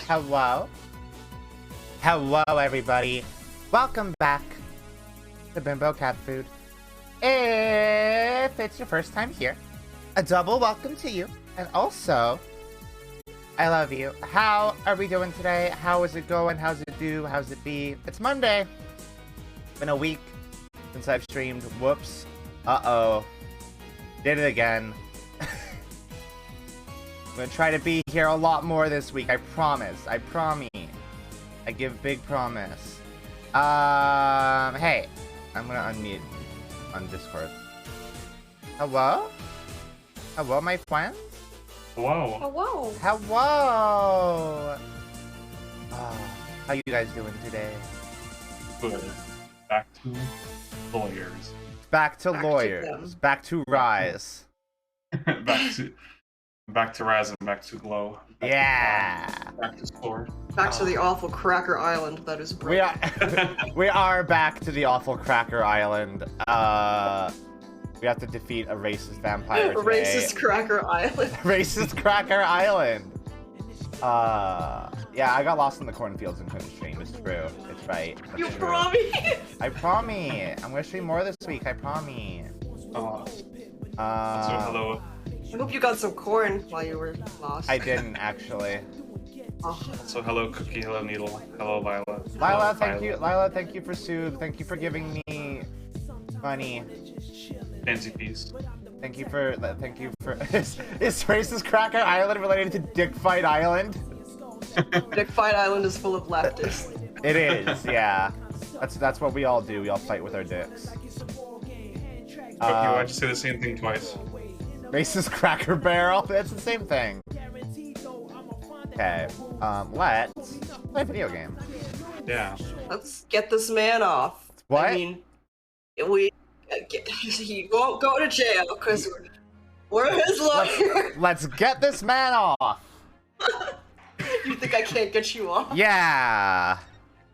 Hello. Hello, everybody. Welcome back to Bimbo Cat Food. If it's your first time here, a double welcome to you. And also, I love you. How are we doing today? How is it going? How's it do? How's it be? It's Monday. Been a week since I've streamed. Whoops. Uh-oh. Did it again. I'm gonna try to be here a lot more this week. I promise. I promise. I give big promise. Hey. I'm gonna unmute on Discord. Hello? Hello, my friends? Hello. Hello. Hello! How you guys doing today? Good. Back to lawyers. Back to Back lawyers. to Back to Rise. back to Rise and back to Glow. Back to Spore. Back to the awful Cracker Island that is broken. We are back to the awful Cracker Island. We have to defeat a racist vampire today. Racist Cracker Island. Racist Cracker Island. Yeah, I got lost in the cornfields and couldn't stream. It's true. It's right. That's You true. promise? I promise. I'm gonna stream more this week. I promise. So hello. I hope you got some corn while you were lost. I didn't actually. Oh. So hello Cookie, hello Needle, hello Lila. Lila, thank you. Lila, thank you for Soothe. Thank you for giving me money. Fancy piece. Thank you for. Is Racist Cracker Island related to Dick Fight Island? Dick Fight Island is full of leftists. It is, yeah. That's what we all do. We all fight with our dicks. Cookie, why'd you say the same thing twice? Racist Cracker Barrel. That's the same thing. Okay. Let's play a video game. Yeah. Let's get this man off. What? I mean, he won't go to jail because we're his lawyer. Let's get this man off. You think I can't get you off? Yeah.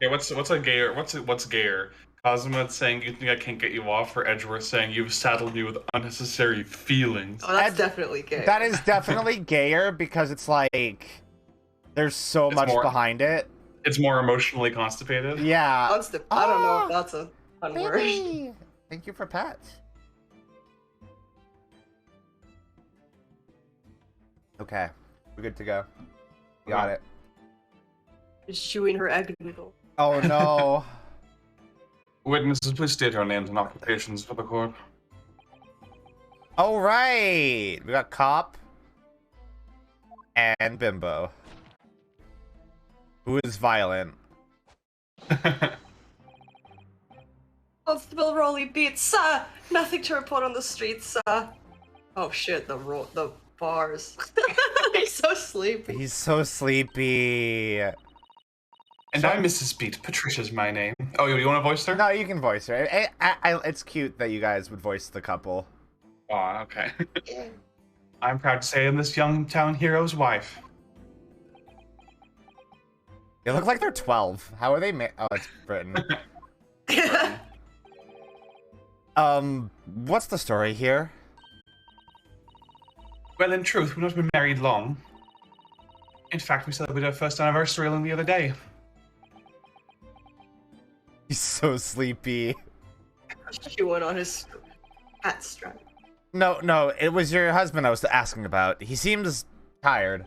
Yeah, what's a gayer? What's gayer? Cosmo saying you think I can't get you off, or Edgeworth saying you've saddled me with unnecessary feelings. Oh, that's definitely gay. That is definitely gayer because it's like there's so much behind it. It's more emotionally constipated. Yeah. I don't know if that's a fun word. Baby. Thank you for pets. Okay, we're good to go. Got it. Just chewing her egg noodle. Oh no. Witnesses, please state your names and occupations for the court. All right, we got Cop and Bimbo, who is violent. Constable Rolly beats, sir. Nothing to report on the streets, sir. Oh shit, the bars. He's so sleepy. He's so sleepy. And I'm Mrs. Beat. Patricia's my name. Oh, you want to voice her? No, you can voice her. It's cute that you guys would voice the couple. Oh, okay. I'm proud to say I'm this young town hero's wife. They look like they're 12. How are they made? Oh, it's Britain. What's the story here? Well, in truth, we've not been married long. In fact, we celebrated our first anniversary only the other day. He's so sleepy. Chewing on his hat strap. No, it was your husband I was asking about. He seems tired.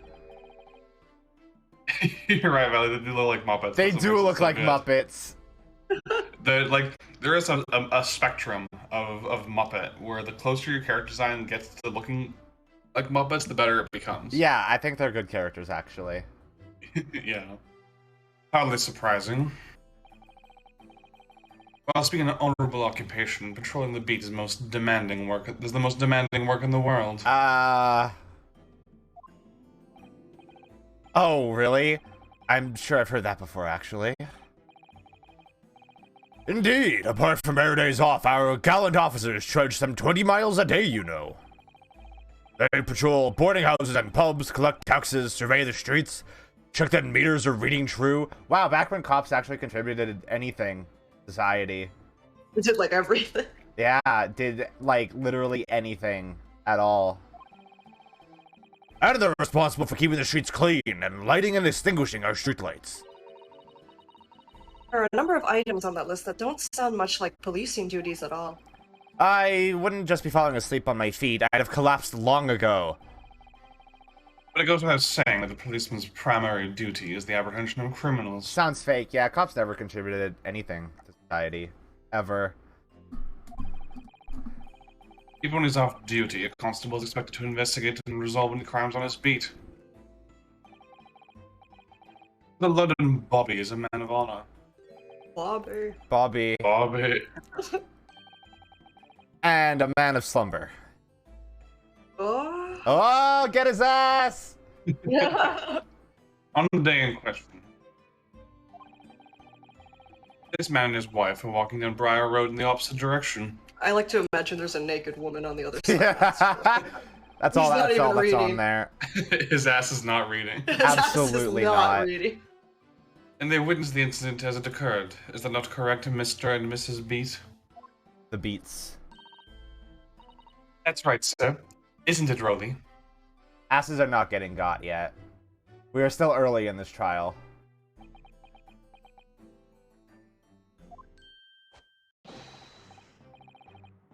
You're right, Valley. They do look like Muppets. They do look like Muppets. There is a spectrum of Muppet where the closer your character design gets to looking like Muppets, the better it becomes. Yeah, I think they're good characters, actually. Yeah. Hardly surprising. Well, speaking of honorable occupation, patrolling the beat is the most demanding work in the world. Oh, really? I'm sure I've heard that before, actually. Indeed, apart from our days off, our gallant officers trudge some 20 miles a day, you know. They patrol boarding houses and pubs, collect taxes, survey the streets, check that meters are reading true. Wow, back when cops actually contributed anything. Society. We did like everything. Yeah, did like literally anything at all. And they're responsible for keeping the streets clean and lighting and extinguishing our streetlights. There are a number of items on that list that don't sound much like policing duties at all. I wouldn't just be falling asleep on my feet. I'd have collapsed long ago. But it goes without saying that the policeman's primary duty is the apprehension of criminals. Sounds fake. Yeah, cops never contributed anything to society. Ever. Even when he's off duty, a constable is expected to investigate and resolve any crimes on his beat. The London Bobby is a man of honor. Bobby. And a man of slumber. Oh. Oh, get his ass! On the day in question, this man and his wife are walking down Briar Road in the opposite direction. I like to imagine there's a naked woman on the other side. That's all that's on there. His ass is not reading. Absolutely not. Reading. And they witnessed the incident as it occurred. Is that not correct, Mr. and Mrs. Beat? The beats. That's right, sir. Isn't it, Rolly? Asses are not getting got yet. We are still early in this trial.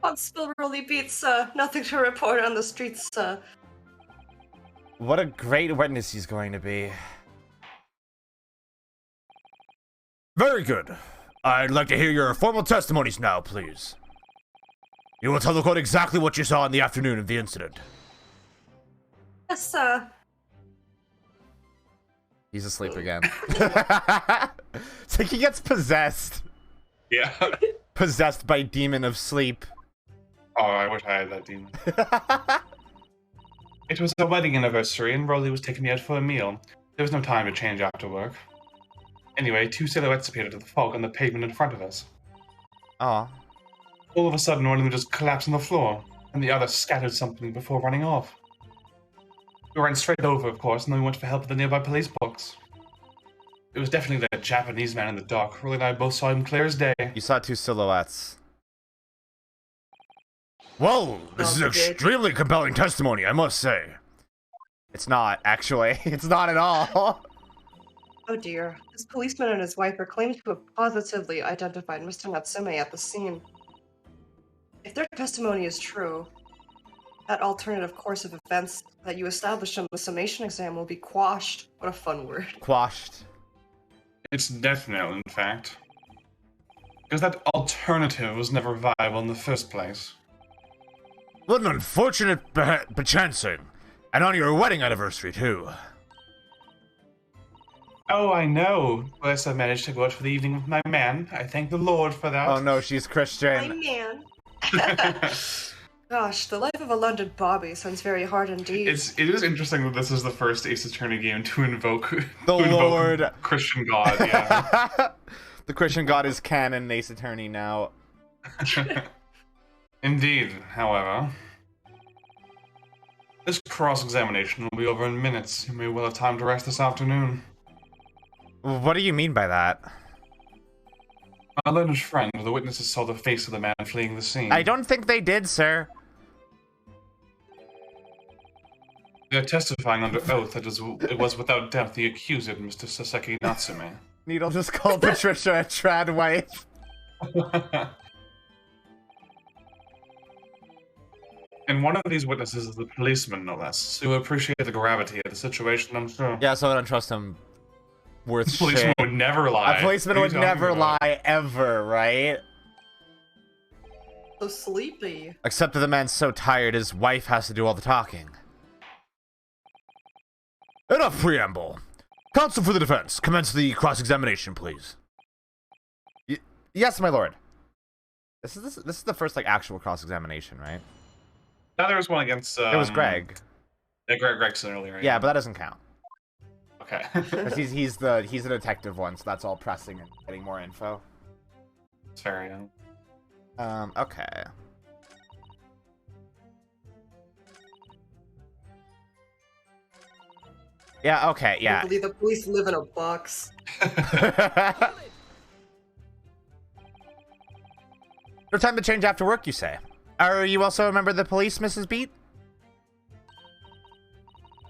Constable Rolly Beats, nothing to report on the streets, What a great witness he's going to be. Very good. I'd like to hear your formal testimonies now, please. You will tell the court exactly what you saw in the afternoon of the incident. Yes, He's asleep again. It's like he gets possessed. Yeah. Possessed by demon of sleep. Oh, I wish I had that demon. It was a wedding anniversary, and Rolly was taking me out for a meal. There was no time to change after work. Anyway, two silhouettes appeared out of the fog on the pavement in front of us. Aw. All of a sudden, one of them just collapsed on the floor, and the other scattered something before running off. We ran straight over, of course, and then we went for help at the nearby police box. It was definitely that Japanese man in the dark. Rolly and I both saw him clear as day. You saw two silhouettes. Well, this is extremely compelling testimony, I must say. It's not, actually. It's not at all. oh dear. This policeman and his wife are claiming to have positively identified Mr. Natsume at the scene. If their testimony is true, that alternative course of events that you established on the summation exam will be quashed. What a fun word. Quashed. It's death knell, in fact. Because that alternative was never viable in the first place. What an unfortunate bechancing. And on your wedding anniversary, too. Oh, I know. Bless, I managed to go out for the evening with my man. I thank the Lord for that. Oh no, she's Christian. My man. Gosh, the life of a London Bobby sounds very hard indeed. It is interesting that this is the first Ace Attorney game to invoke The Lord. Christian God. Yeah. The Christian God is canon Ace Attorney now. Indeed, however, this cross-examination will be over in minutes. You may well have time to rest this afternoon. What do you mean by that? My learned friend, the witnesses saw the face of the man fleeing the scene. I don't think they did, sir. They are testifying under oath that it was without doubt the accused, Mr. Saseki Natsume. Needle just called Patricia a trad wife. And one of these witnesses is the policeman, no less, so you appreciate the gravity of the situation, I'm sure. Yeah, so I don't trust him worth A policeman shit. would never lie. A policeman What are would you never talking about? lie, ever, right? So sleepy. Except that the man's so tired, his wife has to do all the talking. Enough preamble. Counsel for the defense, commence the cross-examination, please. Yes, my lord. This is the first, like, actual cross-examination, right? Now there was one against... It was Greg. Yeah, Greg Gregson earlier. Yeah, but that doesn't count. Okay. 'Cause he's the detective one, so that's all pressing and getting more info. Fair, yeah. Okay. Yeah, okay, I yeah. believe the police live in a box. No time to change after work, you say? Are you also a member of the police, Mrs. Beat?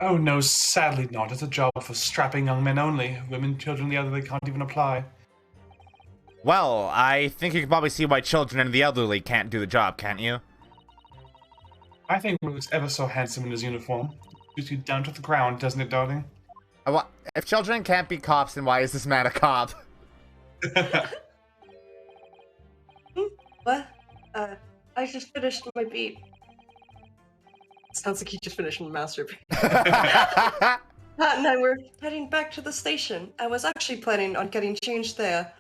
Oh no, sadly not. It's a job for strapping young men only. Women, children, the other, they can't even apply. Well, I think you can probably see why children and the elderly can't do the job, can't you? I think he looks ever so handsome in his uniform. Shoots you down to the ground, doesn't it, darling? If children can't be cops, then why is this man a cop? What? I just finished my beat. Sounds like he just finished a masterpiece. Pat and I were heading back to the station. I was actually planning on getting changed there.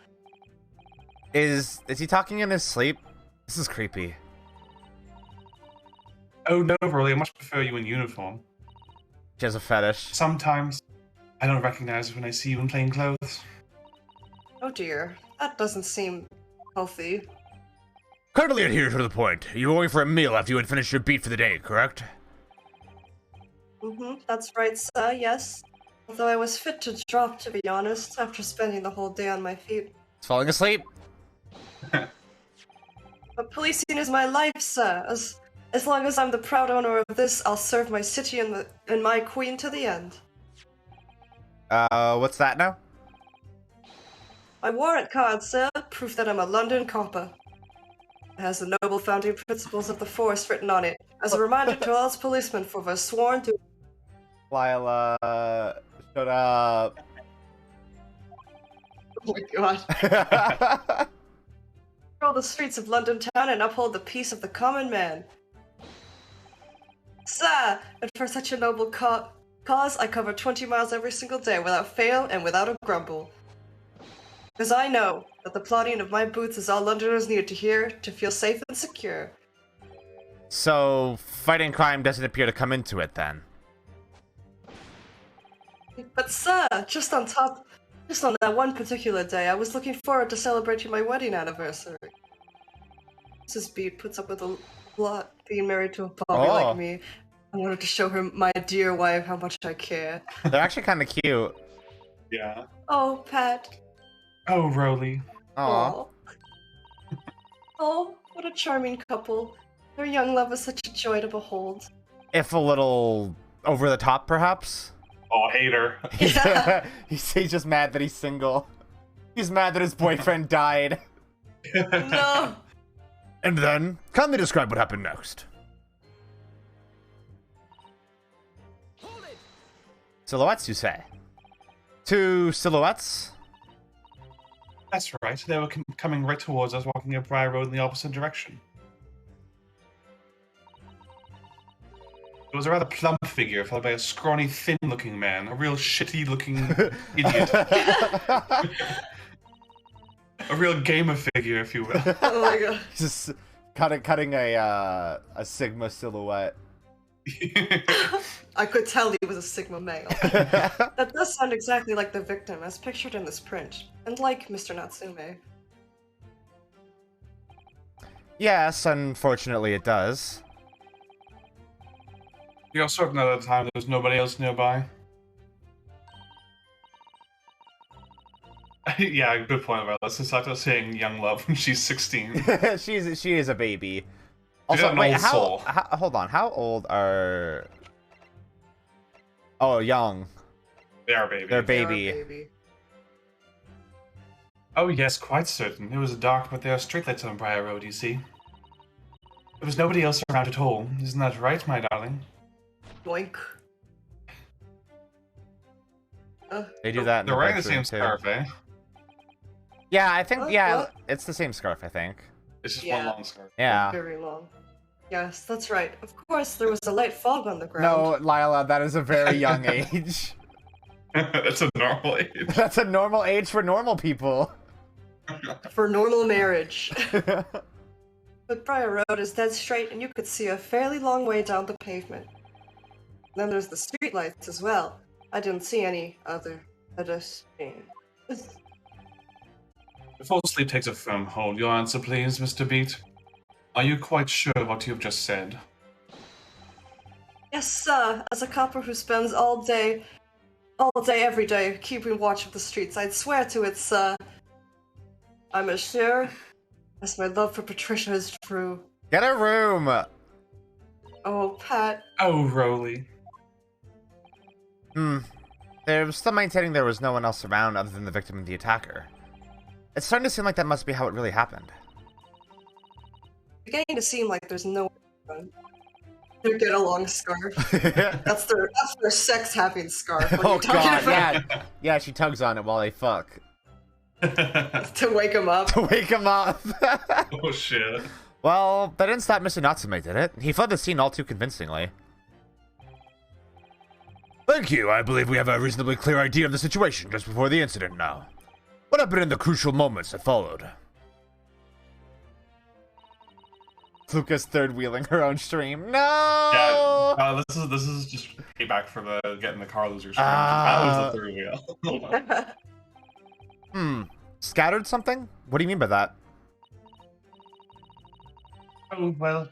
Is he talking in his sleep? This is creepy. Oh no, really, I much prefer you in uniform. She has a fetish. Sometimes I don't recognize it when I see you in plain clothes. Oh dear, that doesn't seem healthy. Kindly adhere to the point. You were going for a meal after you had finished your beat for the day, correct? That's right, sir, yes. Although I was fit to drop, to be honest, after spending the whole day on my feet. He's falling asleep. But policing is my life, sir. As long as I'm the proud owner of this, I'll serve my city and my queen to the end. What's that now? My warrant card, sir, proof that I'm a London copper. It has the noble founding principles of the force written on it, as a reminder to all its policemen for their sworn to— Lila, shut up. Oh my god. Control the streets of London town and uphold the peace of the common man. Sir, and for such a noble cause, I cover 20 miles every single day without fail and without a grumble. Because I know that the plodding of my boots is all Londoners need to hear to feel safe and secure. So, fighting crime doesn't appear to come into it, then? But sir, just on that one particular day, I was looking forward to celebrating my wedding anniversary. Mrs. B puts up with a lot being married to a bobby like me. I wanted to show her, my dear wife, how much I care. They're actually kind of cute. Yeah. Oh, Pat. Oh, Rowley. Aww. Oh, what a charming couple. Their young love is such a joy to behold. If a little over the top, perhaps? Oh, hater. Yeah. He's just mad that he's single. He's mad that his boyfriend died. No. And then, kindly describe what happened next. Silhouettes, you say? 2 silhouettes? That's right. They were coming right towards us, walking up Briar Road in the opposite direction. It was a rather plump figure, followed by a scrawny, thin-looking man. A real shitty-looking idiot. A real gamer figure, if you will. Oh my god. Just cutting a Sigma silhouette. I could tell he was a Sigma male. That does sound exactly like the victim as pictured in this print, and like Mr. Natsume. Yes, unfortunately it does. You're certain at the time there was nobody else nearby? Yeah, good point about this. It's like they're saying young love when she's 16. she is a baby. She's got an old soul. Hold on, how old are... Oh, young. They are baby. They're They are baby. Oh yes, quite certain. It was dark, but there are streetlights on Briar Road, you see. There was nobody else around at all. Isn't that right, my darling? Boink. They do that in They're the wearing the bedroom, same too. scarf, eh? Yeah, I think, What? it's the same scarf, I think. It's just Yeah. one long scarf. Yeah. Very long. Yes, that's right. Of course, there was a light fog on the ground. No, Lila, that is a very young age. That's a normal age. That's a normal age for normal people. For normal marriage. But Briar Road is dead straight, and you could see a fairly long way down the pavement. Then there's the streetlights as well. I didn't see any other pedestrians. Before sleep takes a firm hold, your answer please, Mr. Beat. Are you quite sure of what you've just said? Yes, sir. As a copper who spends all day, every day, keeping watch of the streets, I'd swear to it, sir. I'm as sure as my love for Patricia is true. Get a room. Oh, Pat. Oh, Rowley. They're still maintaining there was no one else around other than the victim and the attacker. It's starting to seem like that must be how it really happened. It's beginning to seem like there's no one. Their get along scarf. That's their sex having scarf. Oh god, yeah. Yeah, she tugs on it while they fuck. To wake him up. To wake him up. Oh shit. Well, that didn't stop Mr. Natsume, did it? He fled the scene all too convincingly. Thank you. I believe we have a reasonably clear idea of the situation just before the incident now. What happened in the crucial moments that followed? Luka's third wheeling her own stream. No! Yeah, this is just payback for the getting the car loser stream. That was the third wheel. Scattered something? What do you mean by that? Oh, well,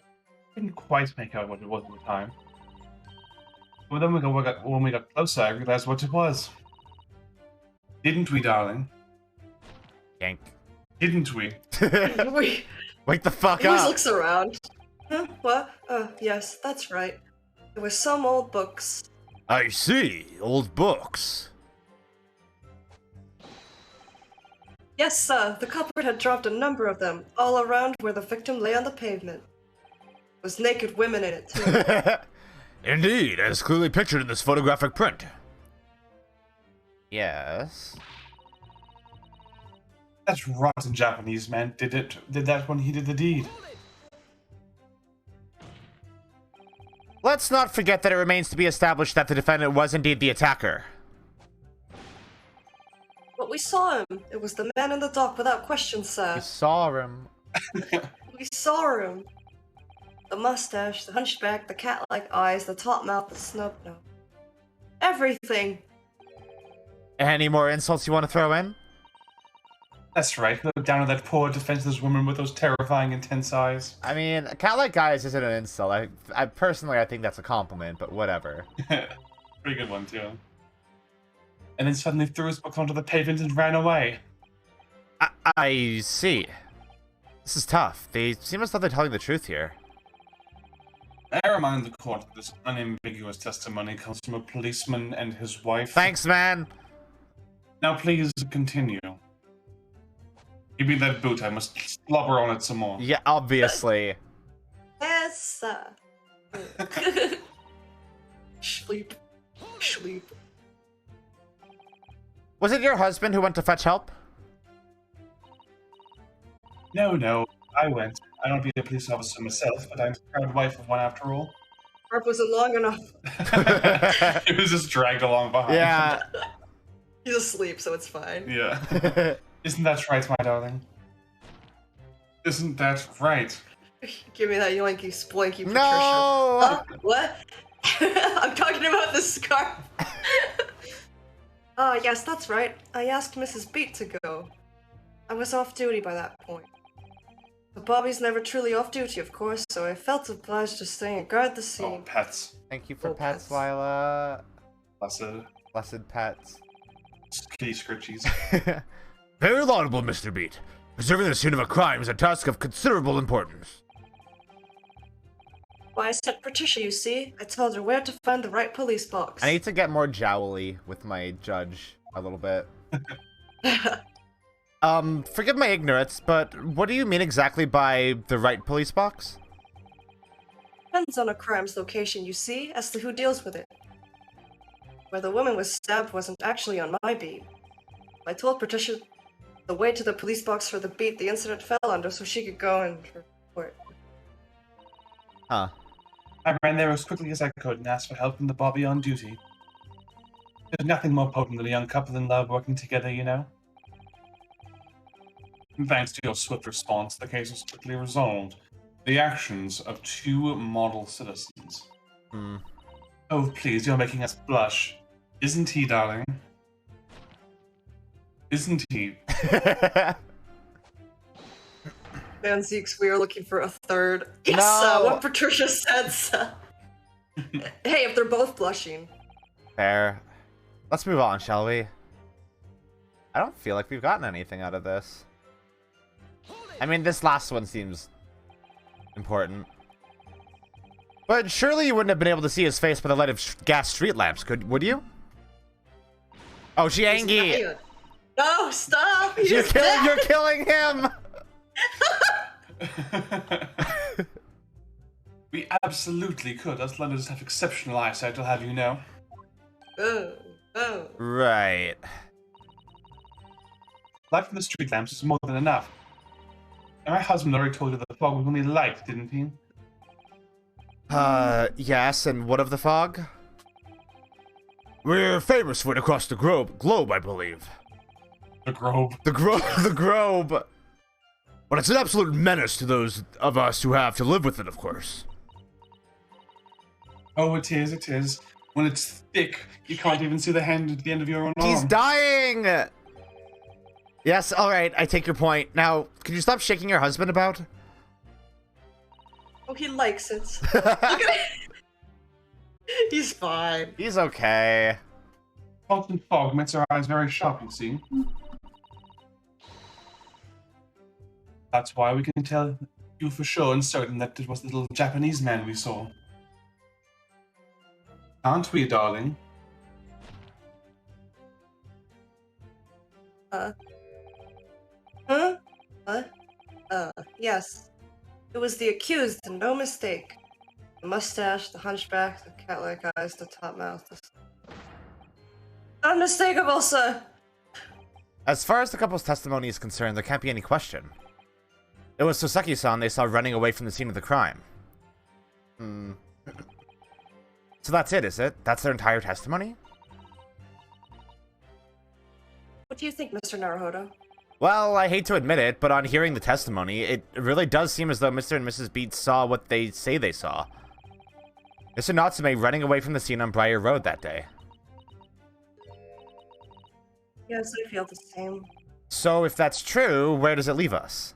didn't quite make out what it was at the time. But then when we got closer, I realized what it was. Didn't we, darling? Yank. Didn't we? Wake the fuck He always up! looks around. Huh? What? Yes, that's right. It was some old books. I see. Old books. Yes, sir. The culprit had dropped a number of them, all around where the victim lay on the pavement. There was naked women in it, too. Indeed, as clearly pictured in this photographic print. Yes. That's rotten Japanese man did that when he did the deed. Let's not forget that it remains to be established that the defendant was indeed the attacker. But we saw him. It was the man in the dock without question, sir. You saw him. We saw him. The mustache, the hunchback, the cat-like eyes, the taut mouth, the snub nose. Everything. Any more insults you want to throw in? That's right. Look down at that poor defenseless woman with those terrifying, intense eyes. I mean, a cat like guys isn't an insult. I personally, I think that's a compliment, but whatever. Pretty good one, too. And then suddenly threw his book onto the pavement and ran away. I see. This is tough. They seem as though they're telling the truth here. I remind the court that this unambiguous testimony comes from a policeman and his wife. Thanks, man. Now please continue. Give me that boot, I must slobber on it some more. Yeah, obviously. Yes, sir. Sleep. Sleep. Was it your husband who went to fetch help? No, I went. I don't be a police officer myself, but I'm a proud wife of one after all. Harp wasn't long enough. He was just dragged along behind. Yeah. He's asleep, so it's fine. Yeah. Isn't that right, my darling? Isn't that right? Give me that yoinky splanky Patricia. No! Huh? What? I'm talking about the scarf. Yes, that's right. I asked Mrs. Beat to go. I was off duty by that point. But Bobby's never truly off duty, of course, so I felt obliged to stay and guard the Oh, scene. pets. Thank you for Oh, pets, pets. Lila. Blessed. Blessed pets. Kitty scritchies. Very laudable, Mr. Beat. Preserving the scene of a crime is a task of considerable importance. Why, I sent Patricia, you see. I told her where to find the right police box. I need to get more jowly with my judge a little bit. Forgive my ignorance, but what do you mean exactly by the right police box? Depends on a crime's location, you see, as to who deals with it. Where the woman was stabbed wasn't actually on my beat. I told Patricia the way to the police box for the beat the incident fell under so she could go and report. Huh. I ran there as quickly as I could and asked for help from the Bobby on duty. There's nothing more potent than a young couple in love working together, you know? And thanks to your swift response, the case was quickly resolved. The actions of two model citizens. Oh, please, you're making us blush. Isn't he, darling? Isn't he? Man, Zeke's, we are looking for a third. Yes, No! what Patricia said, sir. Hey, if they're both blushing. Fair. Let's move on, shall we? I don't feel like we've gotten anything out of this. I mean, this last one seems important. But surely you wouldn't have been able to see his face by the light of gas street lamps, would you? Oh, she angry. No, stop! You're killing him! We absolutely could. Us Londoners have exceptional eyesight, I'll have you know. Oh. Right. Light from the street lamps is more than enough. And my husband already told you that the fog was only light, didn't he? Yes, and what of the fog? We're famous for it across the globe, I believe. The Grove. The globe. But it's an absolute menace to those of us who have to live with it, of course. Oh, it is. When it's thick, you can't even see the hand at the end of your own arm. He's dying! Yes, alright, I take your point. Now, can you stop shaking your husband about? Oh, he likes it. Look at it. He's fine. He's okay. Constant fog makes our eyes very sharp, you see. That's why we can tell you for sure and certain that it was the little Japanese man we saw. Aren't we, darling? Huh? What? Yes. It was the accused, and no mistake. The mustache, the hunchback, the cat-like eyes, the top mouth. Unmistakable, sir! As far as the couple's testimony is concerned, there can't be any question. It was Soseki-san they saw running away from the scene of the crime. So that's it, is it? That's their entire testimony? What do you think, Mr. Naruhodo? Well, I hate to admit it, but on hearing the testimony, it really does seem as though Mr. and Mrs. Beats saw what they say they saw. Mr. Natsume running away from the scene on Briar Road that day. Yes, I feel the same. So if that's true, where does it leave us?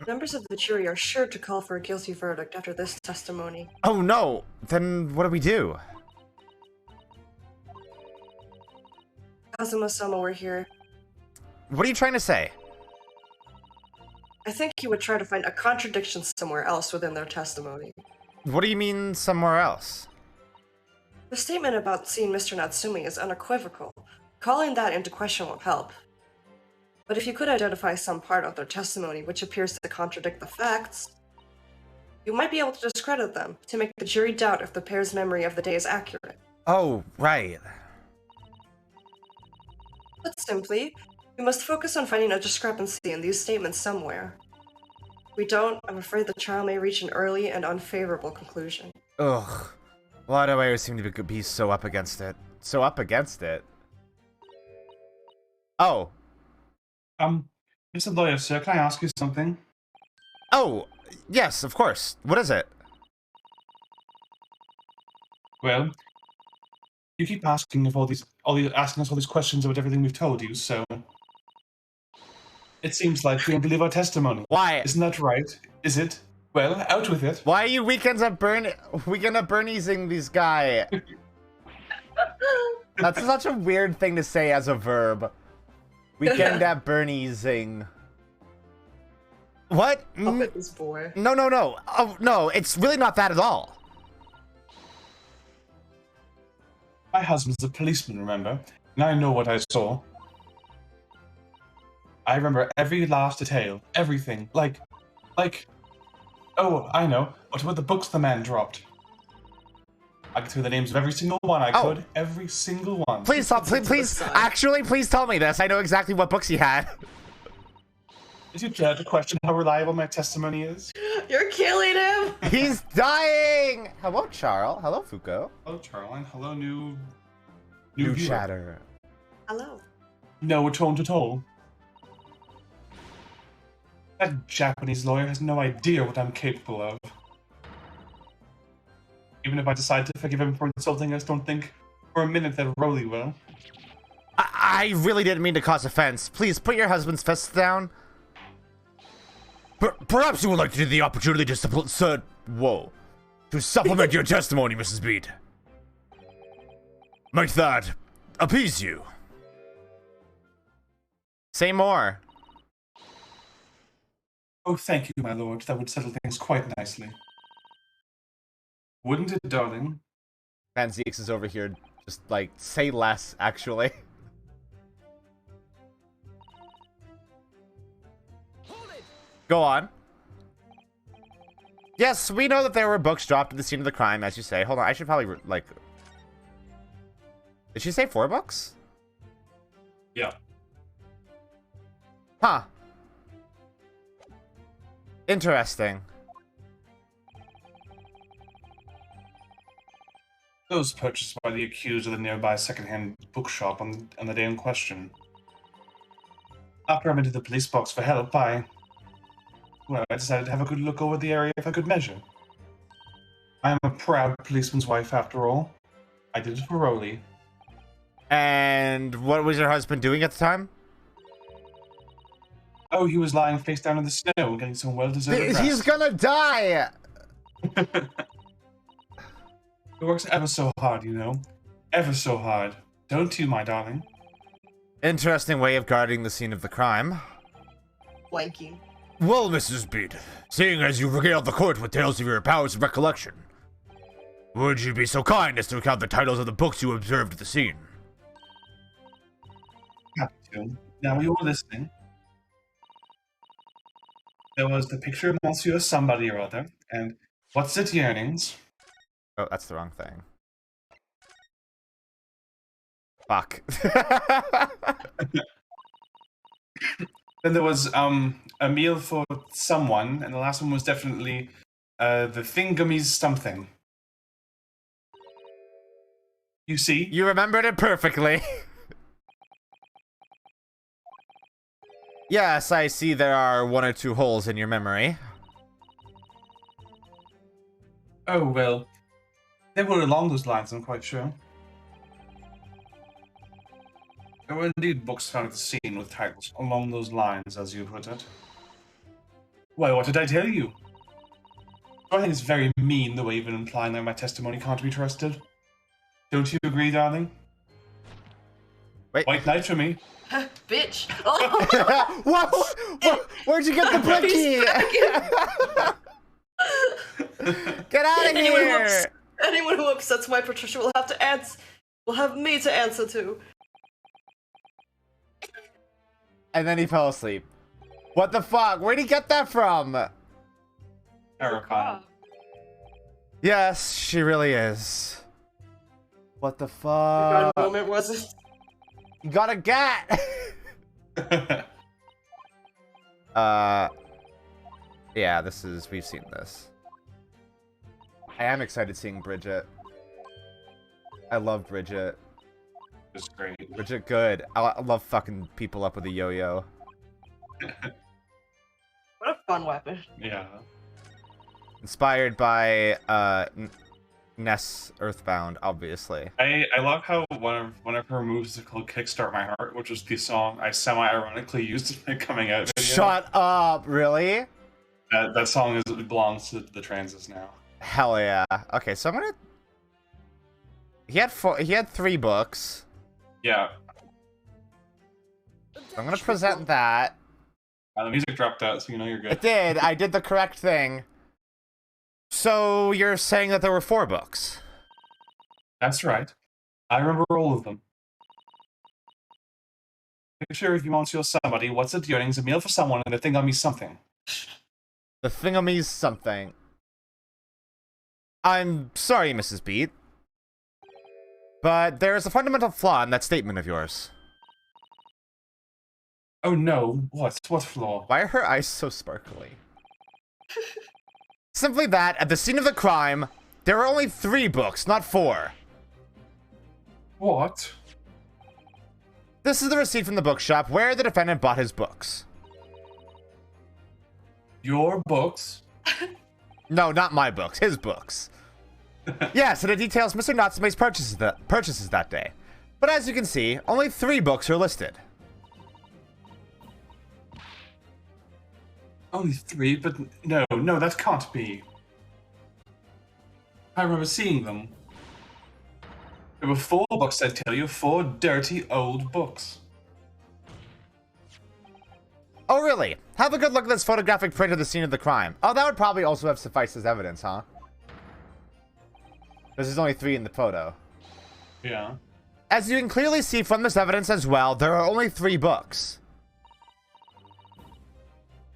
Members of the jury are sure to call for a guilty verdict after this testimony. Oh no! Then what do we do? Kazuma-sama were here. What are you trying to say? I think he would try to find a contradiction somewhere else within their testimony. What do you mean somewhere else? The statement about seeing Mr. Natsume is unequivocal. Calling that into question won't help. But if you could identify some part of their testimony which appears to contradict the facts, you might be able to discredit them, to make the jury doubt if the pair's memory of the day is accurate. Oh, right. Put simply, we must focus on finding a discrepancy in these statements somewhere. If we don't, I'm afraid the trial may reach an early and unfavorable conclusion. Ugh. Why do I always seem to be so up against it? So up against it? Oh. Mr. Lawyer, sir, can I ask you something? Oh, yes, of course. What is it? Well, you keep asking asking us all these questions about everything we've told you, so it seems like you don't believe our testimony. Why? Isn't that right? Is it? Well, out with it. Why are you weekend at Berniesing these guy? That's such a weird thing to say as a verb. Weekend at Berniesing. What? Up at this boy. No. Oh, no, it's really not that at all. My husband's a policeman, remember? And I know what I saw. I remember every last detail. Everything. Like... Oh, I know. What about the books the man dropped? I could throw the names of every single one I could. Every single one. Please, actually, please tell me this. I know exactly what books he had. Did you dare to question how reliable my testimony is? You're killing him! He's dying! Hello, Charles. Hello, Fuko. Hello, Charlene. Hello, new New viewer. chatter. Hello. No tone at all. That Japanese lawyer has no idea what I'm capable of. Even if I decide to forgive him for insulting us, don't think for a minute that Rolly will. I really didn't mean to cause offense. Please, put your husband's fists down. Perhaps you would like to take the opportunity to supplement your testimony, Mrs. Beat. Might that appease you? Say more. Oh, thank you, my lord. That would settle things quite nicely. Wouldn't it, darling? Van Zeeks is over here Just, like, say less, actually. Go on. Yes, we know that there were books dropped at the scene of the crime, as you say. Hold on, I should probably, like... Did she say 4 books? Yeah. Huh. Interesting. Those purchased by the accused of the nearby second-hand bookshop on the day in question. After I went to the police box for help, I decided to have a good look over the area if I could measure. I am a proud policeman's wife, after all. I did it for Rowley. And what was your husband doing at the time? Oh, he was lying face down in the snow, getting some well-deserved rest. He's gonna die! He works ever so hard, you know. Ever so hard. Don't you, my darling? Interesting way of guarding the scene of the crime. Blanking. Well, Mrs. Bede, seeing as you regaled the court with tales of your powers of recollection, would you be so kind as to recount the titles of the books you observed at the scene? Happy to. Now you were listening. There was the picture of Monsieur somebody or other, and What's It Yearnings? Oh, that's the wrong thing. Fuck. Then there was a meal for someone, and the last one was definitely the Thingamies something. You see? You remembered it perfectly. Yes, I see there are 1 or 2 holes in your memory. Oh, well. They were along those lines, I'm quite sure. There were indeed books found at the scene with titles along those lines, as you put it. Why, what did I tell you? I think it's very mean the way you've been implying that my testimony can't be trusted. Don't you agree, darling? Wait. White knight for me. Bitch! Oh, Whoa! Where'd you get the blicky? Get out of here! Anyone who upsets my Patricia will have to answer. Will have me to answer to. And then he fell asleep. What the fuck? Where'd he get that from? Terrifying. Yes, she really is. What the What fuck? moment was it? You got a gat! Yeah, we've seen this. I am excited seeing Bridget. I love Bridget. It's great. Bridget, good. I love fucking people up with a yo-yo. What a fun weapon. Yeah. Inspired by, Ness Earthbound, obviously. I love how one of her moves is called Kickstart My Heart, which was the song I semi-ironically used in my coming out video. Shut up, really? That song belongs to the Transes now. Hell yeah. Okay, so I'm gonna... He had 3 books. Yeah. I'm gonna present that. The music dropped out, so you know you're good. It did. I did the correct thing. So you're saying that there were 4 books? That's right. I remember all of them. Picture if you want to somebody, What's It Yearnings, a meal for someone, and the Thingamy something. The Thingamy's something. I'm sorry, Mrs. Bede, but there is a fundamental flaw in that statement of yours. Oh no, what? What flaw? Why are her eyes so sparkly? Simply that, at the scene of the crime, there were only 3 books, not 4. What? This is the receipt from the bookshop where the defendant bought his books. Your books? No, not my books, his books. Yes, and it details Mr. Natsume's purchases that day. But as you can see, only 3 books are listed. Only 3, but no, that can't be. I remember seeing them. There were 4 books, I tell you, 4 dirty old books. Oh, really? Have a good look at this photographic print of the scene of the crime. Oh, that would probably also have sufficed as evidence, huh? Because there's only 3 in the photo. Yeah. As you can clearly see from this evidence as well, there are only 3 books.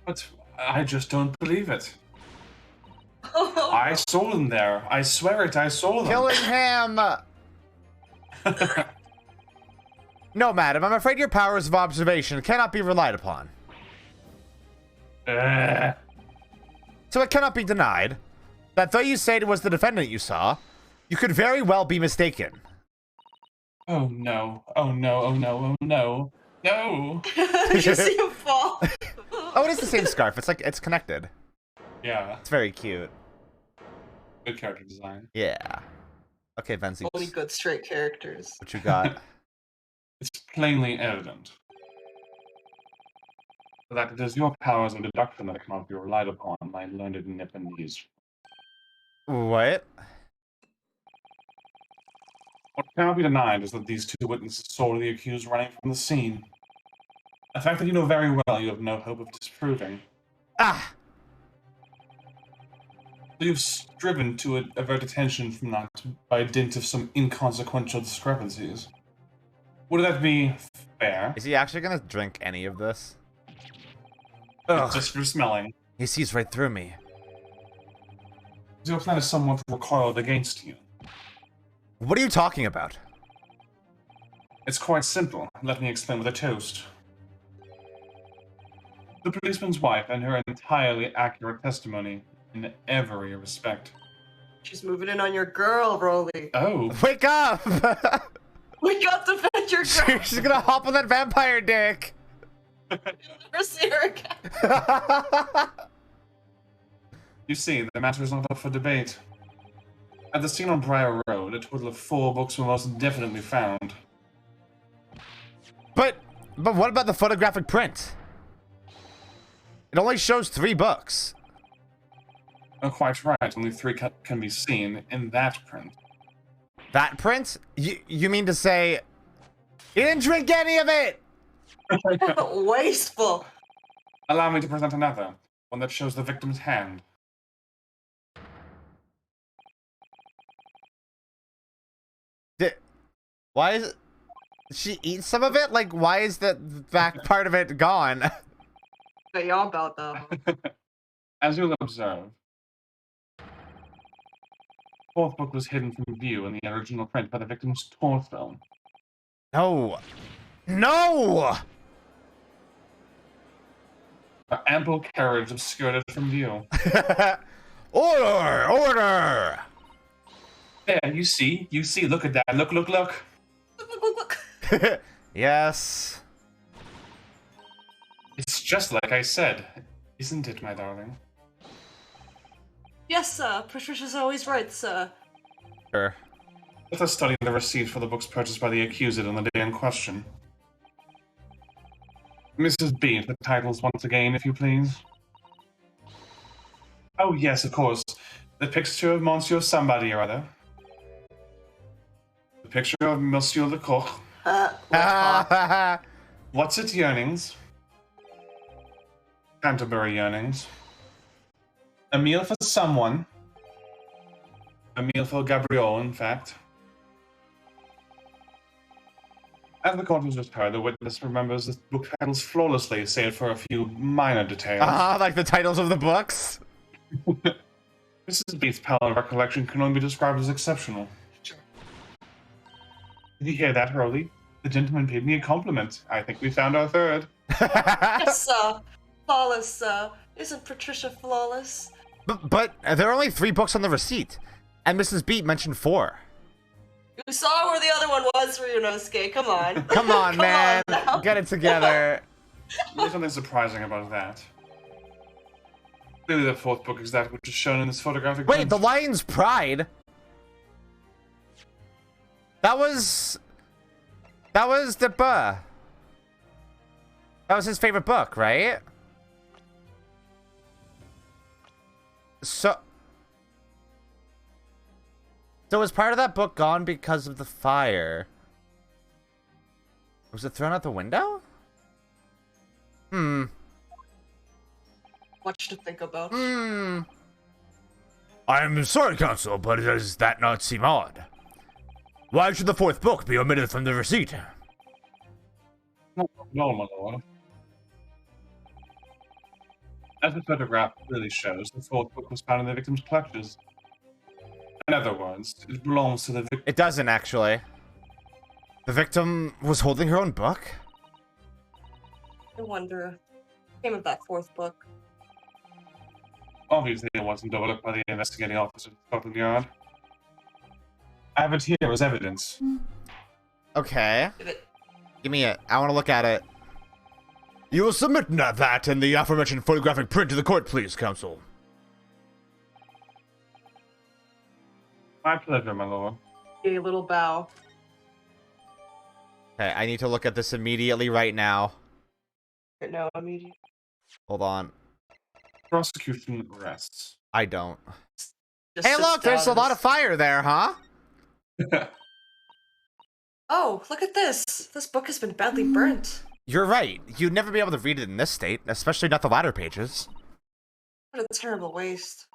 But I just don't believe it. I saw them there. I swear it, I saw them. Killing him! No, madam, I'm afraid your powers of observation cannot be relied upon. So it cannot be denied that though you say it was the defendant you saw, you could very well be mistaken. Oh no. Oh no. Oh no. Oh no. No! Did you see him fall? Oh, it is the same scarf. It's like, it's connected. Yeah. It's very cute. Good character design. Yeah. Okay, Venzi. Only good straight characters. What you got? It's plainly evident that it is your powers of deduction that cannot be relied upon, my learned Nipponese. What? What cannot be denied is that these 2 witnesses saw the accused running from the scene. A fact that you know very well you have no hope of disproving. Ah! So you've striven to avert attention from that by dint of some inconsequential discrepancies. Would that be fair? Is he actually gonna drink any of this? Ugh. Just for smelling. He sees right through me. Your plan is somewhat recoiled against you. What are you talking about? It's quite simple. Let me explain with a toast. The policeman's wife and her entirely accurate testimony in every respect. She's moving in on your girl, Rolly. Oh. Wake up! We got to defend your girl. She's gonna hop on that vampire dick! Never see her again. You see, the matter is not up for debate. At the scene on Briar Road, a total of 4 books were most definitely found. But what about the photographic print? It only shows 3 books. Oh, quite right. Only 3 can be seen in that print. That print? You mean to say he didn't drink any of it? Wasteful. Allow me to present another, one that shows the victim's hand. Why is it? Did she eat some of it? Like, why is the back part of it gone? But y'all about that. As you'll observe, the 4th book was hidden from view in the original print by the victim's torso. No. No! Her ample carriage obscured it from view. Order! Order! There, you see, look at that, look. Look. Yes. It's just like I said, isn't it, my darling? Yes, sir. Patricia's always right, sir. Sure. Let us study the receipt for the books purchased by the accused on the day in question. Mrs. B, the titles once again, if you please. Oh, yes, of course. The picture of Monsieur Somebody or other. The picture of Monsieur Lecoq. What's it, Yearnings? Canterbury Yearnings. A meal for someone. A meal for Gabrielle, in fact. As the court has just heard, the witness remembers the book titles flawlessly, save for a few minor details. Like the titles of the books? Mrs. B's palate recollection can only be described as exceptional. Sure. Did you hear that, Hurley? The gentleman paid me a compliment. I think we found our 3rd. Yes, sir. Flawless, sir. Isn't Patricia flawless? But there are only 3 books on the receipt, and Mrs. Beat mentioned 4. You saw where the other one was, Ryunosuke. Come on. Come on, man. On Get it together. There's something surprising about that. Clearly the 4th book is that which is shown in this photographic Wait, print. The Lion's Pride? That was the book. That was his favorite book, right? So was part of that book gone because of the fire? Was it thrown out the window? Much to think about. I'm sorry, Counsel, but does that not seem odd? Why should the fourth book be omitted from the receipt? No, my lord. As the photograph clearly shows, the fourth book was found in the victim's clutches. In other words, it belongs to the victim. It doesn't, actually. The victim was holding her own book? I wonder. Came of that fourth book. Obviously, it wasn't overlooked by the investigating officer at Scotland Yard. I have it here as evidence. Okay. Give it. Give me it. I want to look at it. You will submit that and the aforementioned photographic print to the court, please, counsel. My pleasure, my lord. A little bow. Okay, I need to look at this immediately right now. No, immediate. Hold on. Prosecution rests. I don't. Just Hey, sits look, there's a down. lot of fire there, huh? Oh, look at this. This book has been badly burnt. You're right. You'd never be able to read it in this state, especially not the latter pages. What a terrible waste.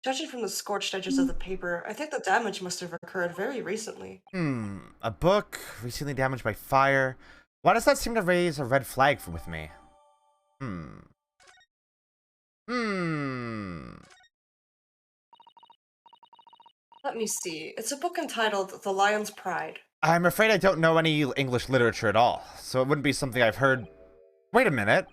Judging from the scorched edges of the paper, I think the damage must have occurred very recently. A book recently damaged by fire. Why does that seem to raise a red flag with me? Let me see. It's a book entitled The Lion's Pride. I'm afraid I don't know any English literature at all, so it wouldn't be something I've heard. Wait a minute.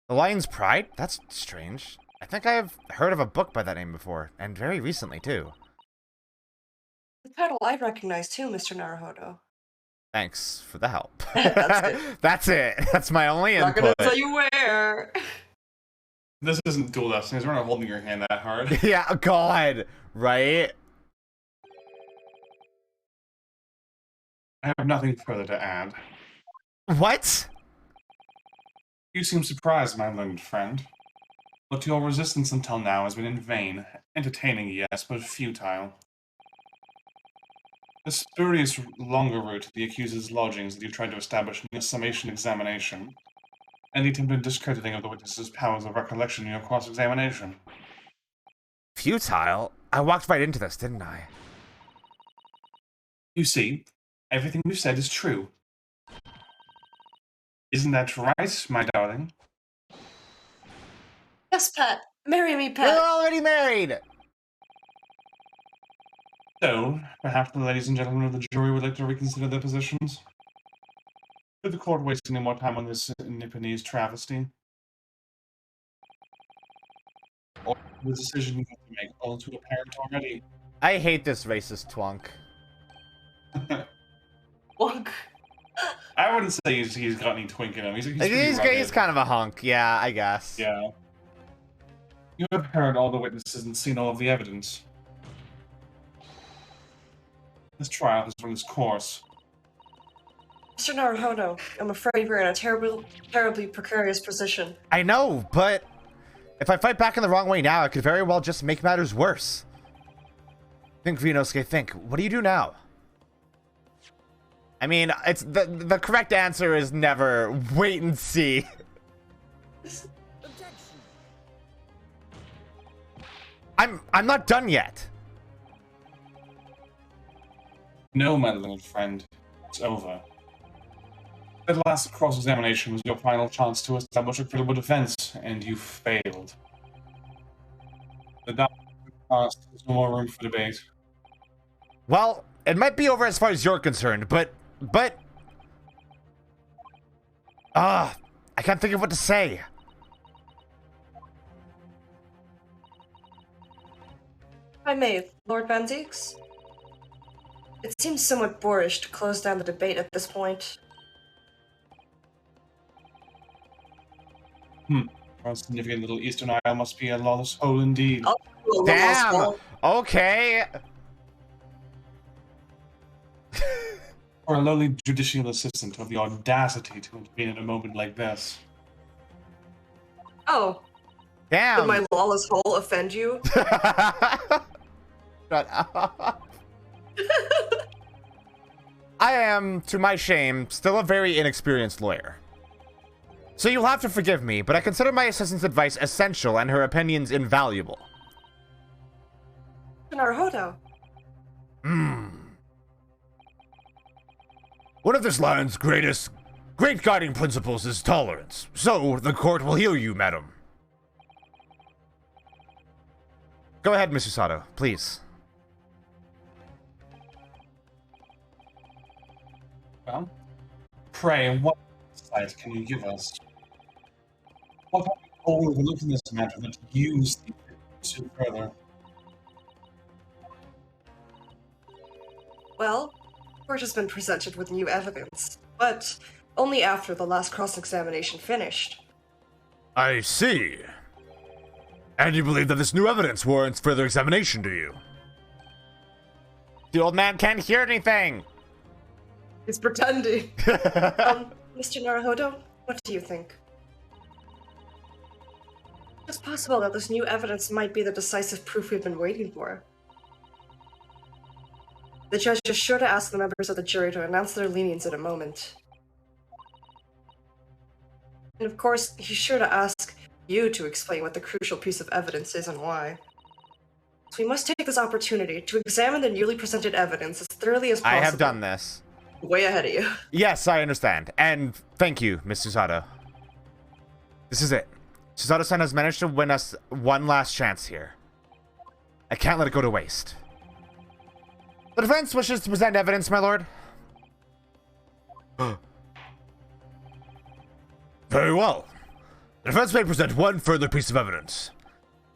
The Lion's Pride? That's strange. I think I've heard of a book by that name before, and very recently, too. The title I recognize too, Mr. Naruhodo. Thanks for the help. That's it. That's it. That's my only I'm not gonna input. tell you where. This isn't dual destinies. We're not holding your hand that hard. Yeah, God, right? I have nothing further to add. What? You seem surprised, my learned friend. But your resistance until now has been in vain. Entertaining, yes, but futile. The spurious longer route to the accuser's lodgings that you tried to establish in your summation examination, and the attempted discrediting of the witness's powers of recollection in your cross-examination. Futile? I walked right into this, didn't I? You see, everything you said is true. Isn't that right, my darling? Yes, Pat. Marry me, You're Pat. already married! So, perhaps the ladies and gentlemen of the jury would like to reconsider their positions? Should the court waste any more time on this Nipponese travesty? Or the decision you have to make all too apparent already? I hate this racist twunk. Look. I wouldn't say he's got any twink in him. He's pretty rugged. He's kind of a hunk, yeah, I guess. Yeah. You have heard all the witnesses and seen all of the evidence. This trial has run its course. Mr. Naruhodo, I'm afraid we're in a terribly precarious position. I know, but if I fight back in the wrong way now, it could very well just make matters worse. Think, Ryunosuke, think. What do you do now? I mean, it's the correct answer is never wait and see. I'm not done yet. No, my little friend. It's over. The last cross-examination was your final chance to establish a credible defense, and you failed. The doctor passed. There's no more room for debate. Well, it might be over as far as you're concerned, but I can't think of what to say. If I may, Lord Van Deeks? It seems somewhat boorish to close down the debate at this point. Our significant little Eastern Isle must be a lawless hole indeed. Oh, Damn! Okay. For a lowly judicial assistant of the audacity to intervene at a moment like this. Oh, did Damn. my lawless hole offend you? Shut up. I am, to my shame, still a very inexperienced lawyer. So you'll have to forgive me, but I consider my assistant's advice essential and her opinions invaluable. Naruhodo. One of this land's great guiding principles is tolerance. So, the court will hear you, madam. Go ahead, Mr. Sato, please. Well, pray, what insight can you give us? What have we all overlooked in this matter that use the to further? Well, the court has been presented with new evidence, but only after the last cross-examination finished. I see. And you believe that this new evidence warrants further examination, do you? The old man can't hear anything. He's pretending. Mr. Naruhodo, what do you think? It's possible that this new evidence might be the decisive proof we've been waiting for. The judge is sure to ask the members of the jury to announce their lenience in a moment. And of course, he's sure to ask you to explain what the crucial piece of evidence is and why. So we must take this opportunity to examine the newly presented evidence as thoroughly as possible. I have done this. Way ahead of you. Yes, I understand. And thank you, Mr. Sato. This is it. Susato-san has managed to win us one last chance here. I can't let it go to waste. The defense wishes to present evidence, my lord. Very well. The defense may present one further piece of evidence.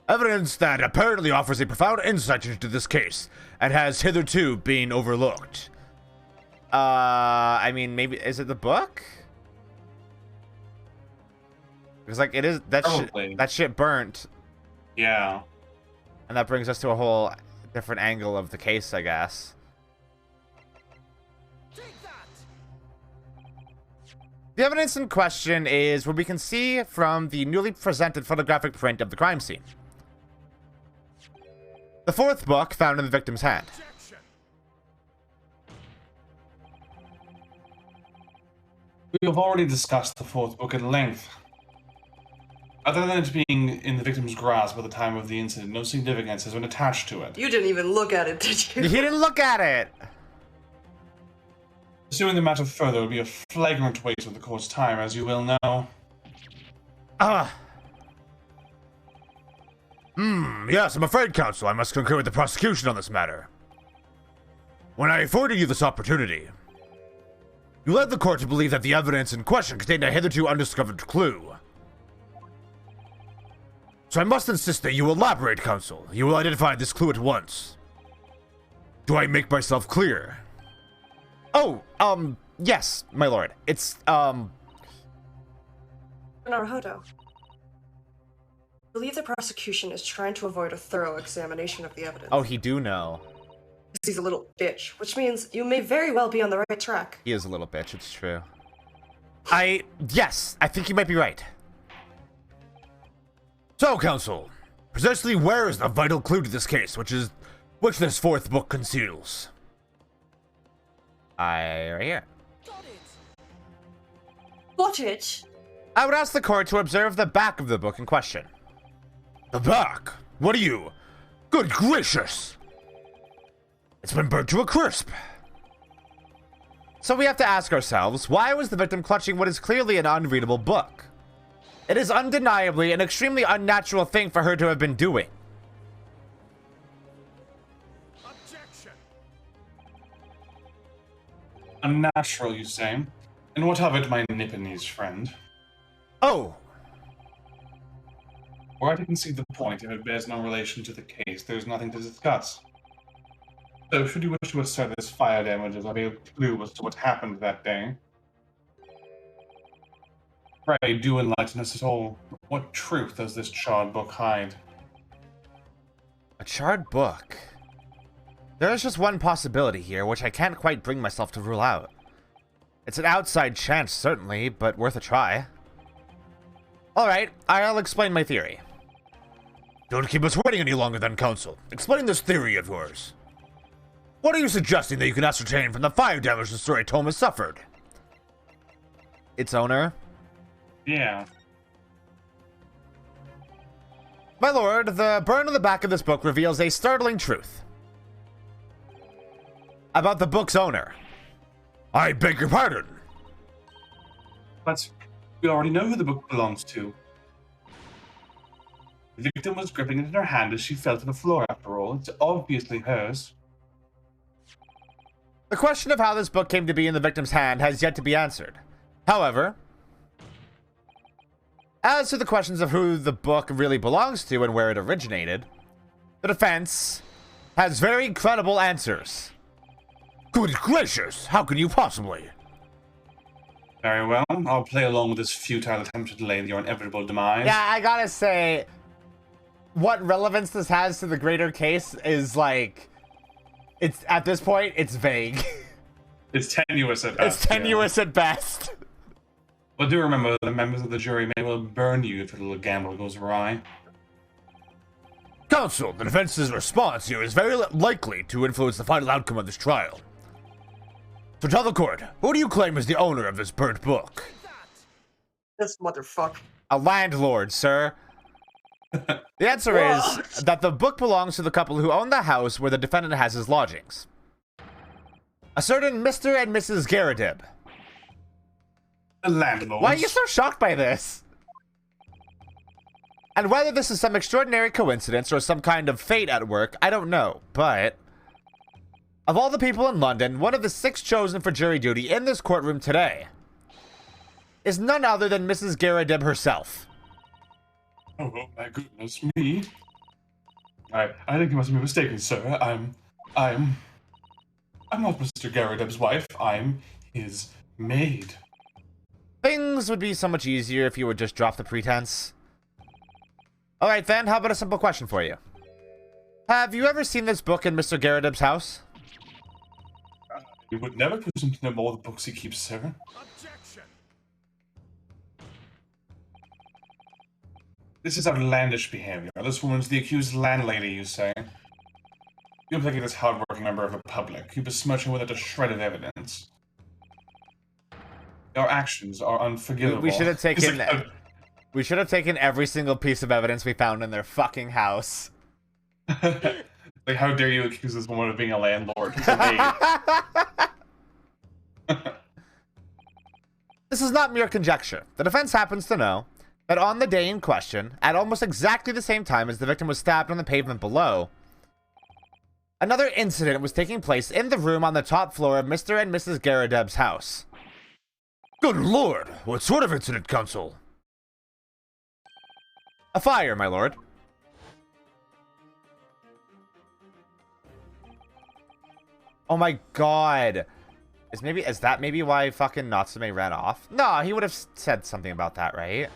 Evidence that apparently offers a profound insight into this case, and has hitherto been overlooked. I mean, maybe, is it the book? Because, like, it is, that shit burnt. Yeah. And that brings us to a whole different angle of the case, I guess. The evidence in question is what we can see from the newly presented photographic print of the crime scene. The fourth book found in the victim's hand. We have already discussed the fourth book at length. Other than it being in the victim's grasp at the time of the incident, no significance has been attached to it. You didn't even look at it, did you? He didn't look at it! Pursuing the matter further would be a flagrant waste of the court's time, as you will know. Yes, I'm afraid, counsel, I must concur with the prosecution on this matter. When I afforded you this opportunity, you led the court to believe that the evidence in question contained a hitherto undiscovered clue. So I must insist that you elaborate, counsel. You will identify this clue at once. Do I make myself clear? Oh, yes, my lord. It's, Naruhodo. I believe the prosecution is trying to avoid a thorough examination of the evidence. Oh, he do know. He's a little bitch, which means you may very well be on the right track. He is a little bitch, it's true. Yes, I think you might be right. So, counsel, precisely where is the vital clue to this case, which this fourth book conceals? Right here. Got it! I would ask the court to observe the back of the book in question. The back? What are you? Good gracious! It's been burnt to a crisp. So we have to ask ourselves, why was the victim clutching what is clearly an unreadable book? It is undeniably an extremely unnatural thing for her to have been doing. Objection. Unnatural, you say? And what of it, my Nipponese friend? Oh! Were I to concede the point, if it bears no relation to the case, there is nothing to discuss. So, should you wish to assert this fire damage as a real clue as to what happened that day? Pray, do enlighten us at all. What truth does this charred book hide? A charred book? There is just one possibility here, which I can't quite bring myself to rule out. It's an outside chance, certainly, but worth a try. Alright, I'll explain my theory. Don't keep us waiting any longer then, counsel. Explain this theory of yours. What are you suggesting that you can ascertain from the fire damage the story tome has suffered? Its owner? Yeah. My lord, the burn on the back of this book reveals a startling truth about the book's owner. I beg your pardon. But we already know who the book belongs to. The victim was gripping it in her hand as she fell to the floor, after all. It's obviously hers. The question of how this book came to be in the victim's hand has yet to be answered. However, as to the questions of who the book really belongs to and where it originated, the defense has very credible answers. Good gracious, how can you possibly? Very well, I'll play along with this futile attempt to delay your inevitable demise. Yeah, I gotta say, what relevance this has to the greater case is like, it's at this point, it's vague. It's tenuous at best. It's tenuous at best. But do remember, the members of the jury may well burn you if a little gamble goes awry. Counsel, the defense's response here is very likely to influence the final outcome of this trial. So tell the court, who do you claim is the owner of this burnt book? This motherfucker. A landlord, sir. The answer is that the book belongs to the couple who own the house where the defendant has his lodgings. A certain Mr. and Mrs. Garadib. The landlord. Why are you so shocked by this? And whether this is some extraordinary coincidence or some kind of fate at work, I don't know, but of all the people in London, one of the 6 chosen for jury duty in this courtroom today is none other than Mrs. Garadib herself. Oh, my goodness me. I think you must be mistaken, sir. I'm not Mr. Garadib's wife. I'm his maid. Things would be so much easier if you would just drop the pretense. Alright then, how about a simple question for you? Have you ever seen this book in Mr. Garadib's house? You would never presume to know all the books he keeps, sir. Objection! This is outlandish behavior. This woman's the accused landlady, you say? You implicate this hard-working member of the public. You besmirch her without a shred of evidence. Your actions are unforgivable. We should have taken we should have taken every single piece of evidence we found in their fucking house. Like, how dare you accuse this woman of being a landlord? Who's a maid? This is not mere conjecture. The defense happens to know that on the day in question, at almost exactly the same time as the victim was stabbed on the pavement below, another incident was taking place in the room on the top floor of Mr. and Mrs. Garadib's house. Good lord, what sort of incident, counsel? A fire, my lord. Oh my god. Is that maybe why fucking Natsume ran off? No, he would have said something about that, right?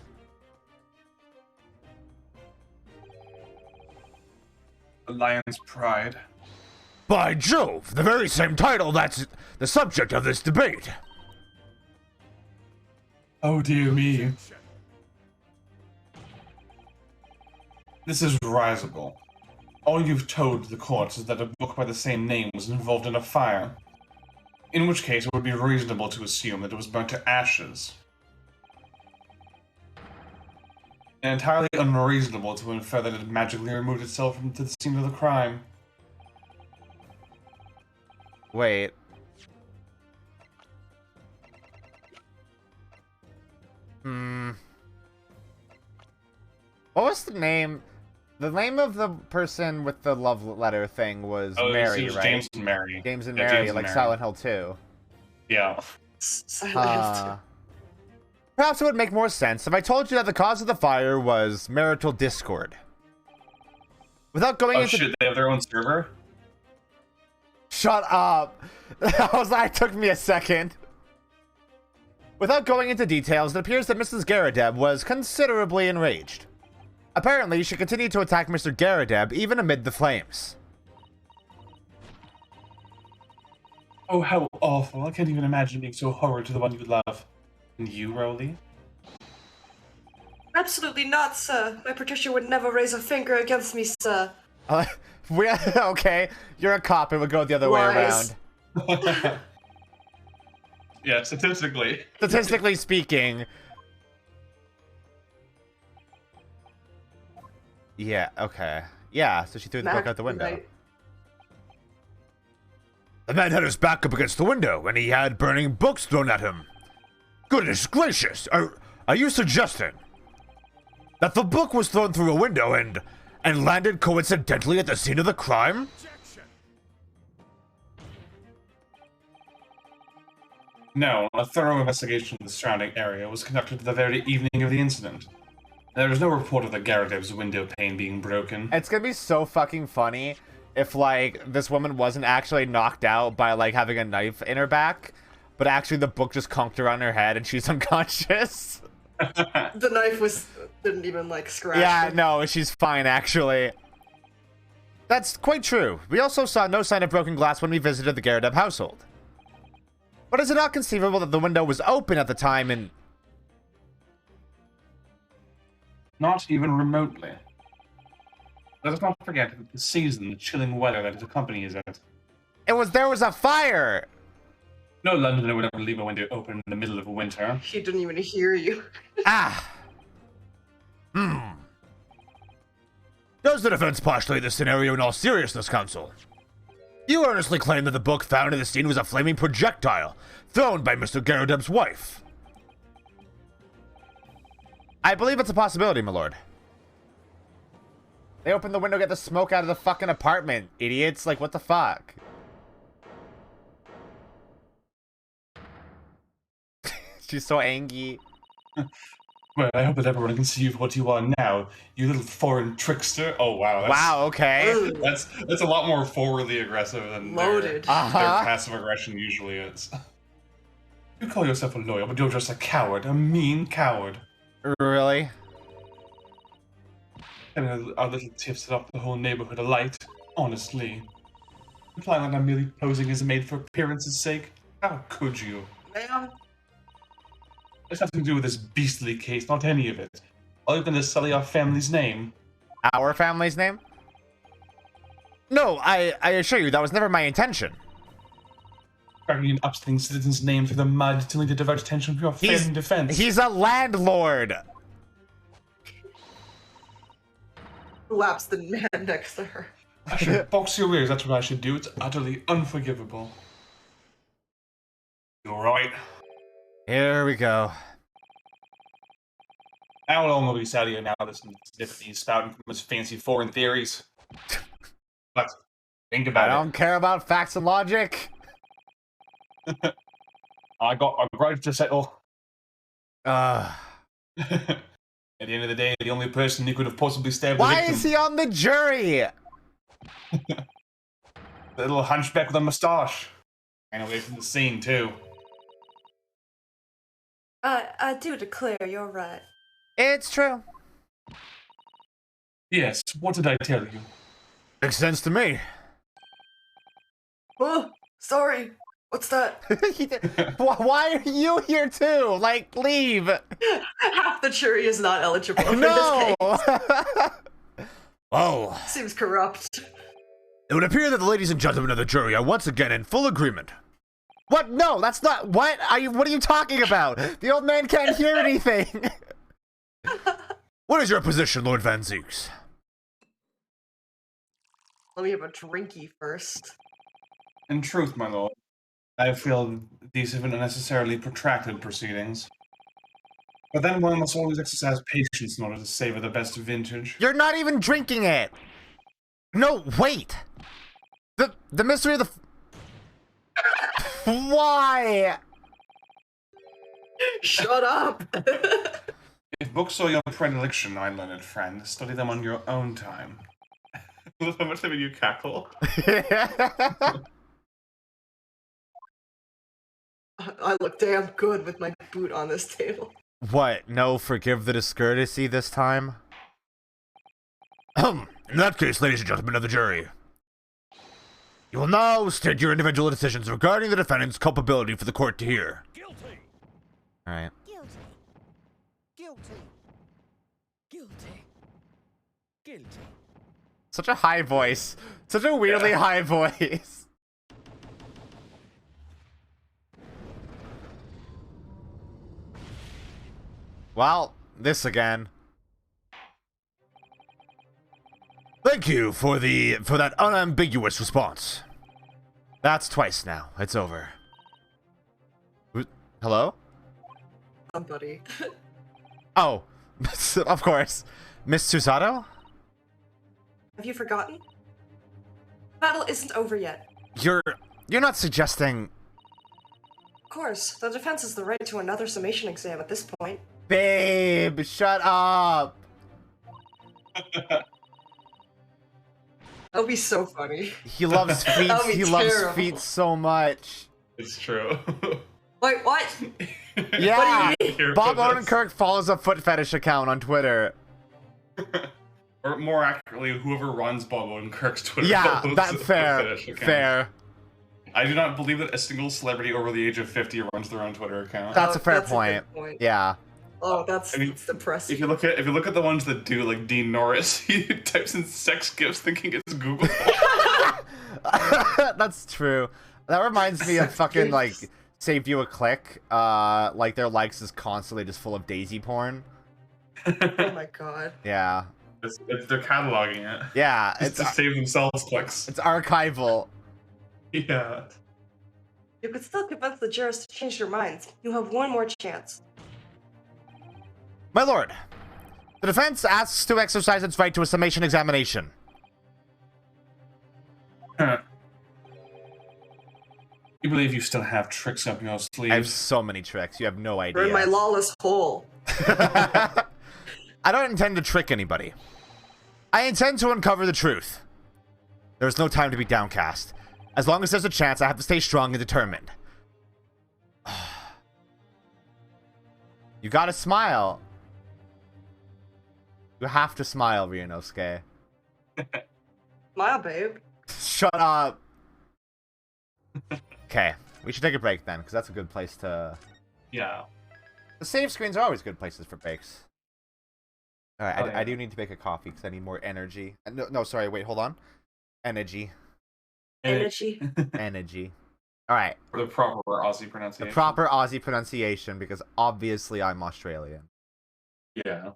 The lion's pride. By Jove, the very same title that's the subject of this debate. Oh dear me. This is risible. All you've told the court is that a book by the same name was involved in a fire. In which case, it would be reasonable to assume that it was burnt to ashes. And entirely unreasonable to infer that it magically removed itself from the scene of the crime. Wait. What was the name? The name of the person with the love letter thing was Mary, it was right? James and Mary. James and Yeah, Mary, James and like Mary. Silent Hill 2. Yeah. Perhaps it would make more sense if I told you that the cause of the fire was marital discord. Without going Oh into... shit, they have their own server? Shut up! That took me a second. Without going into details, it appears that Mrs. Garadib was considerably enraged. Apparently, she continued to attack Mr. Garadib even amid the flames. Oh, how awful. I can't even imagine being so horrid to the one you love. And you, Rowley? Absolutely not, sir. My Patricia would never raise a finger against me, sir. Okay, you're a cop. It would go the other way Lies. around. Yeah, statistically. Statistically speaking. Yeah, okay. Yeah, so she threw the book out the window. The man had his back up against the window, and he had burning books thrown at him. Goodness gracious, are you suggesting that the book was thrown through a window and landed coincidentally at the scene of the crime? No, a thorough investigation of the surrounding area was conducted the very evening of the incident. There was no report of the Garadev's window pane being broken. It's gonna be so fucking funny if, like, this woman wasn't actually knocked out by, like, having a knife in her back, but actually the book just conked her on her head and she's unconscious. The knife didn't even, like, scratch Yeah, her. no, she's fine, actually. That's quite true. We also saw no sign of broken glass when we visited the Garadev household. But is it not conceivable that the window was open at the time and... Not even remotely. Let us not forget the season, the chilling weather that it accompanies it. there was a fire! No Londoner would ever leave a window open in the middle of winter. He didn't even hear you. Does the defense postulate this scenario in all seriousness, counsel? You earnestly claim that the book found in the scene was a flaming projectile thrown by Mr. Garadeb's wife. I believe it's a possibility, my lord. They opened the window to get the smoke out of the fucking apartment, idiots. Like, what the fuck? She's so angry. Well, I hope that everyone can see you for what you are now, you little foreign trickster. Oh, wow. Wow, okay. That's a lot more forwardly aggressive than Loaded. their passive aggression usually is. You call yourself a lawyer, but you're just a coward, a mean coward. Really? And our little tiff set up the whole neighborhood alight, honestly. Implying that I'm merely posing as a maid for appearance's sake? How could you? Ma'am? It's nothing to do with this beastly case, not any of it. Other than to sully our family's name. Our family's name? No, I assure you, that was never my intention. Dragging an upstanding citizen's name through the mud to to divert attention from your failing defense. He's a landlord! Laps the man next to her. I should box your ears, that's what I should do. It's utterly unforgivable. You alright? Here we go. I will only be sad here now, listening to Tiffany spouting from his fancy foreign theories. But think I about don't care about facts and logic. I got a grudge to settle. Uh, At the end of the day, the only person who could have possibly stabbed the why victim. is he on the jury? The little hunchback with a mustache. Ran away from the scene, too. I do declare you're right. It's true. Yes, what did I tell you? Makes sense to me. Oh, sorry. What's that? Why are you here too? Like, leave. Half the jury is not eligible for No. this case. Oh, Seems corrupt. it would appear that the ladies and gentlemen of the jury are once again in full agreement. What? No, that's not. What are you talking about? The old man can't hear anything. What is your position, Lord Van Zeeks? Let me have a drinky first. In truth, my lord, I feel these have been unnecessarily protracted proceedings. But then one must always exercise patience in order to savor the best vintage. You're not even drinking it. No, wait. The mystery of the. Why? Shut up! If books are your predilection, my learned friend, study them on your own time. Look how much they made you cackle. I look damn good with my boot on this table. What? No, forgive the discourtesy this time? In that case, ladies and gentlemen of the jury, you will now state your individual decisions regarding the defendant's culpability for the court to hear. Guilty. All right. Guilty. Guilty. Guilty. Guilty. Such a high voice. Such a weirdly high voice. Well, this again. Thank you for that unambiguous response. That's twice now. It's over. Hello? Somebody. Oh, of course. Miss Susato? Have you forgotten? Battle isn't over yet. You're not suggesting... Of course, the defense has the right to another summation exam at this point. Babe, shut up. That'll be so funny. He loves feet. That'll be He loves terrible. feet so much. It's true. Wait, what? Yeah. What do you Here Bob for this. Odenkirk follows a foot fetish account on Twitter. Or more accurately, whoever runs Bob Odenkirk's Twitter. Yeah, follows that's the fair. fetish account. Fair. I do not believe that a single celebrity over the age of 50 runs their own Twitter account. That's a fair that's a point. good point. Yeah. Oh, that's I mean, depressing. If you look at the ones that do, like Dean Norris, he types in sex gifs thinking it's Google. That's true. That reminds me of fucking like Save You a Click. Like their likes is constantly just full of Daisy porn. Oh my god. Yeah. They're cataloging it. Yeah. Just to save themselves clicks. It's archival. Yeah. You could still convince the jurors to change their minds. You have one more chance. My lord, the defense asks to exercise its right to a summation examination. Huh. You believe you still have tricks up your sleeve? I have so many tricks. You have no idea. Burn my lawless hole. I don't intend to trick anybody. I intend to uncover the truth. There is no time to be downcast. As long as there's a chance, I have to stay strong and determined. You gotta smile. You have to smile, Ryunosuke. Smile, babe. Shut up. Okay, we should take a break then, because that's a good place to... Yeah. The save screens are always good places for breaks. Alright, Oh, yeah. I do need to make a coffee, because I need more energy. No, sorry, wait, hold on. Energy. Energy. Energy. Alright, The proper Aussie the pronunciation. proper Aussie pronunciation, because obviously I'm Australian. Yeah.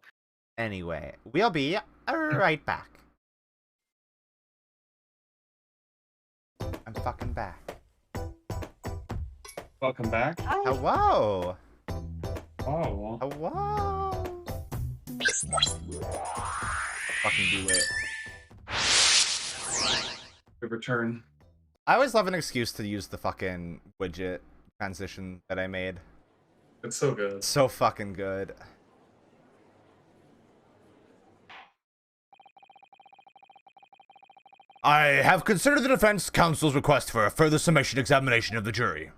Anyway, we'll be right back. I'm fucking back. Welcome back. Hello! Oh. Hello! Fucking do it. Good return. I always love an excuse to use the fucking widget transition that I made. It's so good. It's so fucking good. I have considered the defense counsel's request for a further summation examination of the jury.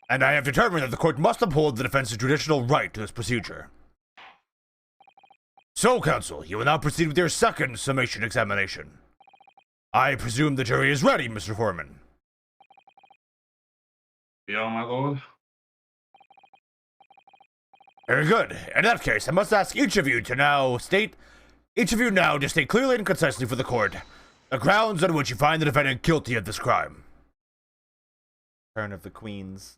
And I have determined that the court must uphold the defense's judicial right to this procedure. So, counsel, you will now proceed with your second summation examination. I presume the jury is ready, Mr. Foreman. Yeah, my lord. Very good. In that case, I must ask each of you to state clearly and concisely for the court the grounds on which you find the defendant guilty of this crime. Turn of the Queens.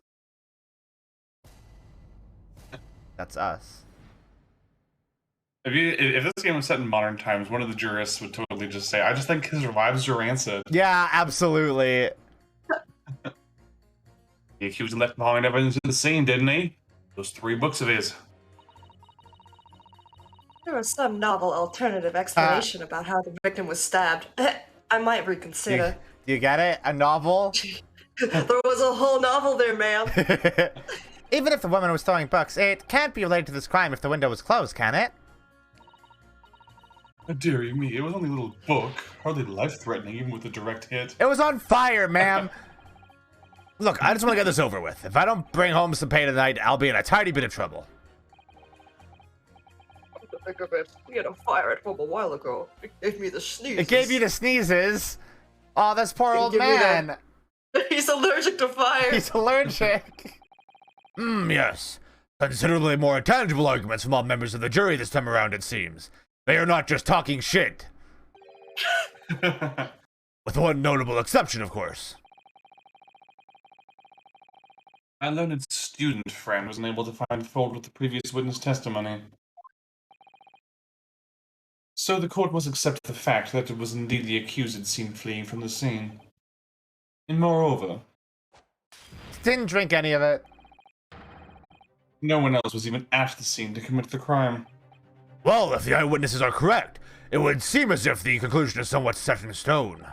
That's us. If this game was set in modern times, one of the jurists would totally just say, "I just think his revives are rancid." Yeah, absolutely. The accused left behind evidence at the scene, didn't he? Those 3 books of his. There was some novel alternative explanation about how the victim was stabbed. I might reconsider. Do you get it? A novel? There was a whole novel there, ma'am. Even if the woman was throwing books, it can't be related to this crime if the window was closed, can it? Oh, dearie me, it was only a little book, hardly life-threatening, even with a direct hit. It was on fire, ma'am. Look, I just want to get this over with. If I don't bring home some pay tonight, I'll be in a tiny bit of trouble. Come to think of it, we had a fire at home a while ago. It gave me the sneezes. It gave you the sneezes. Oh, this poor It old gave me that- man. He's allergic to fire. He's allergic. Yes. Considerably more tangible arguments from all members of the jury this time around, it seems. They are not just talking shit. With one notable exception, of course. My learned student friend was unable to find fault with the previous witness testimony. So the court must accept the fact that it was indeed the accused seen fleeing from the scene. And moreover, Didn't drink any of it. no one else was even at the scene to commit the crime. Well, if the eyewitnesses are correct, it would seem as if the conclusion is somewhat set in stone.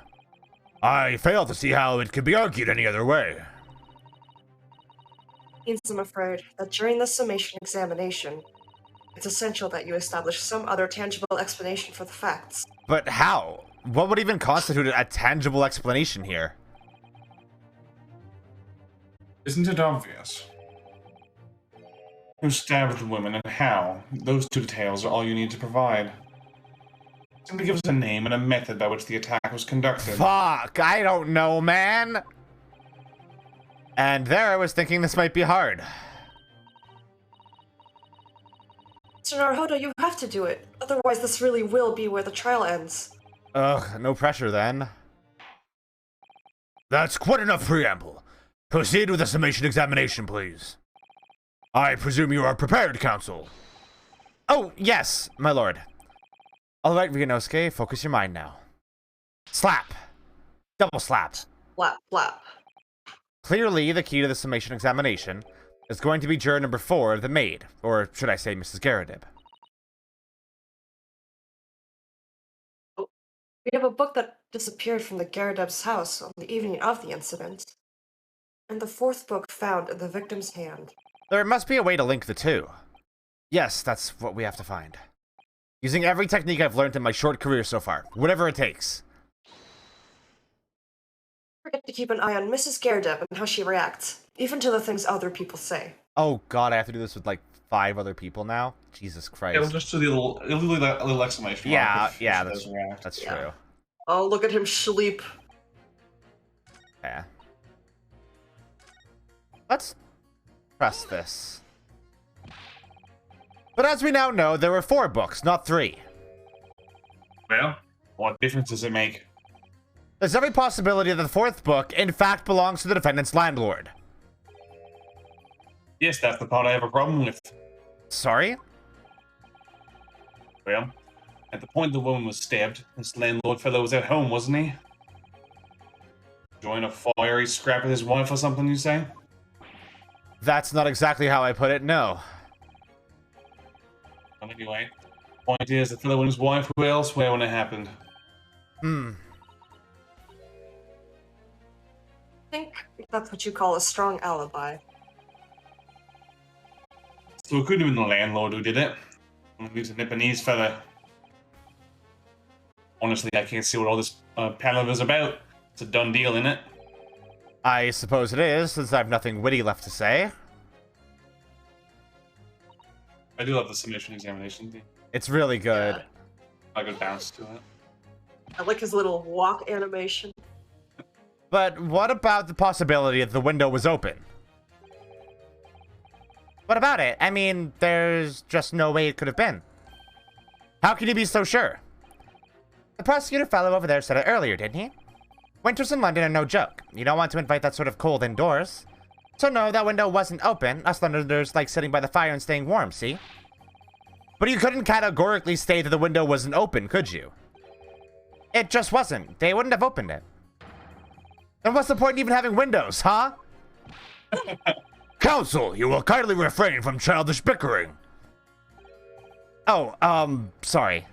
I fail to see how it could be argued any other way. Means I'm afraid that during the summation examination, it's essential that you establish some other tangible explanation for the facts. But how? What would even constitute a tangible explanation here? Isn't it obvious? Who stabbed the woman and how? Those two details are all you need to provide. Simply give us a name and a method by which the attack was conducted. Fuck, I don't know, man. And there I was thinking this might be hard. Mr. Naruhodo, you have to do it. Otherwise, this really will be where the trial ends. Ugh, no pressure then. That's quite enough preamble. Proceed with the summation examination, please. I presume you are prepared, counsel. Oh, yes, my lord. Alright, Ryunosuke, focus your mind now. Slap. Double slap. Flap, flap. Clearly, the key to the summation examination is going to be juror number 4 of the maid, or should I say Mrs. Garadib. We have a book that disappeared from the Garadeb's house on the evening of the incident, and the 4th book found in the victim's hand. There must be a way to link the two. Yes, that's what we have to find. Using every technique I've learned in my short career so far, whatever it takes. Forget to keep an eye on Mrs. Garadeb and how she reacts, even to the things other people say. Oh god, I have to do this with like 5 other people now? Jesus Christ. It'll just do a little exclamation mark. Yeah, if yeah, she doesn't react. that's Yeah. true. Oh, look at him sleep. Yeah. Let's press this. But as we now know, there were 4 books, not 3. Well, what difference does it make? There's every possibility that the 4th book, in fact, belongs to the defendant's landlord. Yes, that's the part I have a problem with. Sorry? Well, at the point the woman was stabbed, this landlord fellow was at home, wasn't he? Enjoying a fiery scrap with his wife or something, you say? That's not exactly how I put it, no. Well, anyway, point is, the fellow and his wife were elsewhere when it happened. I think that's what you call a strong alibi. So it could have been the landlord who did it. He's a Nipponese fella. Honestly, I can't see what all this palaver is about. It's a done deal, innit? I suppose it is, since I have nothing witty left to say. I do love the submission examination. It's really good. Yeah. I could bounce to it. I like his little walk animation. But what about the possibility that the window was open? What about it? I mean, there's just no way it could have been. How can you be so sure? The prosecutor fellow over there said it earlier, didn't he? Winters in London are no joke. You don't want to invite that sort of cold indoors. So no, that window wasn't open. Us Londoners like sitting by the fire and staying warm, see? But you couldn't categorically state that the window wasn't open, could you? It just wasn't. They wouldn't have opened it. Then what's the point in even having windows, huh? Counsel, you will kindly refrain from childish bickering. Oh, sorry.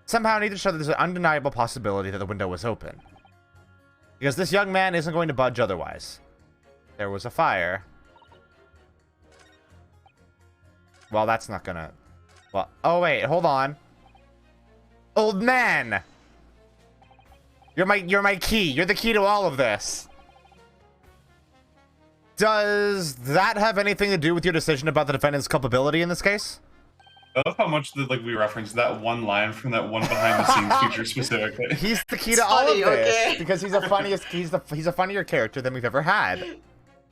Somehow I need to show that there's an undeniable possibility that the window was open. Because this young man isn't going to budge otherwise. There was a fire. Well, that's not gonna... Well, oh wait, hold on. Old man! You're my key. You're the key to all of this. Does that have anything to do with your decision about the defendant's culpability in this case? I love how much we referenced that one line from that one behind the scenes feature specifically. He's the key It's to all funny, of this okay? because he's he's a funnier character than we've ever had.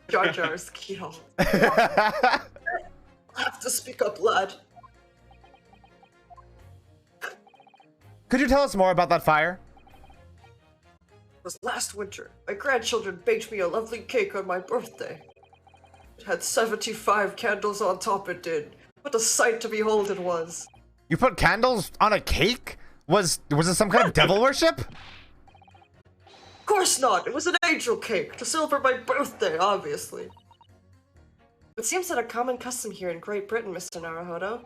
Jar Jar's the key to all. I have to speak up, lad. Could you tell us more about that fire? It was last winter. My grandchildren baked me a lovely cake on my birthday. It had 75 candles on top, it did. What a sight to behold it was. You put candles on a cake? Was it some kind of devil worship? course not! It was an angel cake to celebrate my birthday, obviously. It seems that a common custom here in Great Britain, Mr. Naruhodo.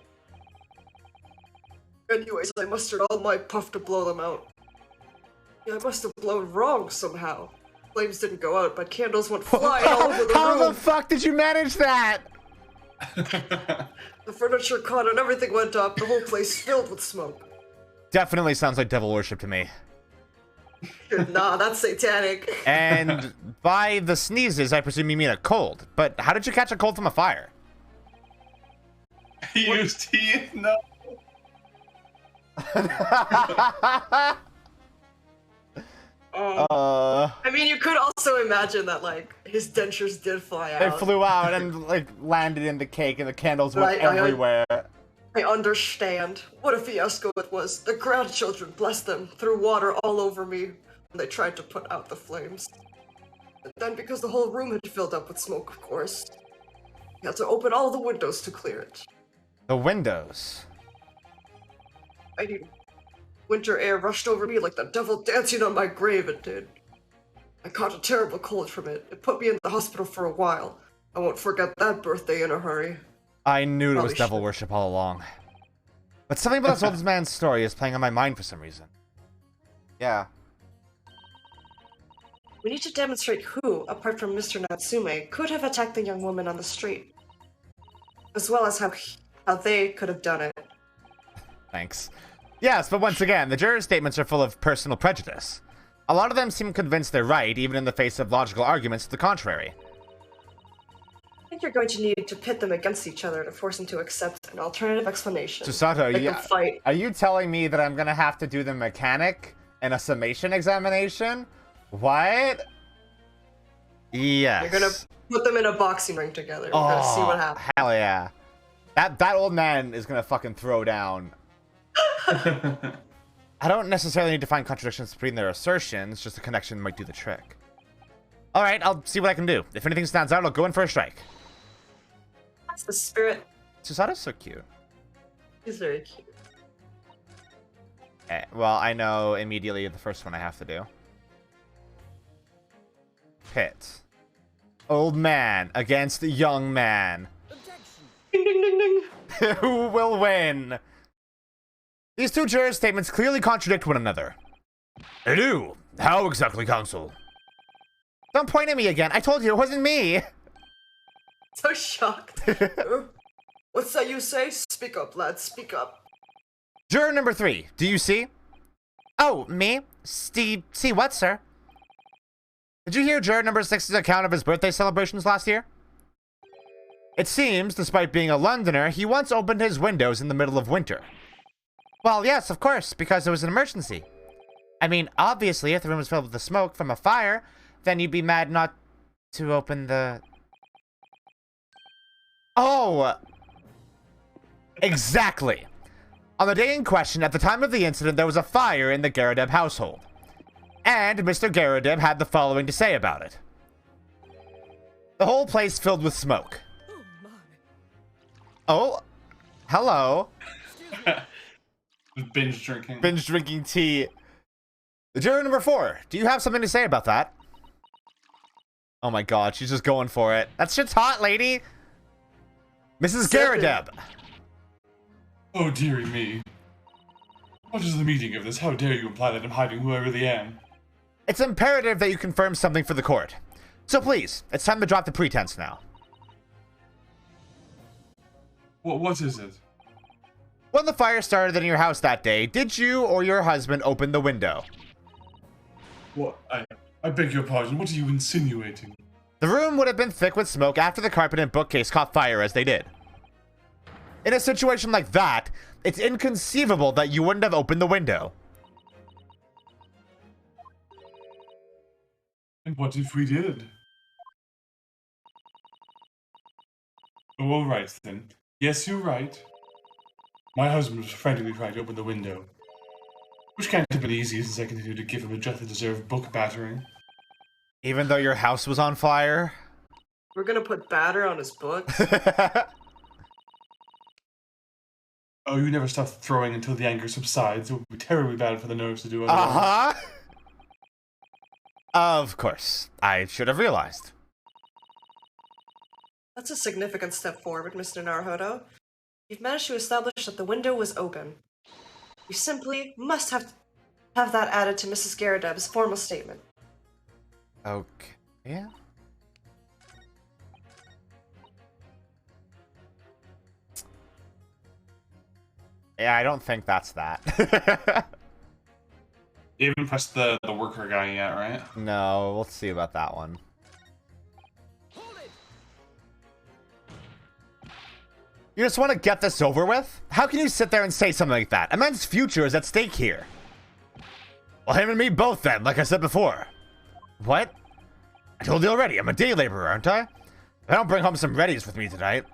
Anyways, I mustered all my puff to blow them out. Yeah, I must have blown wrong somehow. Flames didn't go out, but candles went flying all over the room. How the fuck did you manage that? The furniture caught and everything went up, the whole place filled with smoke. Definitely sounds like devil worship to me. Nah, that's satanic. And by the sneezes, I presume you mean a cold. But how did you catch a cold from a fire? He used tea? No. I mean, you could also imagine that, like, his dentures did fly out. It flew out and, like, landed in the cake and the candles went everywhere. I understand. What a fiasco it was. The grandchildren, bless them, threw water all over me when they tried to put out the flames. And then, because the whole room had filled up with smoke, of course, we had to open all the windows to clear it. The windows? I mean, winter air rushed over me like the devil dancing on my grave, it did. I caught a terrible cold from it. It put me in the hospital for a while. I won't forget that birthday in a hurry. I knew it was Probably devil should. worship all along. But something about this old man's story is playing on my mind for some reason. Yeah. We need to demonstrate who, apart from Mr. Natsume, could have attacked the young woman on the street. As well as how they could have done it. Thanks. Yes, but once again, the jurors' statements are full of personal prejudice. A lot of them seem convinced they're right, even in the face of logical arguments to the contrary. I think you're going to need to pit them against each other to force them to accept an alternative explanation. Susato, Make them fight. are you telling me that I'm gonna have to do the mechanic in a summation examination? What? Yes. You're gonna put them in a boxing ring together. We're gonna see what happens. Hell yeah. That old man is gonna fucking throw down. I don't necessarily need to find contradictions between their assertions, just a connection might do the trick. Alright, I'll see what I can do. If anything stands out, I'll go in for a strike. That's the spirit. Susato's so cute. He's very cute. Well, I know immediately the first one I have to do. Pit. Old man against young man. Objection. Ding ding ding ding. Who will win? These two jurors' statements clearly contradict one another. They do. How exactly, counsel? Don't point at me again. I told you it wasn't me. So shocked. What's that you say? Speak up, lad. Speak up. Juror number 3. Do you see? Oh, me? See what, sir? Did you hear juror number 6's account of his birthday celebrations last year? It seems, despite being a Londoner, he once opened his windows in the middle of winter. Well, yes, of course, because it was an emergency. I mean, obviously, if the room was filled with the smoke from a fire, then you'd be mad not to open the... Oh! Exactly. On the day in question, at the time of the incident, there was a fire in the Garadeb household. And Mr. Garadeb had the following to say about it. The whole place filled with smoke. Oh my. Oh, hello. Binge drinking. Binge drinking tea. Juror number 4, do you have something to say about that? Oh my god, she's just going for it. That shit's hot, lady. Mrs. Garadeb. Oh, dearie me. What is the meaning of this? How dare you imply that I'm hiding who I really am? It's imperative that you confirm something for the court. So please, it's time to drop the pretense now. What is it? When the fire started in your house that day, did you or your husband open the window? What? I beg your pardon, what are you insinuating? The room would have been thick with smoke after the carpet and bookcase caught fire as they did. In a situation like that, it's inconceivable that you wouldn't have opened the window. And what if we did? Oh, all right then. Yes, you're right. My husband was frantically trying to open the window, which can't have been easy since I continued to give him a justly deserved book battering. Even though your house was on fire? We're gonna put batter on his books. Oh, you never stop throwing until the anger subsides. It would be terribly bad for the nerves to do otherwise. Uh-huh. Of course. I should have realized. That's a significant step forward, Mr. Naruhodo. You've managed to establish that the window was open. You simply must have that added to Mrs. Garadeb's formal statement. Okay. Yeah. Yeah, I don't think that's that. You haven't pressed the worker guy yet, right? No, we'll see about that one. You just want to get this over with? How can you sit there and say something like that? A man's future is at stake here. Well, him and me both then, like I said before. What? I told you already, I'm a day laborer, aren't I? If I don't bring home some readies with me tonight,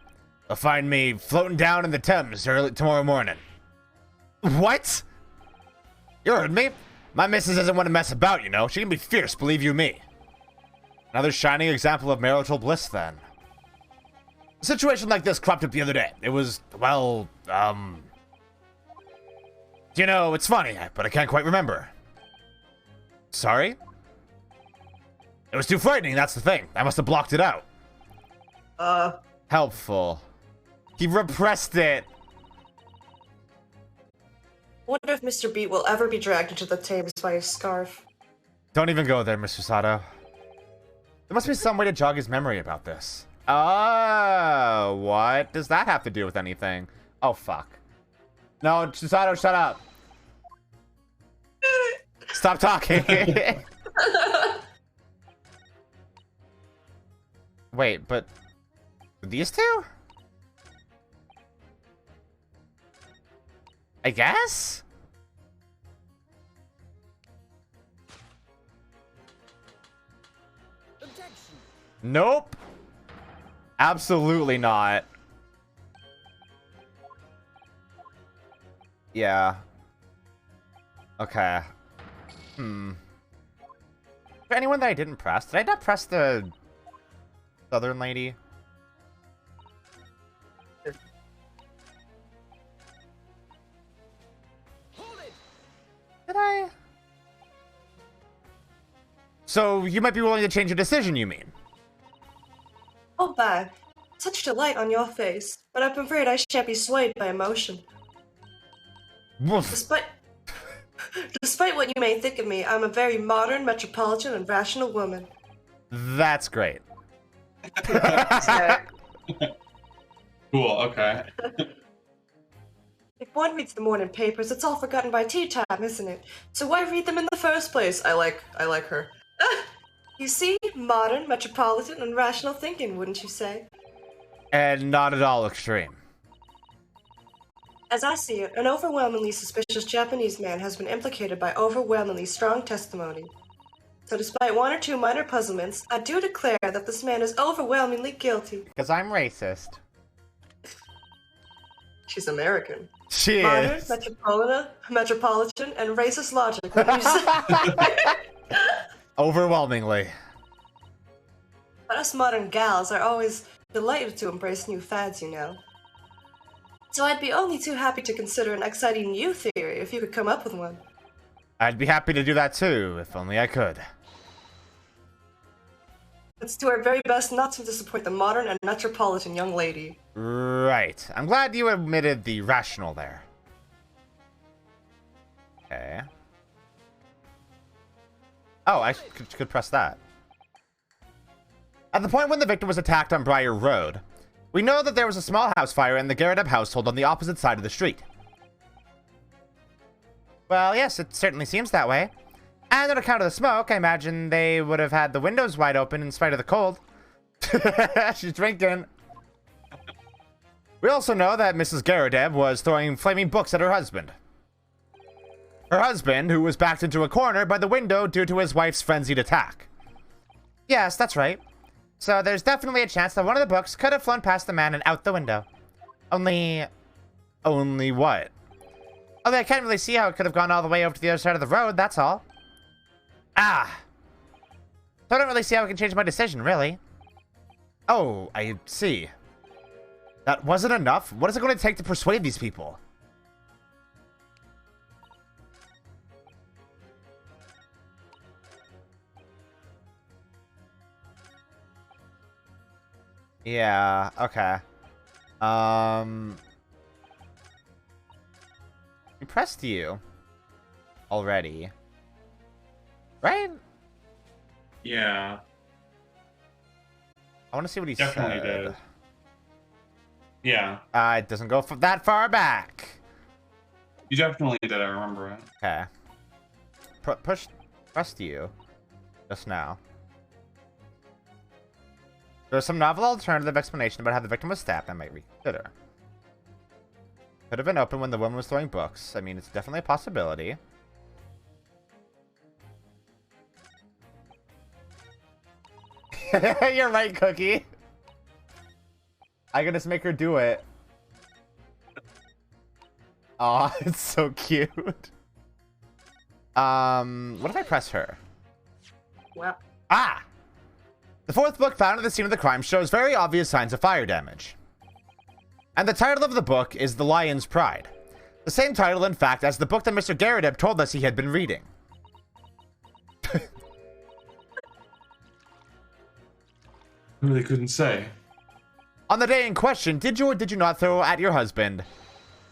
you'll find me floating down in the Thames early tomorrow morning. What? You heard me. My missus doesn't want to mess about, you know. She can be fierce, believe you me. Another shining example of marital bliss, then. A situation like this cropped up the other day. It was, well, you know, it's funny, but I can't quite remember. Sorry? It was too frightening, that's the thing. I must have blocked it out. Helpful. He repressed it. Wonder if Mr. Beat will ever be dragged into the Thames by his scarf. Don't even go there, Mr. Sato. There must be some way to jog his memory about this. Oh, what does that have to do with anything? Oh, fuck. No, Sato, shut up. Stop talking. Wait, but these two? I guess? Objection. Nope. Absolutely not. Yeah. Okay. For anyone that I didn't press, did I not press the southern lady? Did I? So, you might be willing to change your decision, you mean? Oh, bad. Such delight on your face, but I'm afraid I shan't be swayed by emotion. Woof. Despite what you may think of me, I'm a very modern, metropolitan, and rational woman. That's great. Cool, okay. If one reads the morning papers, it's all forgotten by tea time, isn't it? So why read them in the first place? I like her. You see, modern, metropolitan, and rational thinking, wouldn't you say? And not at all extreme. As I see it, an overwhelmingly suspicious Japanese man has been implicated by overwhelmingly strong testimony. So despite one or two minor puzzlements, I do declare that this man is overwhelmingly guilty. Because I'm racist. She's American. She Modern, is. metropolitan, and racist logic. Wouldn't you say? Overwhelmingly. But us modern gals are always delighted to embrace new fads, you know. So I'd be only too happy to consider an exciting new theory if you could come up with one. I'd be happy to do that too, if only I could. Let's do our very best not to disappoint the modern and metropolitan young lady. Right. I'm glad you admitted the rational there. Okay. Oh, I could press that. At the point when the victim was attacked on Briar Road, we know that there was a small house fire in the Garadeb household on the opposite side of the street. Well, yes, it certainly seems that way. And on account of the smoke, I imagine they would have had the windows wide open in spite of the cold. She's drinking. We also know that Mrs. Garadeb was throwing flaming books at her husband. Her husband, who was backed into a corner by the window due to his wife's frenzied attack. Yes, that's right. So there's definitely a chance that one of the books could have flown past the man and out the window. Only what? Although I can't really see how it could have gone all the way over to the other side of the road, that's all. Ah. So I don't really see how I can change my decision, really. Oh, I see. That wasn't enough? What is it going to take to persuade these people? Yeah, okay. He pressed you already. Right? Yeah. I want to see what he Definitely said. did. Yeah. It doesn't go that far back. You definitely did, I remember it. Okay. Pressed you just now. There's some novel alternative explanation about how the victim was stabbed I might reconsider. Could have been open when the woman was throwing books. I mean, it's definitely a possibility. You're right, Cookie. I can just make her do it. Aw, it's so cute. What if I press her? Well, Ah! The fourth book found at the scene of the crime shows very obvious signs of fire damage. And the title of the book is The Lion's Pride. The same title, in fact, as the book that Mr. Garrett told us he had been reading. I really couldn't say. On the day in question, did you or did you not throw at your husband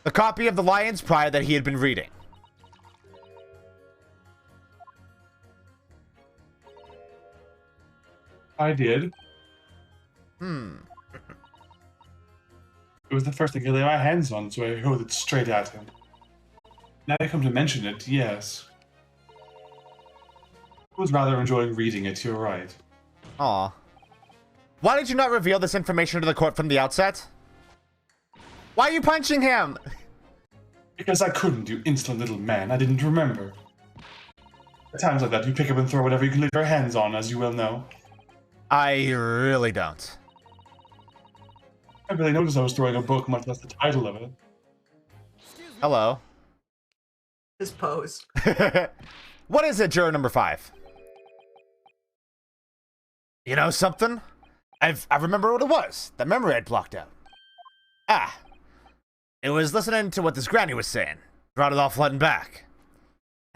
the copy of The Lion's Pride that he had been reading? I did. Hmm. It was the first thing I laid my hands on, so I hurled it straight at him. Now I come to mention it, yes. I was rather enjoying reading it, you're right. Aw. Why did you not reveal this information to the court from the outset? Why are you punching him? Because I couldn't, you insolent little man. I didn't remember. At times like that, you pick up and throw whatever you can lay your hands on, as you well know. I really don't. I barely noticed I was throwing a book, much less the title of it. Hello. his pose. What is it, juror number 5? You know something? I remember what it was. The memory I'd blocked out. Ah. It was listening to what this granny was saying. Brought it all flooding back.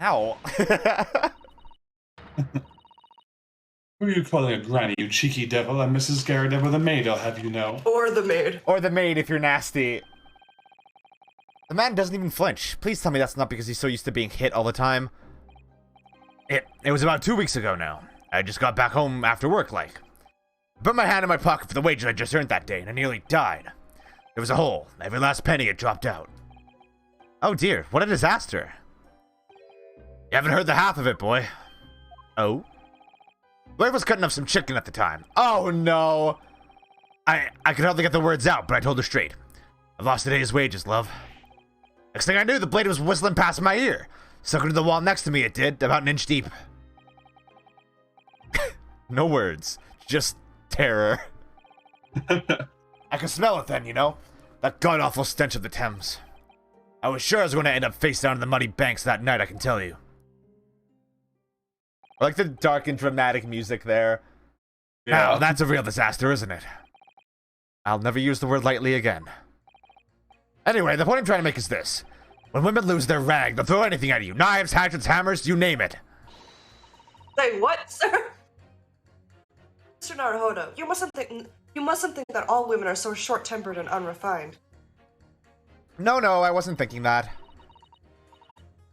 Ow. Who are you calling a granny, you cheeky devil? I'm Mrs. Garrett with a maid, I'll have you know. Or the maid. Or the maid if you're nasty. The man doesn't even flinch. Please tell me that's not because he's so used to being hit all the time. It was about 2 weeks ago now. I just got back home after work, like. I put my hand in my pocket for the wages I just earned that day, and I nearly died. There was a hole. Every last penny had dropped out. Oh dear, what a disaster. You haven't heard the half of it, boy. Oh? Blair was cutting up some chicken at the time. Oh no! I could hardly get the words out, but I told her straight. I've lost a day's wages, love. Next thing I knew, the blade was whistling past my ear. Stuck into the wall next to me, it did, about an inch deep. No words, just terror. I could smell it then, you know? That god-awful stench of the Thames. I was sure I was going to end up face down in the muddy banks that night, I can tell you. I like the dark and dramatic music there. Yeah. Now, that's a real disaster, isn't it? I'll never use the word lightly again. Anyway, the point I'm trying to make is this. When women lose their rag, they'll throw anything at you. Knives, hatchets, hammers, you name it. Say what, sir? Mr. Naruhodo, you mustn't think that all women are so short-tempered and unrefined. No, I wasn't thinking that.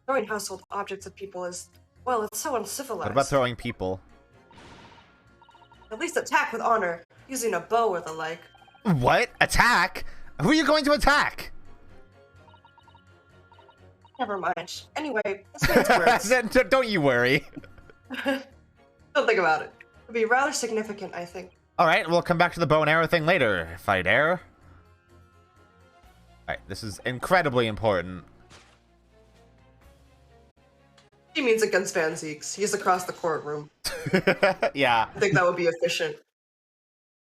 Throwing household objects at people is, well, it's so uncivilized. What about throwing people? At least attack with honor, using a bow or the like. What? Attack? Who are you going to attack? Never mind. Anyway, this man's words. Don't you worry. Don't think about it. It'd be rather significant, I think. Alright, we'll come back to the bow and arrow thing later, if I dare. Alright, this is incredibly important. He means against Van Zeeks. He's across the courtroom. Yeah. I think that would be efficient.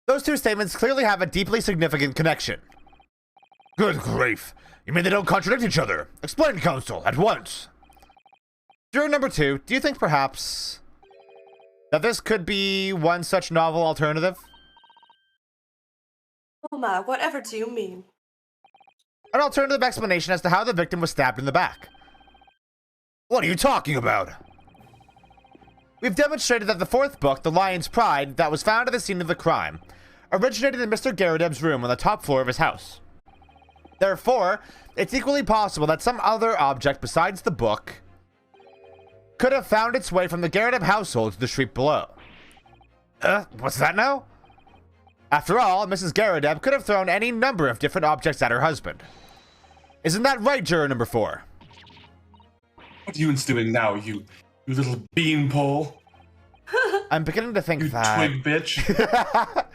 Those two statements clearly have a deeply significant connection. Good grief. You mean they don't contradict each other? Explain, counsel, at once. Juror number 2, do you think perhaps that this could be one such novel alternative? Oh my, whatever do you mean? An alternative explanation as to how the victim was stabbed in the back. What are you talking about? We've demonstrated that the fourth book, The Lion's Pride, that was found at the scene of the crime, originated in Mr. Garrideb's room on the top floor of his house. Therefore, it's equally possible that some other object besides the book could have found its way from the Garrideb household to the street below. What's that now? After all, Mrs. Garrideb could have thrown any number of different objects at her husband. Isn't that right, juror number 4? What are you doing now, you little beanpole? I'm beginning to think You that... twig bitch.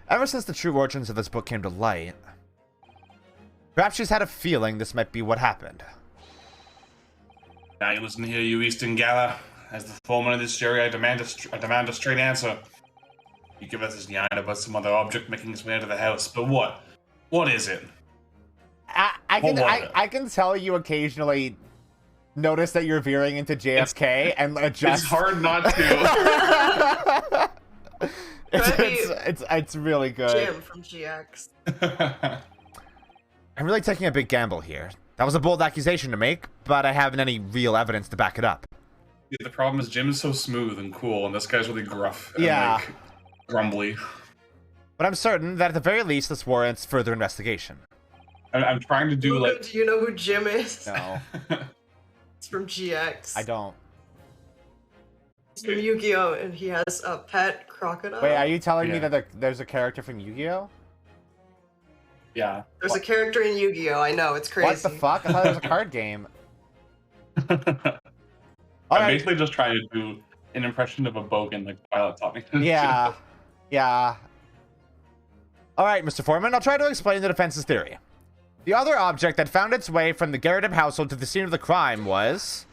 Ever since the true origins of this book came to light, perhaps she's had a feeling this might be what happened. Now you listen here, you Eastern Gala. As the foreman of this jury, I demand a straight answer. You give us this yarn about some other object making its way out of the house, but what? What is it? I can tell you occasionally notice that you're veering into JFK and adjust. It's hard not to. It's really good. Jim from GX. I'm really taking a big gamble here. That was a bold accusation to make, but I haven't any real evidence to back it up. Yeah, the problem is Jim is so smooth and cool, and this guy's really gruff and Yeah. grumbly. But I'm certain that at the very least this warrants further investigation. I'm trying to do like. Do you know who Jim is? No, It's from GX. I don't. He's from Yu-Gi-Oh! And he has a pet crocodile. Wait, are you telling me Yeah. that there's a character from Yu-Gi-Oh? Yeah. There's a character in Yu-Gi-Oh! I know, it's crazy. What the fuck? I thought it was a card game. I'm Alright. basically just trying to do an impression of a bogan like Violet taught me. Yeah. Yeah. Alright, Mr. Foreman, I'll try to explain the defense's theory. The other object that found its way from the Garrideb household to the scene of the crime was...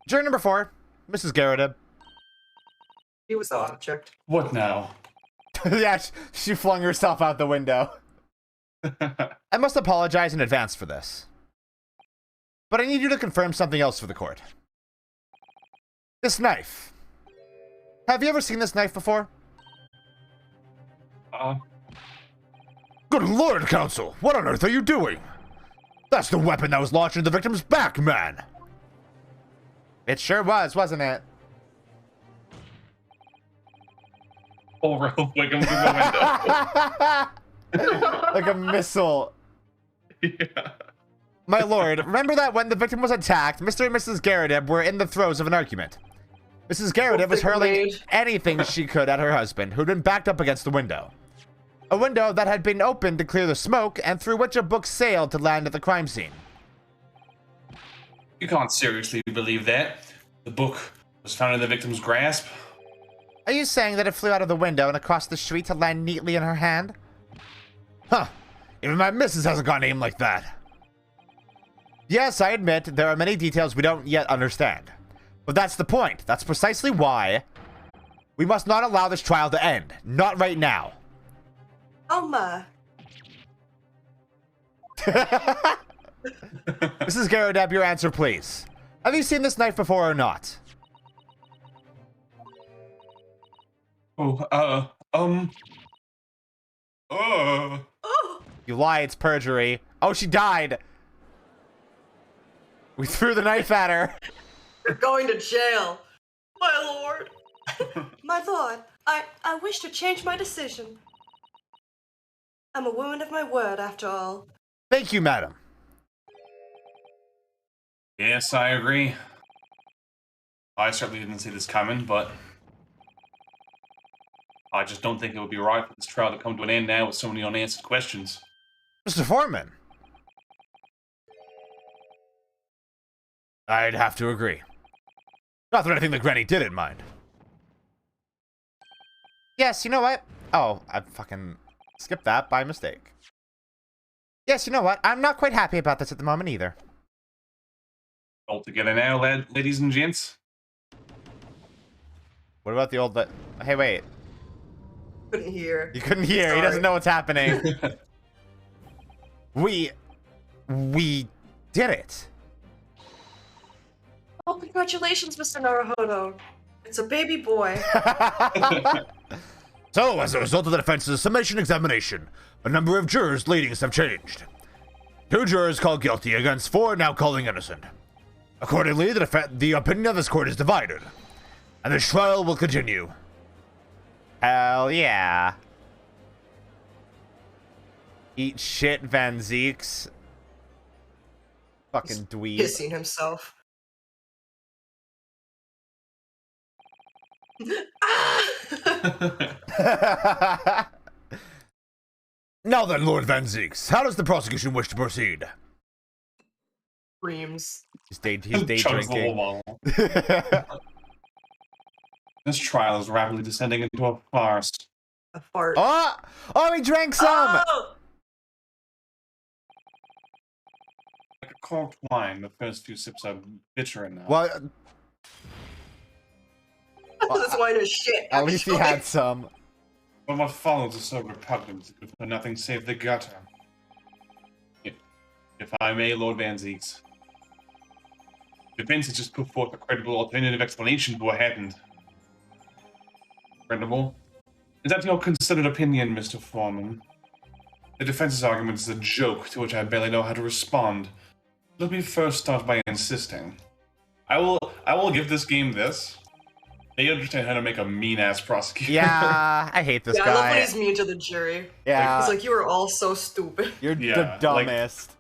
Juror number 4, Mrs. Garrideb. He was the object. What now? Yeah, she flung herself out the window. I must apologize in advance for this. But I need you to confirm something else for the court. This knife. Have you ever seen this knife before? Good lord, counsel! What on earth are you doing? That's the weapon that was launched into the victim's back, man! It sure was, wasn't it? Pull rope like him through the window. Like a missile. Yeah. My lord, remember that when the victim was attacked, Mr. and Mrs. Garrideb were in the throes of an argument. Mrs. Garrideb was hurling anything she could at her husband, who'd been backed up against the window. A window that had been opened to clear the smoke, and through which a book sailed to land at the crime scene. You can't seriously believe that. The book was found in the victim's grasp. Are you saying that it flew out of the window and across the street to land neatly in her hand? Huh. Even my missus hasn't got an aim like that. Yes, I admit there are many details we don't yet understand. But that's the point. That's precisely why we must not allow this trial to end. Not right now. Oh my. Mrs. Garrideb, your answer, please. Have you seen this knife before or not? Oh! You lie, it's perjury. Oh, she died. We threw the knife at her. You're going to jail. My lord. My lord, I wish to change my decision. I'm a woman of my word, after all. Thank you, madam. Yes, I agree. I certainly didn't see this coming, but I just don't think it would be right for this trial to come to an end now with so many unanswered questions. Mr. Foreman. I'd have to agree. Not that anything that Granny did in mind. Yes, you know what? Oh, I fucking skipped that by mistake. Yes, you know what? I'm not quite happy about this at the moment either. All together now, ladies and gents. What about the old... Hey, wait. Couldn't hear. You couldn't hear. He Sorry. doesn't know what's happening. We did it. Oh, congratulations, Mr. Naruhodo. It's a baby boy. So, as a result of the defense's summation examination, a number of jurors' leadings have changed. 2 jurors called guilty against 4 now calling innocent. Accordingly, the opinion of this court is divided. and this trial will continue. Hell yeah. Eat shit, Van Zeeks. Fucking dweeb. Pissing himself. Now then, Lord Van Zeeks, how does the prosecution wish to proceed? Screams. He's day Chugs the whole drinking. bottle. This trial is rapidly descending into a farce. A fart. Oh! Oh, he drank some! Oh! Like a corked wine, the first few sips are bitter enough. Well, This wine is shit. at least he actually. had some. But what follows is so repugnant, good for nothing save the gutter. If I may, Lord Van Zeeks. Defense has just put forth a credible alternative explanation for what happened. Credible? Is that your considered opinion, Mr. Foreman? The defense's argument is a joke to which I barely know how to respond. Let me first start by insisting. I will give this game this. They understand how to make a mean-ass prosecutor. Yeah, I hate this Yeah, I love when guy. he's mean to the jury. Yeah, He's like, you are all so stupid. you're Yeah, the like- dumbest.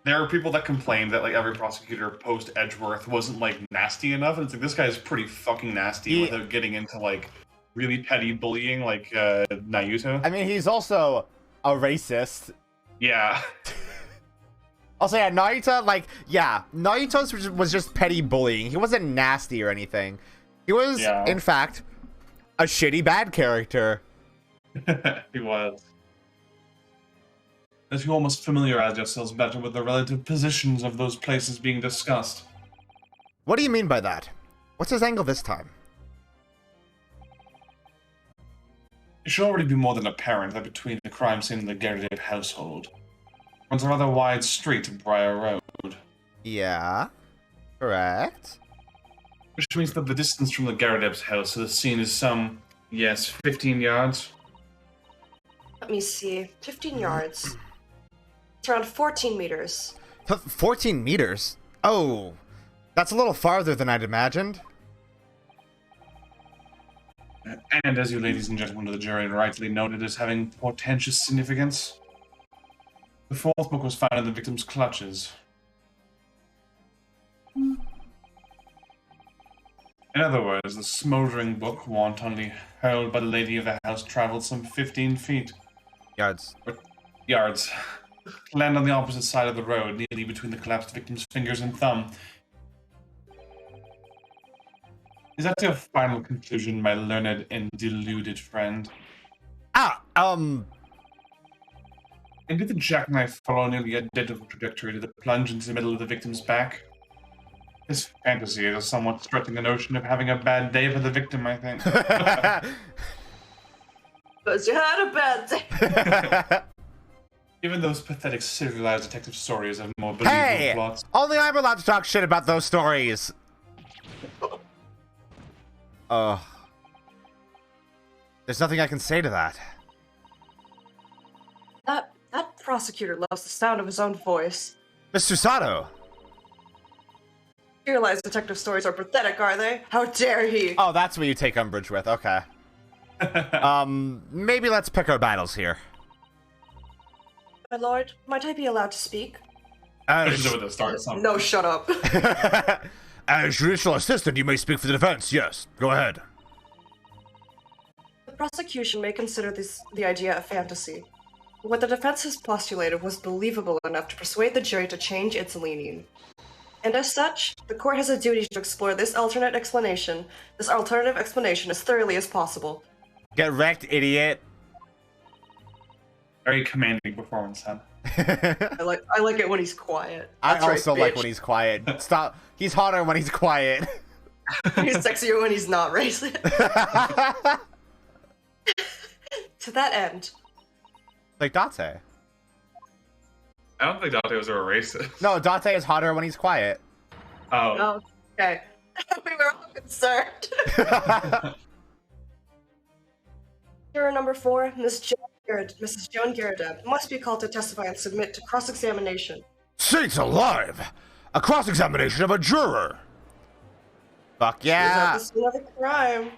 There are people that complain that like every prosecutor post Edgeworth wasn't like nasty enough, and it's like this guy's pretty fucking nasty He- without getting into like really petty bullying like Naruto. I mean, he's also a racist. Yeah. Also, yeah, Naruto was just petty bullying. He wasn't nasty or anything. He was, Yeah. in fact, a shitty bad character. He was. As you all must familiarize yourselves better with the relative positions of those places being discussed. What do you mean by that? What's his angle this time? It should already be more than apparent that between the crime scene and the Garrett household runs a rather wide street in Briar Road, Yeah, correct. which means that the distance from the Garrett house to the scene is some, yes, 15 yards. Let me see. 15 yards. It's around 14 meters. 14 meters? Oh, that's a little farther than I'd imagined. And as you ladies and gentlemen of the jury rightly noted as having portentous significance, the fourth book was found in the victim's clutches. In other words, the smoldering book, wantonly hurled by the lady of the house, traveled some 15 feet. Yards. Yards. To land on the opposite side of the road, nearly between the collapsed victim's fingers and thumb. Is that your final conclusion, my learned and deluded friend? And did the jackknife follow nearly identical trajectory to the plunge into the middle of the victim's back? This fantasy is somewhat stretching the notion of having a bad day for the victim, I think. Because you had a bad day. Even those pathetic serialized detective stories have more believable Hey! plots. Only I'm allowed to talk shit about those stories. There's nothing I can say to that. That prosecutor loves the sound of his own voice. Mr. Sato. You realize detective stories are pathetic, are they? How dare he? Oh, that's what you take umbrage with. Okay. Maybe let's pick our battles here. My lord, might I be allowed to speak? I should know to start something. No, shut up. As judicial assistant, you may speak for the defense. Yes, go ahead. The prosecution may consider the idea a fantasy. What the defense has postulated was believable enough to persuade the jury to change its leaning. And as such, the court has a duty to explore this alternative explanation as thoroughly as possible. Get wrecked, idiot. Very commanding performance, huh? I like it when he's quiet. I That's right, also like bitch. when he's quiet. Stop. He's hotter when he's quiet. He's sexier when he's not racist. To that end, Like Date. I don't think Dante was a racist. No, Date is hotter when he's quiet. Oh. okay. We were all concerned. Juror number 4, Mrs. Joan Garrideb, must be called to testify and submit to cross-examination. Saints alive! A cross-examination of a juror! Fuck She was at yeah! the scene of the crime.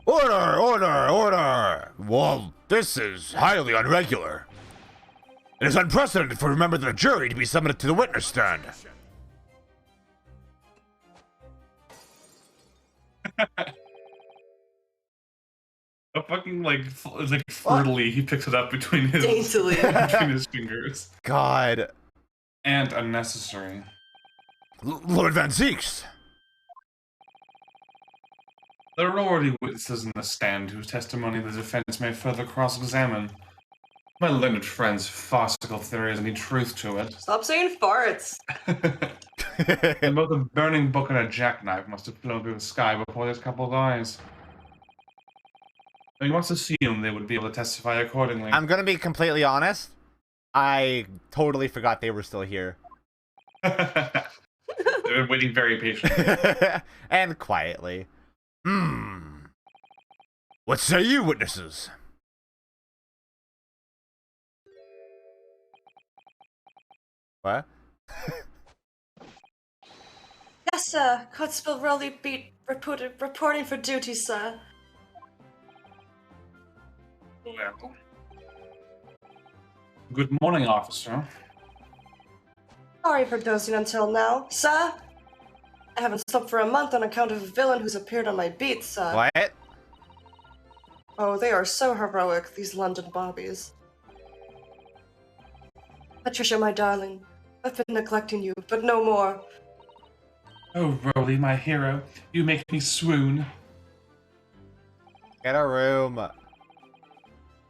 Order! Well, this is highly irregular. It is unprecedented for a member of the jury to be summoned to the witness stand. A fucking, like fruitily, he picks it up between his, Daintily. between his fingers. God. And unnecessary. Lord Van Zeeks. There are already witnesses in the stand whose testimony the defense may further cross-examine. My learned friend's farcical theory has any truth to it. Stop saying farts. And both a burning book and a jackknife must have flown through the sky before this couple's eyes. He wants to assume they would be able to testify accordingly. I'm gonna be completely honest. I totally forgot they were still here. They've been waiting very patiently. And quietly. What say you, witnesses? What? Yes, sir. Constable Rowley beat reporting for duty, sir. Well. Good morning, officer. Sorry for dozing until now, sir. I haven't slept for a month on account of a villain who's appeared on my beat, sir. What? Oh, they are so heroic, these London bobbies. Patricia, my darling, I've been neglecting you, but no more. Oh, Rowley, my hero, you make me swoon. Get a room.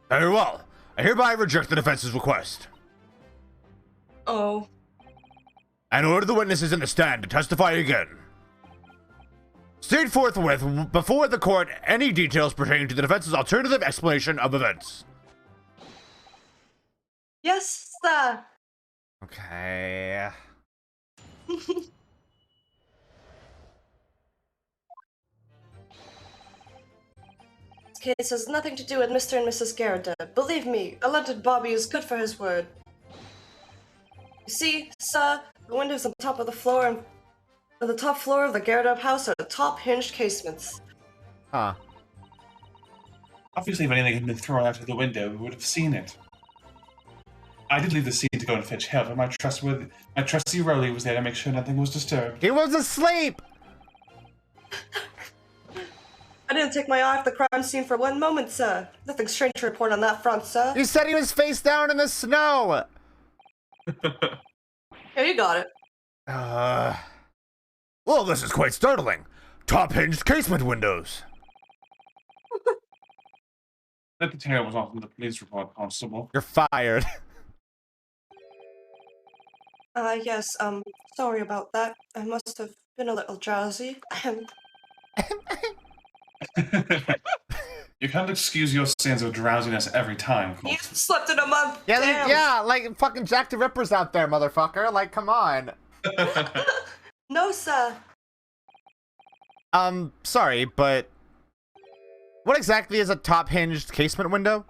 Very well. I hereby reject the defense's request. Oh. And order the witnesses in the stand to testify again. State forthwith before the court any details pertaining to the defense's alternative explanation of events. Yes, sir. Okay. This case has nothing to do with Mr. and Mrs. Garrett. Believe me, a London bobby is good for his word. You see, sir, the windows on top of the floor and on the top floor of the Garrett house are the top hinged casements. Huh. Obviously, if anything had been thrown out of the window, we would have seen it. I did leave the scene to go and fetch help, and my trusty Rowley was there to make sure nothing was disturbed. He was asleep! I didn't take my eye off the crime scene for one moment, sir. Nothing strange to report on that front, sir. You said he was face down in the snow! Yeah, you got it. Well, this is quite startling. Top hinged casement windows. That detail was off in the police report, Constable. You're fired. Yes, sorry about that. I must have been a little drowsy. You can't excuse your sins of drowsiness every time, You Constable. slept in a month! Yeah, Damn. yeah, like fucking Jack the Ripper's out there, motherfucker. Like, come on. No, sir. Sorry, but what exactly is a top hinged casement window?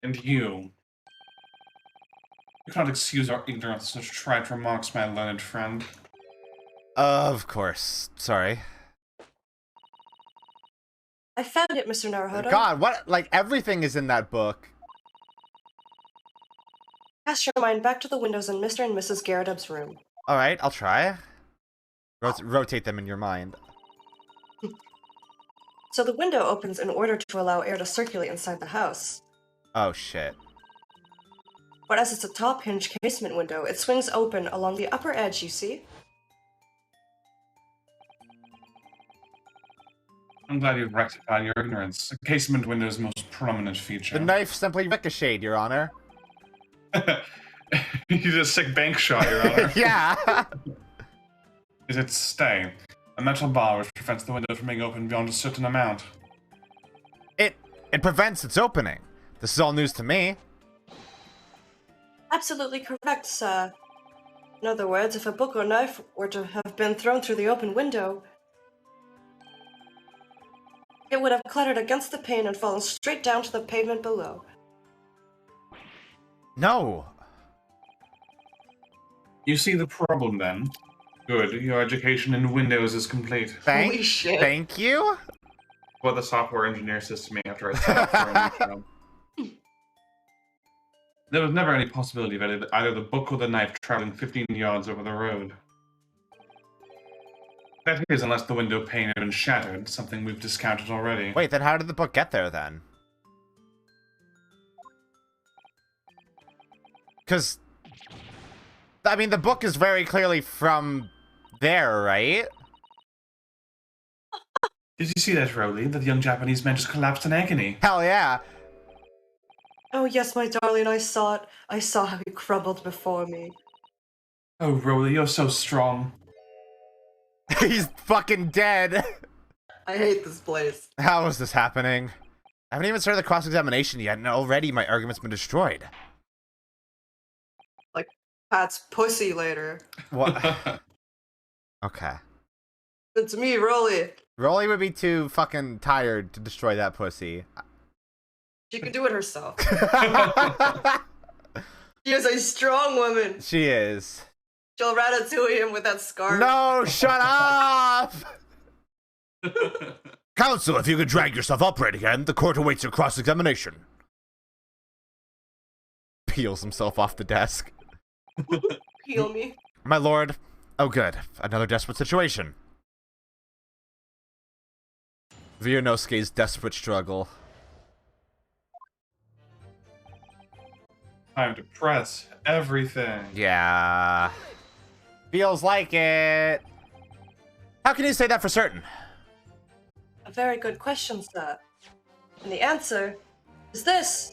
And you. You can't excuse our ignorance of such trite remarks, my learned friend. Of course. Sorry. I found it, Mr. Naruhodo. God, what? Like, everything is in that book. Cast your mind back to the windows in Mr. and Mrs. Garrett's room. Alright, I'll try. Rotate them in your mind. So the window opens in order to allow air to circulate inside the house. Oh, shit. But as it's a top hinge casement window, it swings open along the upper edge, you see? I'm glad you've rectified your ignorance. The casement window's most prominent feature. The knife simply ricocheted, Your Honor. You did a sick bank shot, Your Honor. Yeah! Is its stay. A metal bar which prevents the window from being opened beyond a certain amount. It prevents its opening. This is all news to me. Absolutely correct, sir. In other words, if a book or knife were to have been thrown through the open window, it would have clattered against the pane and fallen straight down to the pavement below. No. You see the problem, then? Good. Your education in Windows is complete. Holy shit. Thank you. What the software engineer says to me after I set up for a new show. There was never any possibility of either the book or the knife traveling 15 yards over the road. That is, unless the window pane had been shattered, something we've discounted already. Wait, then how did the book get there then? Because, I mean, the book is very clearly from there, right? Did you see that, Rowley? That the young Japanese man just collapsed in agony. Hell yeah. Oh, yes, my darling, I saw it. I saw how he crumbled before me. Oh, Rowley, you're so strong. He's fucking dead. I hate this place. How is this happening? I haven't even started the cross-examination yet, and already my argument's been destroyed. Like, Pat's pussy later. What? Okay. It's me, Rolly. Rolly would be too fucking tired to destroy that pussy. She can do it herself. She is a strong woman. She is. She'll ratatouille him with that scarf. No, shut up! Counsel, if you could drag yourself upright again, the court awaits your cross-examination. Peels himself off the desk. Heal me. My lord. Oh, good. Another desperate situation. Virnosuke's desperate struggle. Time to press everything. Yeah. Feels like it. How can you say that for certain? A very good question, sir. And the answer is this.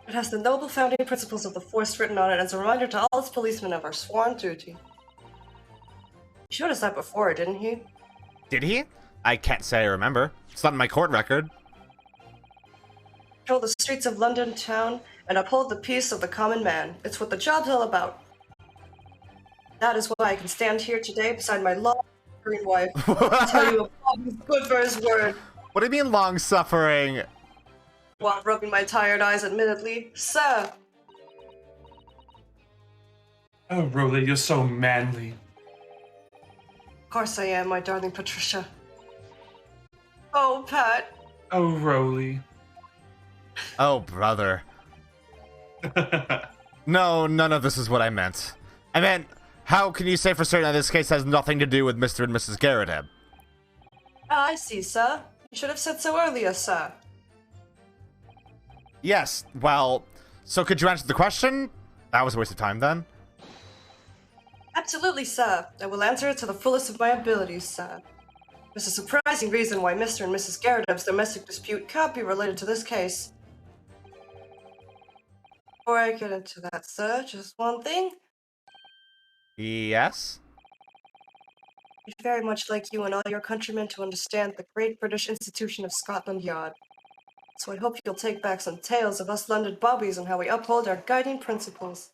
It has the noble founding principles of the force written on it as a reminder to all its policemen of our sworn duty. He showed us that before, didn't he? Did he? I can't say I remember. It's not in my court record. Patrol the streets of London town and uphold the peace of the common man. It's what the job's all about. That is why I can stand here today beside my long-suffering wife and tell you Bob is good for his word. What do you mean long-suffering? While rubbing my tired eyes admittedly, sir. Oh, Rowley, you're so manly. Of course I am, my darling Patricia. Oh, Pat. Oh, Rowley. Oh, brother. No, none of this is what I meant. I meant, how can you say for certain that this case has nothing to do with Mr. and Mrs. Garrett? Ah, I see, sir. You should have said so earlier, sir. Yes, well, so could you answer the question? That was a waste of time then. Absolutely, sir. I will answer it to the fullest of my abilities, sir. There's a surprising reason why Mr. and Mrs. Garrett's domestic dispute can't be related to this case. Before I get into that, sir, just one thing. Yes? I'd very much like you and all your countrymen to understand the great British institution of Scotland Yard. So I hope you'll take back some tales of us London bobbies and how we uphold our guiding principles.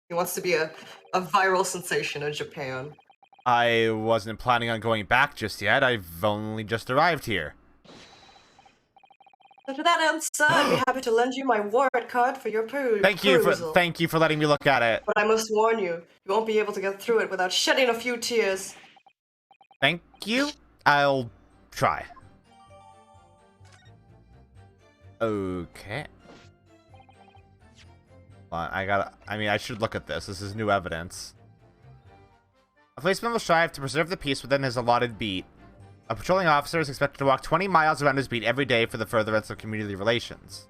He wants to be a viral sensation in Japan. I wasn't planning on going back just yet. I've only just arrived here. And to that end, sir, I'd be happy to lend you my warrant card for your perusal. Thank you for letting me look at it. But I must warn you, you won't be able to get through it without shedding a few tears. Thank you. I'll try. Okay. Well, I should look at this. This is new evidence. A policeman will strive to preserve the peace within his allotted beat. A patrolling officer is expected to walk 20 miles around his beat every day for the furtherance of community relations.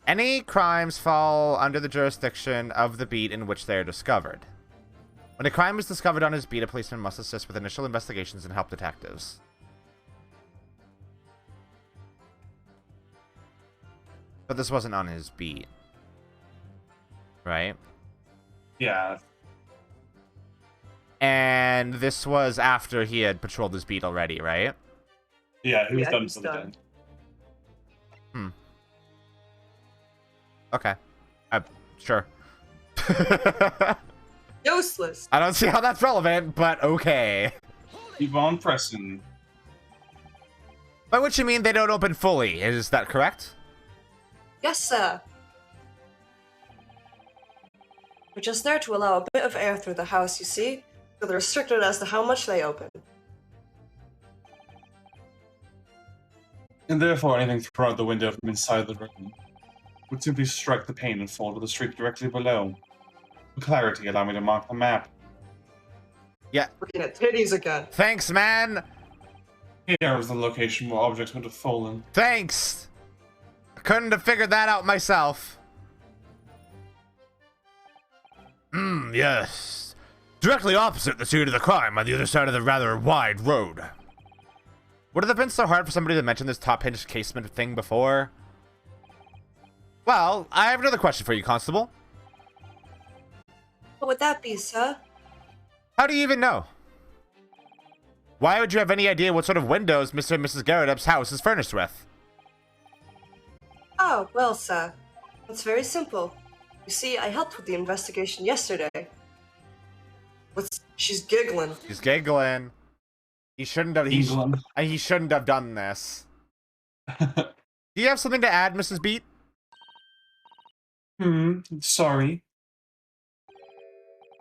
Any crimes fall under the jurisdiction of the beat in which they are discovered. When a crime is discovered on his beat, a policeman must assist with initial investigations and help detectives. But this wasn't on his beat. Right? Yeah. And this was after he had patrolled his beat already, right? Yeah, he was Yeah, done he's for the day. done. Okay. Sure. Useless. I don't see how that's relevant, but okay. Keep on pressing. By which you mean they don't open fully, is that correct? Yes, sir. We're just there to allow a bit of air through the house, you see. So they're restricted as to how much they open. And therefore, anything thrown out the window from inside the room would simply strike the pane and fall to the street directly below. For clarity, allow me to mark the map. Yeah. Looking at titties again. Thanks, man. Here is the location where objects would have fallen. Thanks. I couldn't have figured that out myself. Yes. Directly opposite the scene of the crime on the other side of the rather wide road. Would it have been so hard for somebody to mention this top hinged casement thing before? Well, I have another question for you, Constable. What would that be, sir? How do you even know? Why would you have any idea what sort of windows Mr. and Mrs. Garrett's house is furnished with? Oh, well, sir. It's very simple. You see, I helped with the investigation yesterday. She's giggling. He's giggling. He shouldn't have. He shouldn't have done this. Do you have something to add, Mrs. Beat? Sorry.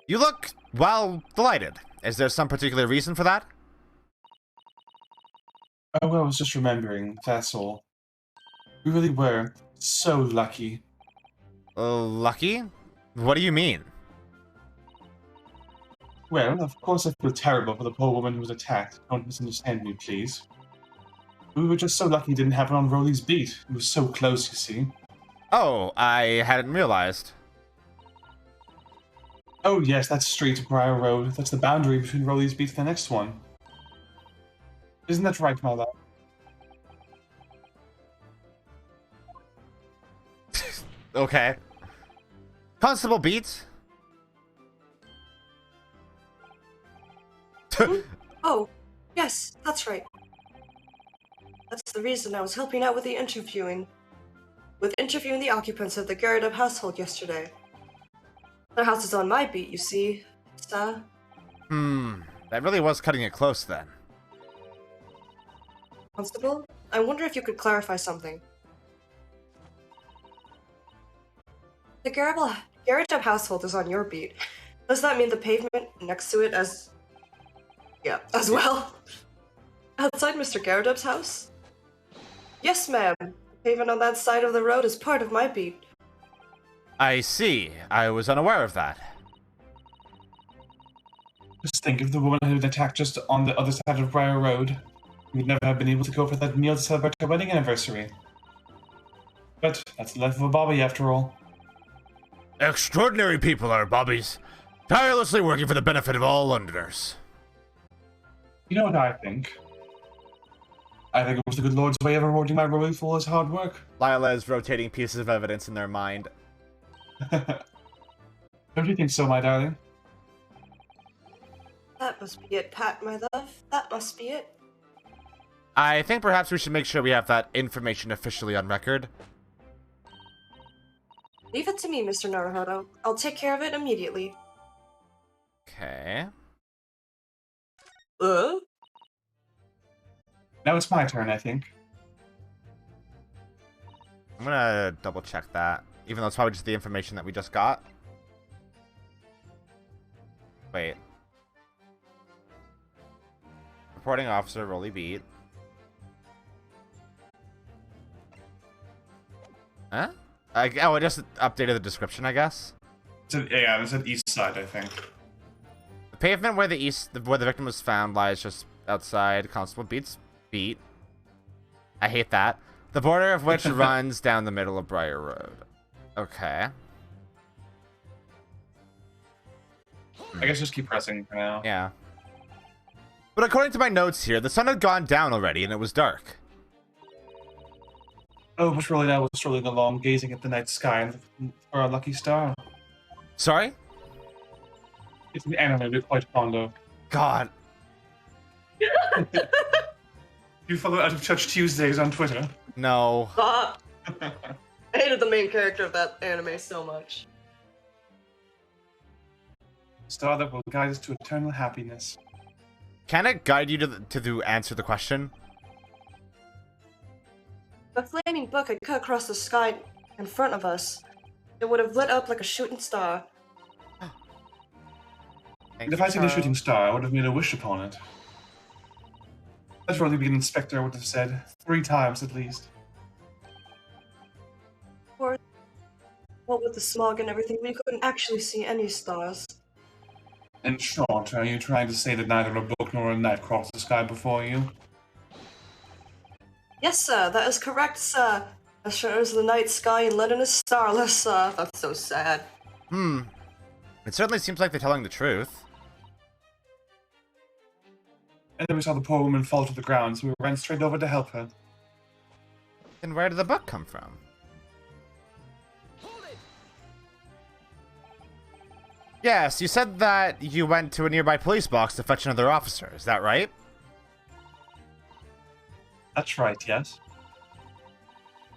You look, well, delighted. Is there some particular reason for that? Oh, I was just remembering, that's all. We really were so lucky. Lucky? What do you mean? Well, of course I feel terrible for the poor woman who was attacked. Don't misunderstand me, please. We were just so lucky it didn't happen on Rowley's beat. It was so close, you see. Oh, I hadn't realized. Oh yes, that's Street, Briar Road. That's the boundary between Rowley's beat and the next one. Isn't that right, my love? Okay. Constable Beat? Oh, yes, that's right. That's the reason I was helping out with the interviewing. With interviewing the occupants of the Garrett household yesterday. Their house is on my beat, you see, sir. That really was cutting it close then. Constable, I wonder if you could clarify something. The Garrett household is on your beat. Does that mean the pavement next to it as well? Outside Mr. Garrett's house? Yes, ma'am. The pavement on that side of the road is part of my beat. I see. I was unaware of that. Just think if the woman had been attacked just on the other side of Briar Road, we would never have been able to go for that meal to celebrate our wedding anniversary. But that's the life of a Bobby, after all. Extraordinary people are Bobbies, tirelessly working for the benefit of all Londoners. You know what I think? I think it was the good Lord's way of rewarding my Rowley for his hard work. Lila is rotating pieces of evidence in their mind. Don't you think so, my darling? That must be it, Pat, my love. That must be it. I think perhaps we should make sure we have that information officially on record. Leave it to me, Mr. Naruhodo. I'll take care of it immediately. Okay. Now it's my turn, I think. I'm gonna double check that. Even though it's probably just the information that we just got. Wait. Reporting officer, Rolly Beat. Huh? I just updated the description, I guess. Yeah, it's at east side, I think. The pavement where the victim was found lies just outside Constable Beat's beat. I hate that. The border of which runs down the middle of Briar Road. Okay. I guess just keep pressing for now. Yeah. But according to my notes here, the sun had gone down already and it was dark. Oh, but really I was strolling along, gazing at the night sky and for a lucky star. Sorry? It's an anime we're quite fond of. God. You follow Out of Touch Tuesdays on Twitter? No. I hated the main character of that anime so much. Star that will guide us to eternal happiness. Can it guide you to answer the question? The flaming book had cut across the sky in front of us. It would have lit up like a shooting star. If I'd seen a shooting star, I would have made a wish upon it. I'd probably be an inspector, I would have said. 3 times at least. Or, what with the smog and everything, we couldn't actually see any stars. In short, are you trying to say that neither a book nor a night crossed the sky before you? Yes, sir, that is correct, sir. As sure as the night sky in London is starless, sir. That's so sad. It certainly seems like they're telling the truth. And then we saw the poor woman fall to the ground, so we ran straight over to help her. Then where did the book come from? Yes, you said that you went to a nearby police box to fetch another officer, is that right? That's right, yes.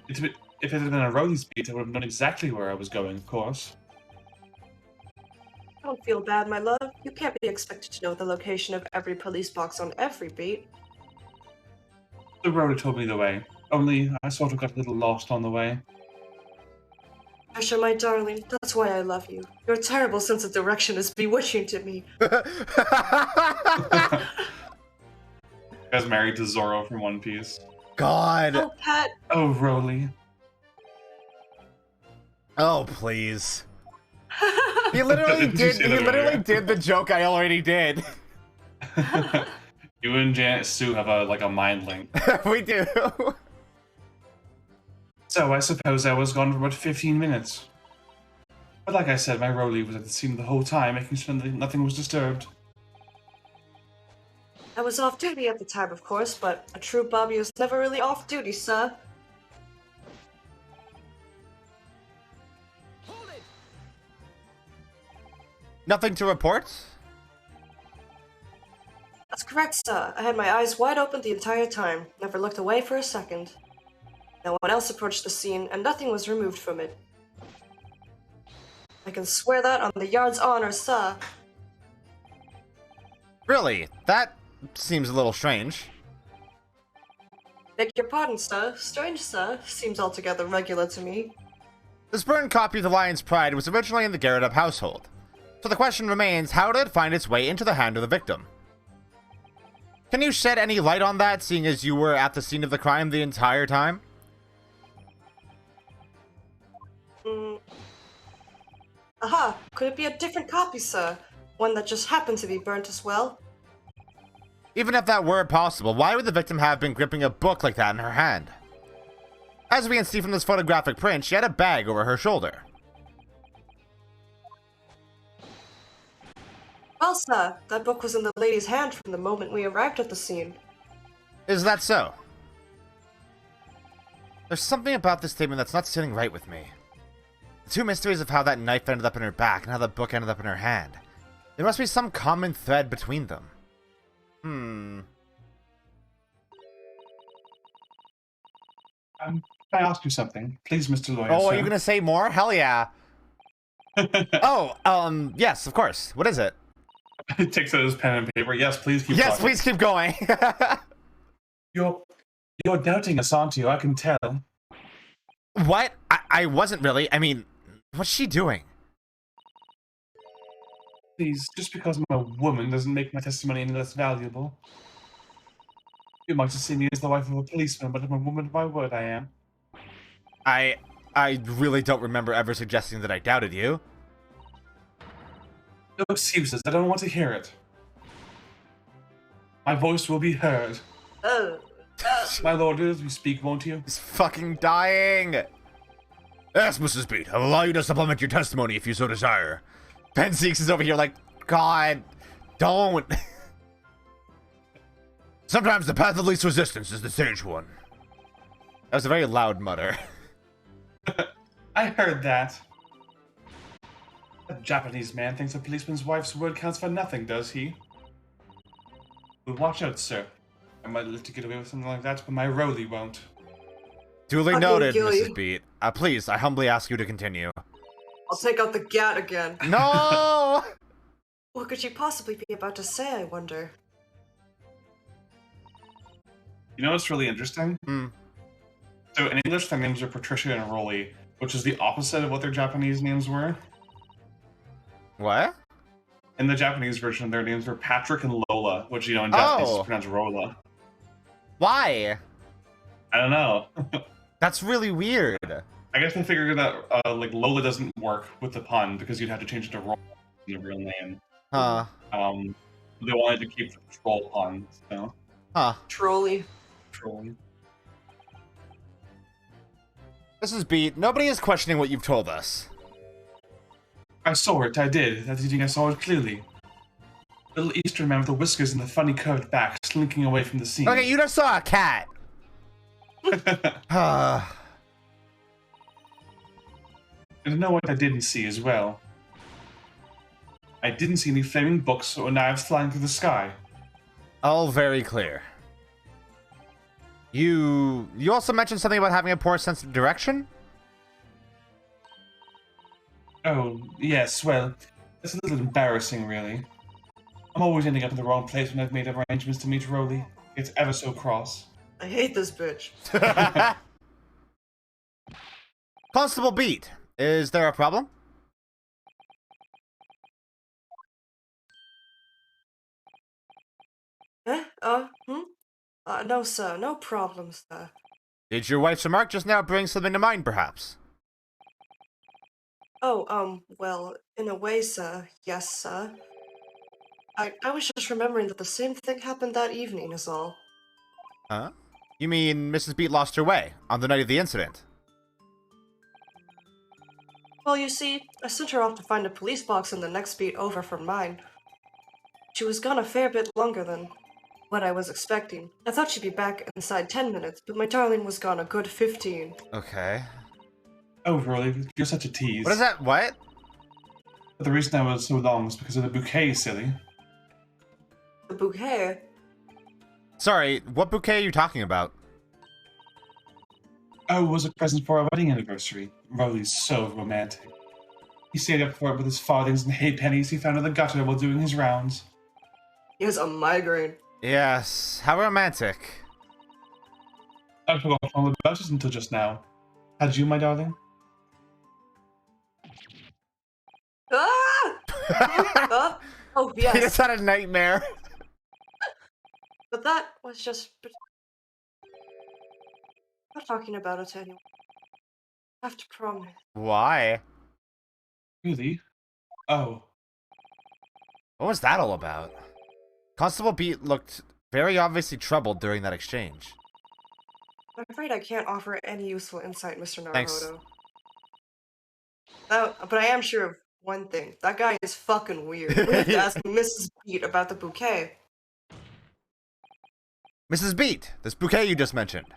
If it had been a Rowley's beat, I would have known exactly where I was going, of course. Don't feel bad, my love. You can't be expected to know the location of every police box on every beat. The Rowley told me the way, only I sort of got a little lost on the way. Asher, my darling, that's why I love you. Your terrible sense of direction is bewitching to me. I was married to Zorro from One Piece. God. Oh, Pat. Oh, Rowley. Oh, please. He literally did the joke I already did. You and Janet Sue have a mind link. We do. So I suppose I was gone for about 15 minutes. But like I said, my Rowley was at the scene the whole time, making sure that nothing was disturbed. I was off duty at the time, of course, but a true Bobby is never really off duty, sir. Nothing to report? That's correct, sir. I had my eyes wide open the entire time, never looked away for a second. No one else approached the scene, and nothing was removed from it. I can swear that on the yard's honor, sir. Really? That seems a little strange. Beg your pardon, sir. Strange, sir. Seems altogether regular to me. This burned copy of The Lion's Pride was originally in the Garrett-up household. So the question remains, how did it find its way into the hand of the victim? Can you shed any light on that, seeing as you were at the scene of the crime the entire time? Aha! Could it be a different copy, sir? One that just happened to be burnt as well? Even if that were possible, why would the victim have been gripping a book like that in her hand? As we can see from this photographic print, she had a bag over her shoulder. Well, sir, that book was in the lady's hand from the moment we arrived at the scene. Is that so? There's something about this statement that's not sitting right with me. The two mysteries of how that knife ended up in her back and how the book ended up in her hand. There must be some common thread between them. Can I ask you something? Please, Mr. Lawyer, Oh, sir. are you gonna say more? Hell yeah. Yes, of course. What is it? He takes out his pen and paper. Yes, please keep Yes, talking. please keep going. You're doubting us, aren't you? I can tell. What? I wasn't really. I mean, what's she doing? Please, just because I'm a woman doesn't make my testimony any less valuable. You might have seen me as the wife of a policeman, but I'm a woman of my word, I am. I really don't remember ever suggesting that I doubted you. No excuses, I don't want to hear it. My voice will be heard. My lord, as we speak, won't you? He's fucking dying. Yes, Mrs. Beat, I'll allow you to supplement your testimony if you so desire. Ben Seeks is over here like, God, don't. Sometimes the path of least resistance is the sage one. That was a very loud mutter. I heard that. A Japanese man thinks a policeman's wife's word counts for nothing, does he? Well, watch out, sir. I might live to get away with something like that, but my Rowley won't. Duly Fucking noted, kill you. Mrs. Beat. Please, I humbly ask you to continue. I'll take out the gat again. No! What could she possibly be about to say, I wonder? You know what's really interesting? Hmm. So in English, their names are Patricia and Rolly, which is the opposite of what their Japanese names were. What? In the Japanese version, their names were Patrick and Lola, which, in Japanese is pronounced Rola. Why? I don't know. That's really weird. I guess they figured that, Lola doesn't work with the pun because you'd have to change it to Rola in the real name. Huh. They wanted to keep the troll pun, so. Huh. Trolley. Trolling. This is Beat. Nobody is questioning what you've told us. I saw it, I did. That evening I saw it clearly. Little Eastern man with the whiskers and the funny curved back, slinking away from the scene. Okay, you just saw a cat. And I know what I didn't see as well. I didn't see any flaming books or knives flying through the sky. All very clear. You also mentioned something about having a poor sense of direction? Oh, yes, well, it's a little embarrassing, really. I'm always ending up in the wrong place when I've made arrangements to meet Rowley. It's ever so cross. I hate this bitch. Constable Beat, is there a problem? No, sir. No problem, sir. Did your wife's remark just now bring something to mind, perhaps? Oh, well, in a way, sir. Yes, sir. I was just remembering that the same thing happened that evening is all. Huh? You mean Mrs. Beat lost her way on the night of the incident? Well, you see, I sent her off to find a police box in the next beat over from mine. She was gone a fair bit longer than what I was expecting. I thought she'd be back inside 10 minutes, but my darling was gone a good 15. Okay. Oh, Rowley, you're such a tease. What is that? What? But the reason I was so long is because of the bouquet, silly. The bouquet? Sorry, what bouquet are you talking about? Oh, it was a present for our wedding anniversary. Rowley's so romantic. He stayed up for it with his farthings and halfpennies he found in the gutter while doing his rounds. He has a migraine. Yes, how romantic. I forgot all about it until just now. Had you, my darling? Ah! Oh, He just yes. had a nightmare. But that was just... I'm not talking about it to anyone. I have to promise. Why? Really? Oh. What was that all about? Constable Beat looked very obviously troubled during that exchange. I'm afraid I can't offer any useful insight, Mr. Naruhodo. Thanks. But I am sure of one thing. That guy is fucking weird. We have to ask Mrs. Beat about the bouquet. Mrs. Beat, this bouquet you just mentioned.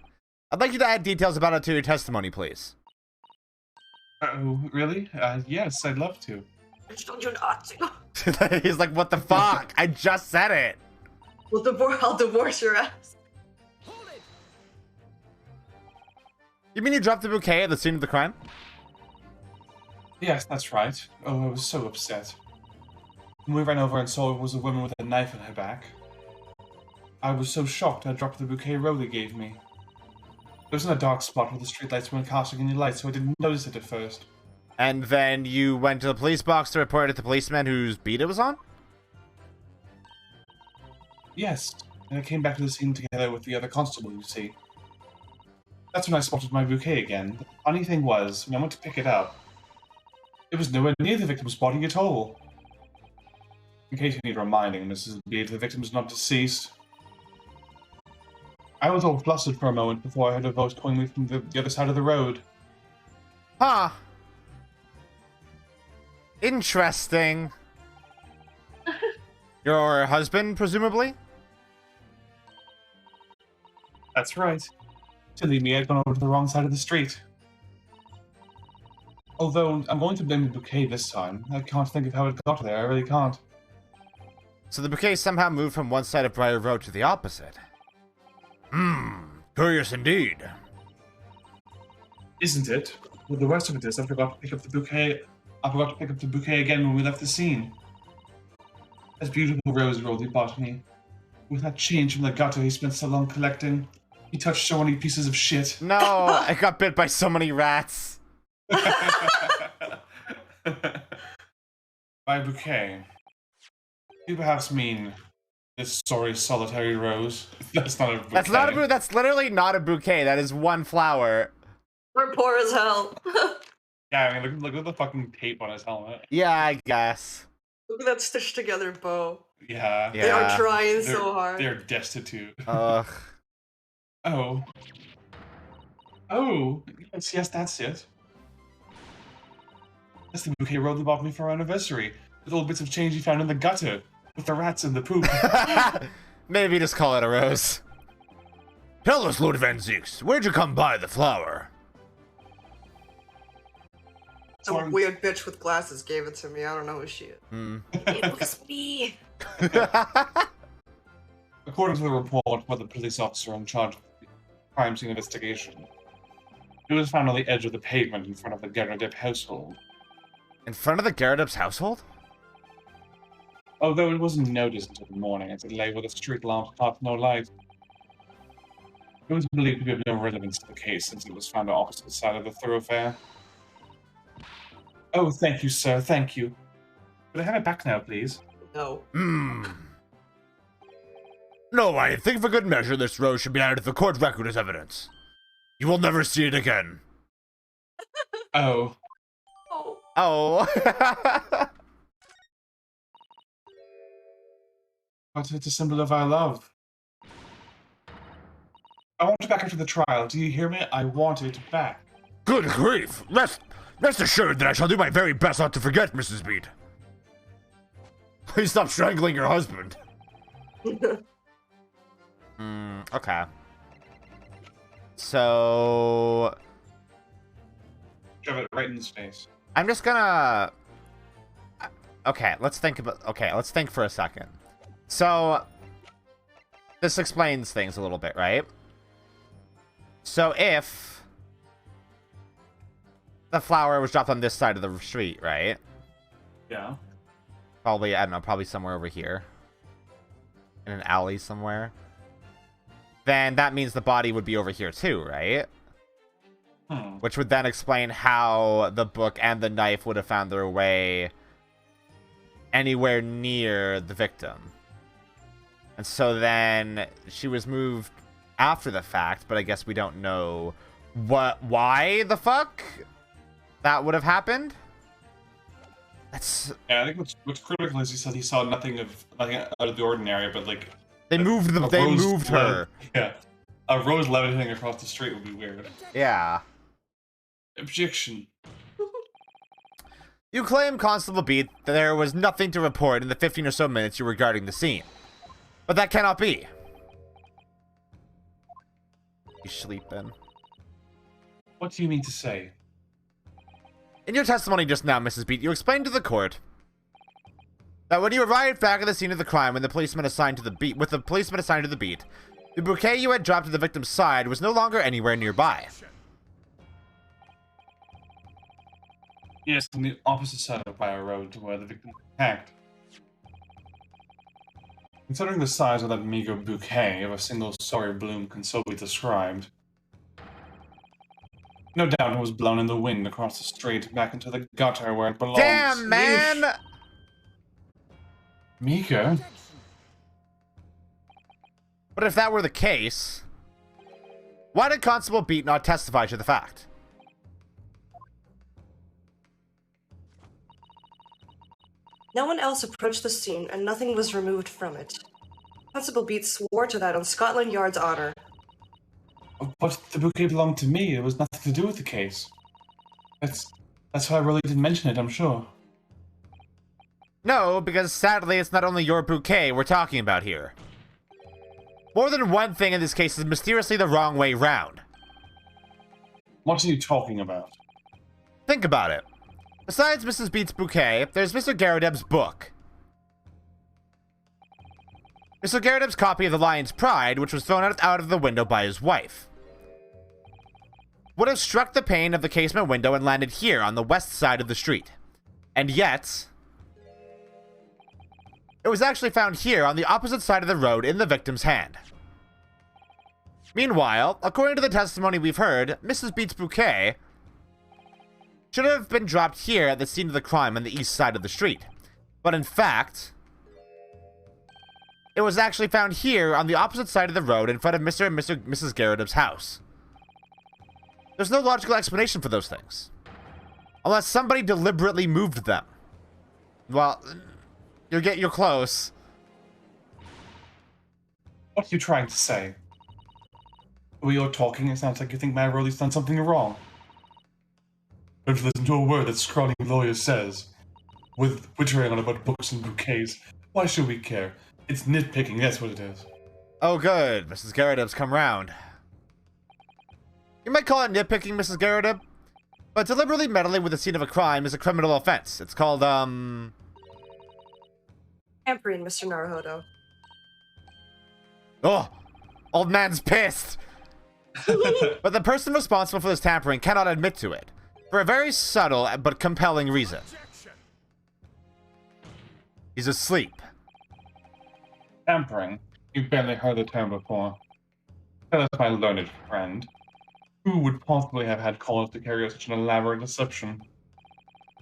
I'd like you to add details about it to your testimony, please. Oh, really? Yes, I'd love to. Don't you not? He's like, what the fuck? I just said it. Well, I'll divorce your ass. You mean you dropped the bouquet at the scene of the crime? Yes, that's right. Oh, I was so upset. When we ran over and saw it was a woman with a knife in her back, I was so shocked I dropped the bouquet Rowley gave me. It was in a dark spot where the streetlights weren't casting any light, so I didn't notice it at first. And then you went to the police box to report it to the policeman whose beat it was on? Yes, and I came back to the scene together with the other constable, you see. That's when I spotted my bouquet again. The funny thing was, when I went to pick it up, it was nowhere near the victim's body at all. In case you need reminding, Mrs. B, the victim is not deceased. I was all flustered for a moment before I heard a voice calling me from the other side of the road. Huh. Interesting. Your husband, presumably? That's right. Silly me, I'd gone over to the wrong side of the street. Although, I'm going to blame the bouquet this time. I can't think of how it got there, I really can't. So the bouquet somehow moved from one side of Briar Road to the opposite. Curious indeed. Isn't it? Well, the worst of it is I forgot to pick up the bouquet. I forgot to pick up the bouquet again when we left the scene. That beautiful rose Rowley bought me. With that change from the gutter he spent so long collecting. He touched so many pieces of shit. No, I got bit by so many rats. My bouquet. You perhaps mean this sorry solitary rose? That's not a bouquet. That's not a bouquet. That's literally not a bouquet. That is one flower. We're poor as hell. Yeah, I mean, look at the fucking tape on his helmet. Yeah, I guess. Look at that stitched together bow. Yeah. They are trying so hard. They're destitute. Ugh. Oh. Oh. Yes, that's it. That's the bouquet Roland bought me for our anniversary. With little bits of change he found in the gutter. With the rats and the poop. Maybe just call it a rose. Tell us, Lord Van Zieks, where'd you come by the flower? Some weird bitch with glasses gave it to me. I don't know who she is. It was me. According to the report by the police officer in charge of the crime scene investigation, it was found on the edge of the pavement in front of the Gerardep household. In front of the Gerardep's household? Although it wasn't noticed until the morning as it lay with a street lamp caught no light. It was believed to be of no relevance to the case since it was found on the opposite side of the thoroughfare. Oh, thank you, sir, thank you. Could I have it back now, please? No. No, I think for good measure this rose should be added to the court record as evidence. You will never see it again. Oh. Oh. But it's a symbol of our love. I want it back after the trial. Do you hear me? I want it back. Good grief! Rest assured that I shall do my very best not to forget, Mrs. Beat. Please stop strangling your husband. Okay. So... Shove it right in his face. I'm just gonna... Okay, let's think for a second. So, this explains things a little bit, right? So if the flower was dropped on this side of the street, right? Yeah. Probably, I don't know, probably somewhere over here. In an alley somewhere. Then that means the body would be over here too, right? Which would then explain how the book and the knife would have found their way anywhere near the victim. And so then she was moved after the fact, but I guess we don't know why the fuck that would have happened. That's... Yeah, I think what's critical is he said he saw nothing out of the ordinary, but like they moved her. Yeah, a rose levitating across the street would be weird. Yeah. Objection. You claim, Constable Beat, that there was nothing to report in the 15 or so minutes you were guarding the scene. But that cannot be. You sleeping? What do you mean to say? In your testimony just now, Mrs. Beat, you explained to the court that when you arrived back at the scene of the crime with the policeman assigned to the beat, the bouquet you had dropped to the victim's side was no longer anywhere nearby. Yes, on the opposite side of Fire Road to where the victim was attacked. Considering the size of that meager bouquet of a single sorry bloom can so be described, no doubt it was blown in the wind across the street back into the gutter where it belongs. Damn, man! Meager? But if that were the case, why did Constable Beat not testify to the fact? No one else approached the scene, and nothing was removed from it. Constable Beat swore to that on Scotland Yard's honor. But the bouquet belonged to me. It was nothing to do with the case. That's why I really didn't mention it, I'm sure. No, because sadly it's not only your bouquet we're talking about here. More than one thing in this case is mysteriously the wrong way round. What are you talking about? Think about it. Besides Mrs. Beat's bouquet, there's Mr. Gerardep's book. Mr. Gerardep's copy of The Lion's Pride, which was thrown out of the window by his wife, would have struck the pane of the casement window and landed here on the west side of the street. And yet, it was actually found here on the opposite side of the road in the victim's hand. Meanwhile, according to the testimony we've heard, Mrs. Beat's bouquet should have been dropped here at the scene of the crime on the east side of the street. But in fact, it was actually found here on the opposite side of the road in front of Mr. and Mrs. Garrett's house. There's no logical explanation for those things. Unless somebody deliberately moved them. Well, you're close. What are you trying to say? The way you're talking, it sounds like you think Rolly's done something wrong. Don't listen to a word that scrawny lawyer says. With wittering on about books and bouquets. Why should we care? It's nitpicking, that's what it is. Oh good, Mrs. Garrett's come round. You might call it nitpicking, Mrs. Garrett, but deliberately meddling with the scene of a crime is a criminal offense. It's called, Tampering, Mr. Naruhodo. Oh, old man's pissed. But the person responsible for this tampering cannot admit to it, for a very subtle but compelling reason. He's asleep. Tampering? You've barely heard the term before. Tell us, my learned friend. Who would possibly have had cause to carry out such an elaborate deception?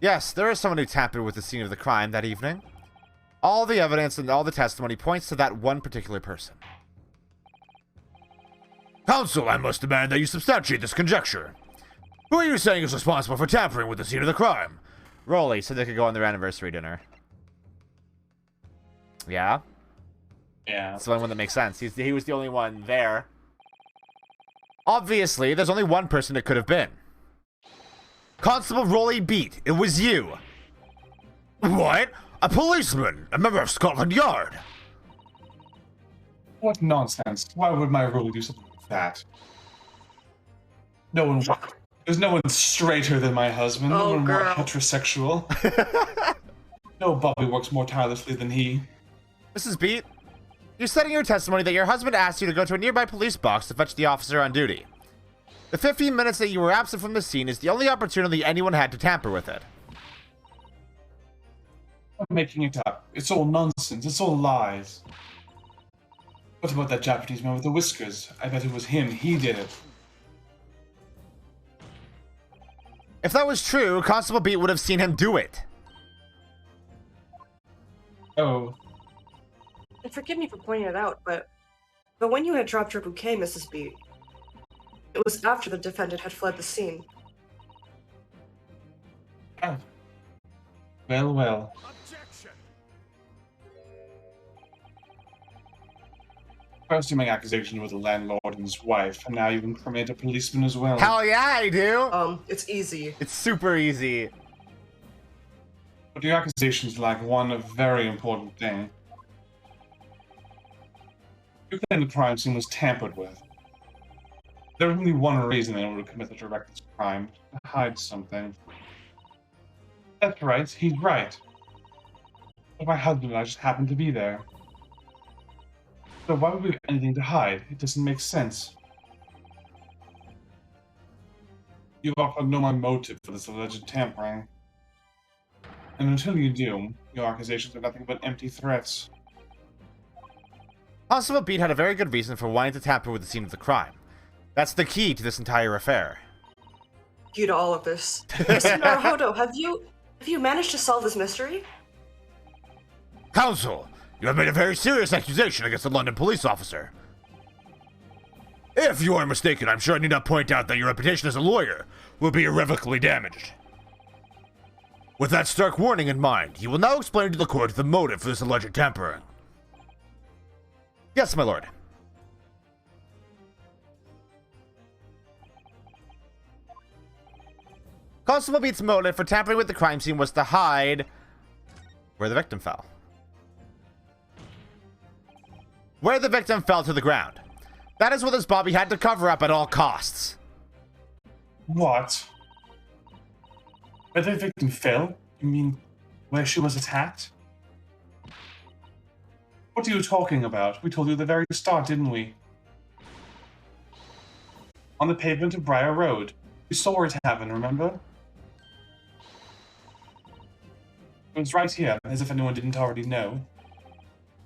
Yes, there is someone who tampered with the scene of the crime that evening. All the evidence and all the testimony points to that one particular person. Counsel, I must demand that you substantiate this conjecture. Who are you saying is responsible for tampering with the scene of the crime? Rolly said they could go on their anniversary dinner. Yeah? Yeah. That's the only one that makes sense. He was the only one there. Obviously, there's only one person it could have been. Constable Rolly Beat, it was you. What? A policeman? A member of Scotland Yard? What nonsense. Why would my Rolly do something like that? There's no one straighter than my husband. No one more heterosexual. No Bobby works more tirelessly than he. Mrs. Beat, you said in your testimony that your husband asked you to go to a nearby police box to fetch the officer on duty. The 15 minutes that you were absent from the scene is the only opportunity anyone had to tamper with it. I'm making it up. It's all nonsense. It's all lies. What about that Japanese man with the whiskers? I bet it was him. He did it. If that was true, Constable Beat would have seen him do it. Oh. And forgive me for pointing it out, but when you had dropped your bouquet, Mrs. Beat, it was after the defendant had fled the scene. Oh. Well, well. Objection. First you make accusations with the landlord and his wife, and now you incriminate a policeman as well. Hell yeah, I do! It's easy. It's super easy. But your accusations lack one very important thing. You claim the crime scene was tampered with. There was only one reason anyone would commit such a reckless crime, to hide something. That's right, he's right. But my husband and I just happened to be there. So why would we have anything to hide? It doesn't make sense. You've offered no more motive for this alleged tampering. And until you do, your accusations are nothing but empty threats. Constable Beat had a very good reason for wanting to tamper with the scene of the crime. That's the key to this entire affair. Key to all of this. Mr. Naruhodo, have you managed to solve this mystery? Counsel, you have made a very serious accusation against a London police officer. If you are mistaken, I'm sure I need not point out that your reputation as a lawyer will be irrevocably damaged. With that stark warning in mind, you will now explain to the court the motive for this alleged tampering. Yes, my lord. Constable Beat's motive for tampering with the crime scene was to hide where the victim fell. Where the victim fell to the ground. That is what this Bobby had to cover up at all costs. What? Where the victim fell? You mean where she was attacked? What are you talking about? We told you at the very start, didn't we? On the pavement of Briar Road. We saw it happen, remember? It was right here, as if anyone didn't already know.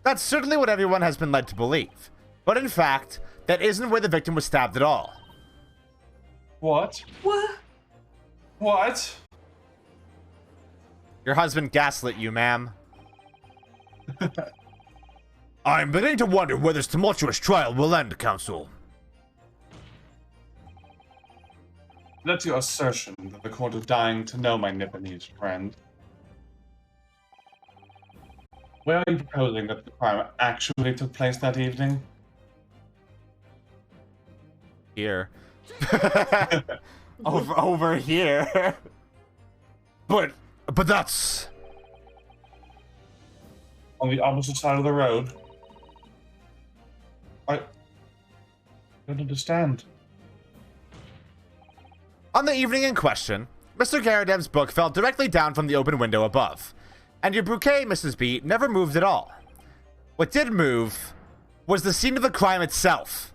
That's certainly what everyone has been led to believe. But in fact, that isn't where the victim was stabbed at all. What? What? What? Your husband gaslit you, ma'am. I'm beginning to wonder where this tumultuous trial will end, Counsel. That's your assertion that the court is dying to know my Nipponese friend. Where are you proposing that the crime actually took place that evening? Here. over here. But that's... On the opposite side of the road? I don't understand. On the evening in question, Mr. Garadev's book fell directly down from the open window above, and your bouquet, Mrs. B, never moved at all. What did move was the scene of the crime itself.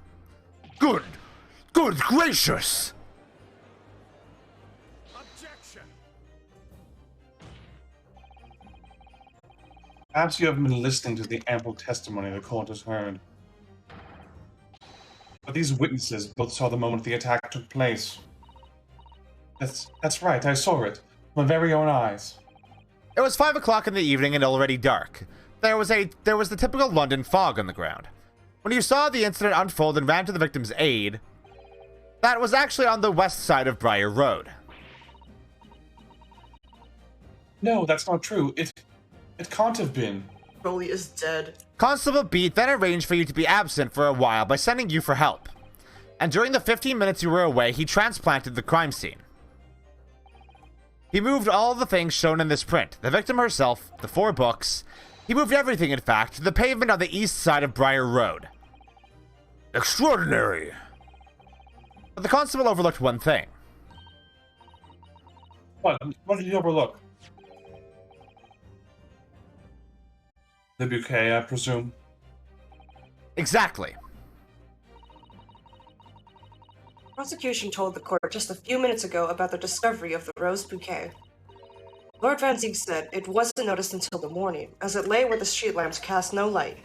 Good gracious! Objection! Perhaps you haven't been listening to the ample testimony the court has heard. But these witnesses both saw the moment the attack took place. That's right, I saw it. With my very own eyes. It was 5 o'clock in the evening and already dark. There was the typical London fog on the ground. When you saw the incident unfold and ran to the victim's aid, that was actually on the west side of Briar Road. No, that's not true. It can't have been. Rolly is dead. Constable Beat then arranged for you to be absent for a while by sending you for help. And during the 15 minutes you were away, he transplanted the crime scene. He moved all the things shown in this print, the victim herself, the 4 books. He moved everything, in fact, to the pavement on the east side of Briar Road. Extraordinary. But the constable overlooked one thing. What did he overlook? The bouquet, I presume. Exactly. Prosecution told the court just a few minutes ago about the discovery of the rose bouquet. Lord Van Zieg said it wasn't noticed until the morning, as it lay where the street lamps cast no light.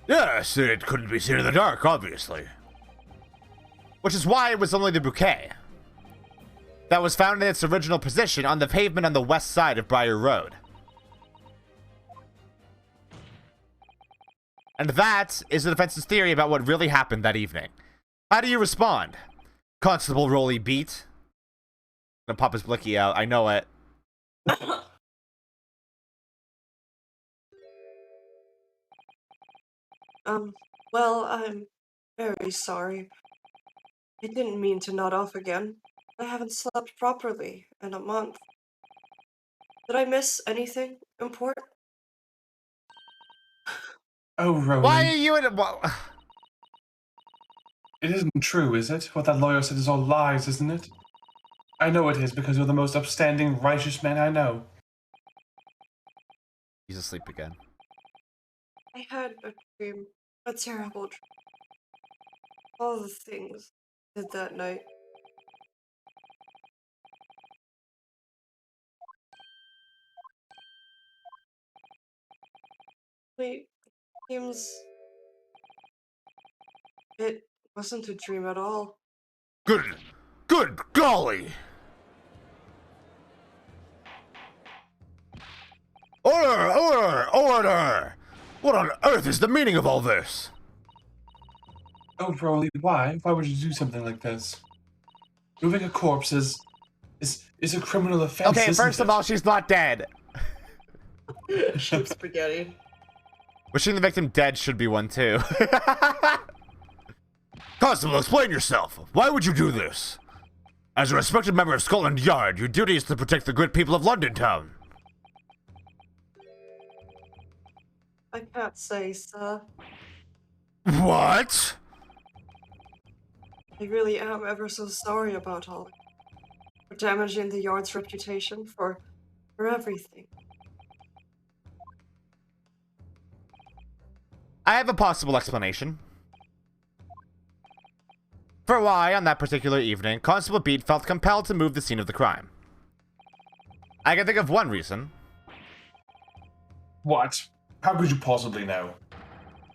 Yes, it couldn't be seen in the dark, obviously. Which is why it was only the bouquet that was found in its original position on the pavement on the west side of Briar Road. And that is the defense's theory about what really happened that evening. How do you respond? Constable Rolly Beat. I'm gonna pop his blicky out, I know it. Well, I'm very sorry. I didn't mean to nod off again. I haven't slept properly in a month. Did I miss anything important? Oh, Rowan. Why are you in a... Well, It isn't true, is it? What that lawyer said is all lies, isn't it? I know it is, because you're the most upstanding, righteous man I know. he's asleep again. I had a dream. A terrible dream. All the things I did that night. It seems... It wasn't a dream at all. Good golly! Order! What on earth is the meaning of all this? Oh, Rolly, why? Why would you do something like this? Moving a corpse is a criminal offense. Okay, isn't first of it? all, she's not dead. Spaghetti. Wishing the victim dead should be one too. Constable, explain yourself. Why would you do this? As a respected member of Scotland Yard, your duty is to protect the good people of London Town. I can't say, sir. What? I really am ever so sorry about all. For damaging the Yard's reputation, for everything. I have a possible explanation for why, on that particular evening, Constable Beat felt compelled to move the scene of the crime. I can think of one reason. What? How could you possibly know?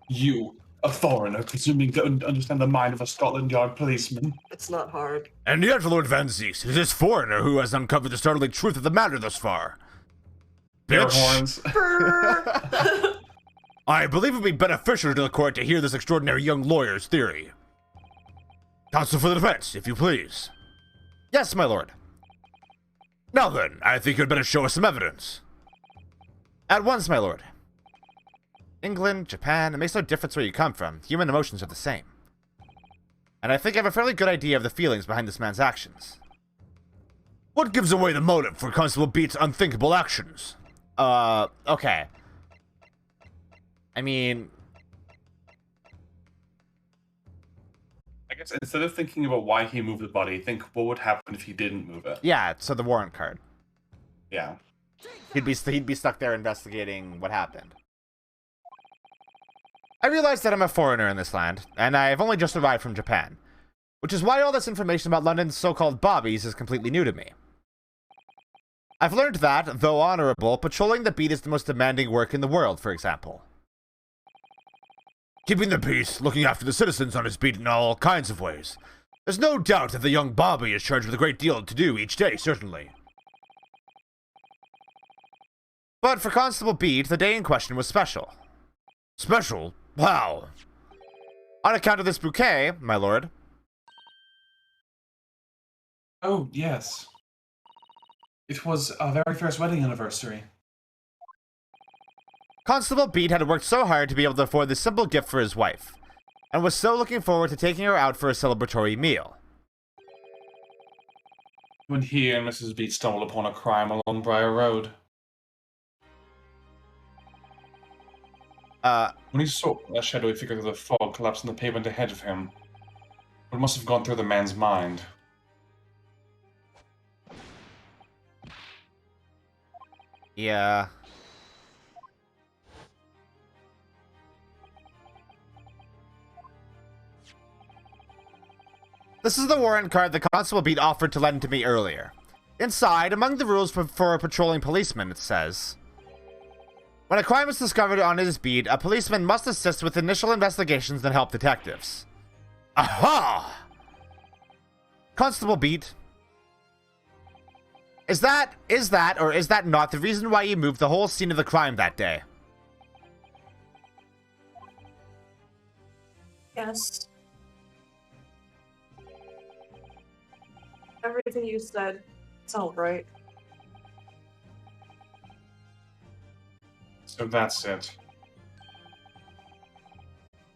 You, a foreigner, presuming to understand the mind of a Scotland Yard policeman. It's not hard. And yet, Lord Van Zieg, it is this foreigner who has uncovered the startling truth of the matter thus far. Bear Bitch. horns. I believe it would be beneficial to the court to hear this extraordinary young lawyer's theory. Counsel for the defense, if you please. Yes, my lord. Now then, I think you'd better show us some evidence. At once, my lord. England, Japan, it makes no difference where you come from. Human emotions are the same. And I think I have a fairly good idea of the feelings behind this man's actions. What gives away the motive for Constable Beat's unthinkable actions? Okay. I mean... I guess instead of thinking about why he moved the body, think what would happen if he didn't move it. Yeah, so the warrant card. Yeah. He'd be stuck there investigating what happened. I realize that I'm a foreigner in this land, and I've only just arrived from Japan, which is why all this information about London's so-called bobbies is completely new to me. I've learned that, though honorable, patrolling the beat is the most demanding work in the world, for example. Keeping the peace, looking after the citizens on his beat in all kinds of ways. There's no doubt that the young Bobby is charged with a great deal to do each day, certainly. But for Constable Beat, the day in question was special. Special? How? On account of this bouquet, my lord. Oh, yes. It was our very first wedding anniversary. Constable Beat had worked so hard to be able to afford this simple gift for his wife, and was so looking forward to taking her out for a celebratory meal. When he and Mrs. Beat stumbled upon a crime along Briar Road. When he saw a shadowy figure through the fog collapse on the pavement ahead of him, what must have gone through the man's mind? Yeah. This is the warrant card the Constable Beat offered to lend to me earlier. Inside, among the rules for a patrolling policeman, it says, when a crime is discovered on his beat, a policeman must assist with initial investigations and help detectives. Aha! Constable Beat. Is that or is that not the reason why you moved the whole scene of the crime that day? Yes. Everything you said, it's all right. So that's it.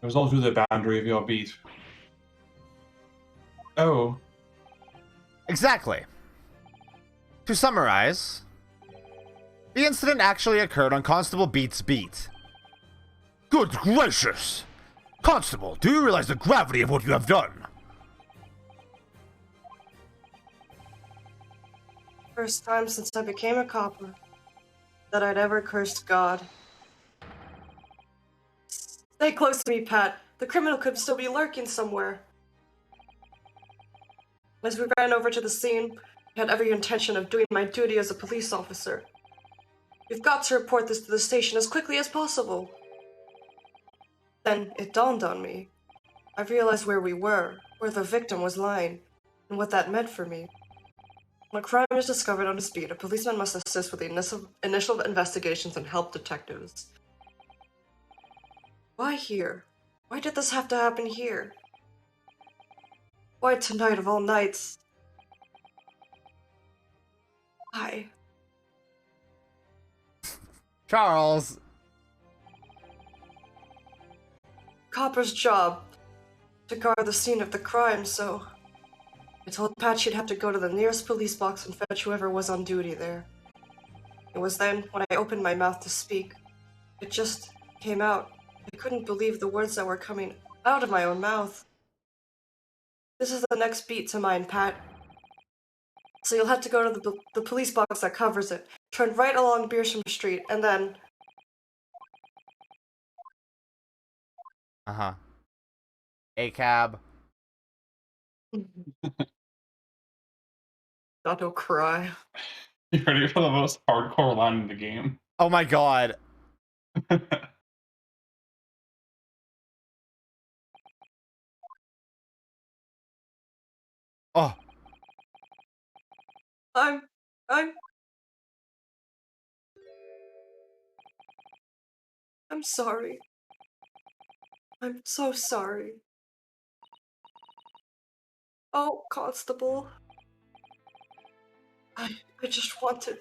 It was all through the boundary of your beat. Oh. Exactly. To summarize, the incident actually occurred on Constable Beat's beat. Good gracious! Constable, do you realize the gravity of what you have done? First time since I became a copper that I'd ever cursed God. Stay close to me, Pat. The criminal could still be lurking somewhere. As we ran over to the scene, I had every intention of doing my duty as a police officer. We've got to report this to the station as quickly as possible. Then it dawned on me. I realized where we were, where the victim was lying, and what that meant for me. When a crime is discovered on his beat, a policeman must assist with the initial investigations and help detectives. Why here? Why did this have to happen here? Why tonight of all nights? Why? Charles. Copper's job to guard the scene of the crime, so I told Pat she'd have to go to the nearest police box and fetch whoever was on duty there. It was then, when I opened my mouth to speak, it just came out. I couldn't believe the words that were coming out of my own mouth. This is the next beat to mine, Pat. So you'll have to go to the police box that covers it, turn right along Beersham Street, and then... Uh-huh. A cab. Don't cry. You ready for the most hardcore line in the game? Oh my god. Oh. I'm I'm sorry. I'm so sorry. Oh, Constable. I just wanted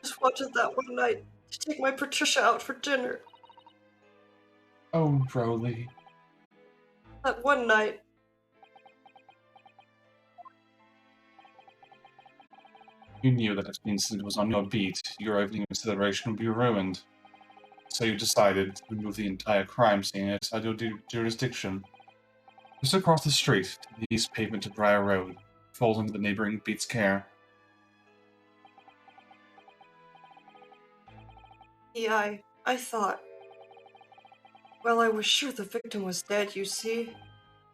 that one night to take my Patricia out for dinner. Oh, Broly. That one night. You knew that if the incident was on your beat, your evening consideration would be ruined. So you decided to move the entire crime scene outside your jurisdiction. Just across the street, to the east pavement of Briar Road, falls under the neighboring beat's care. Yeah, I thought. Well, I was sure the victim was dead, you see.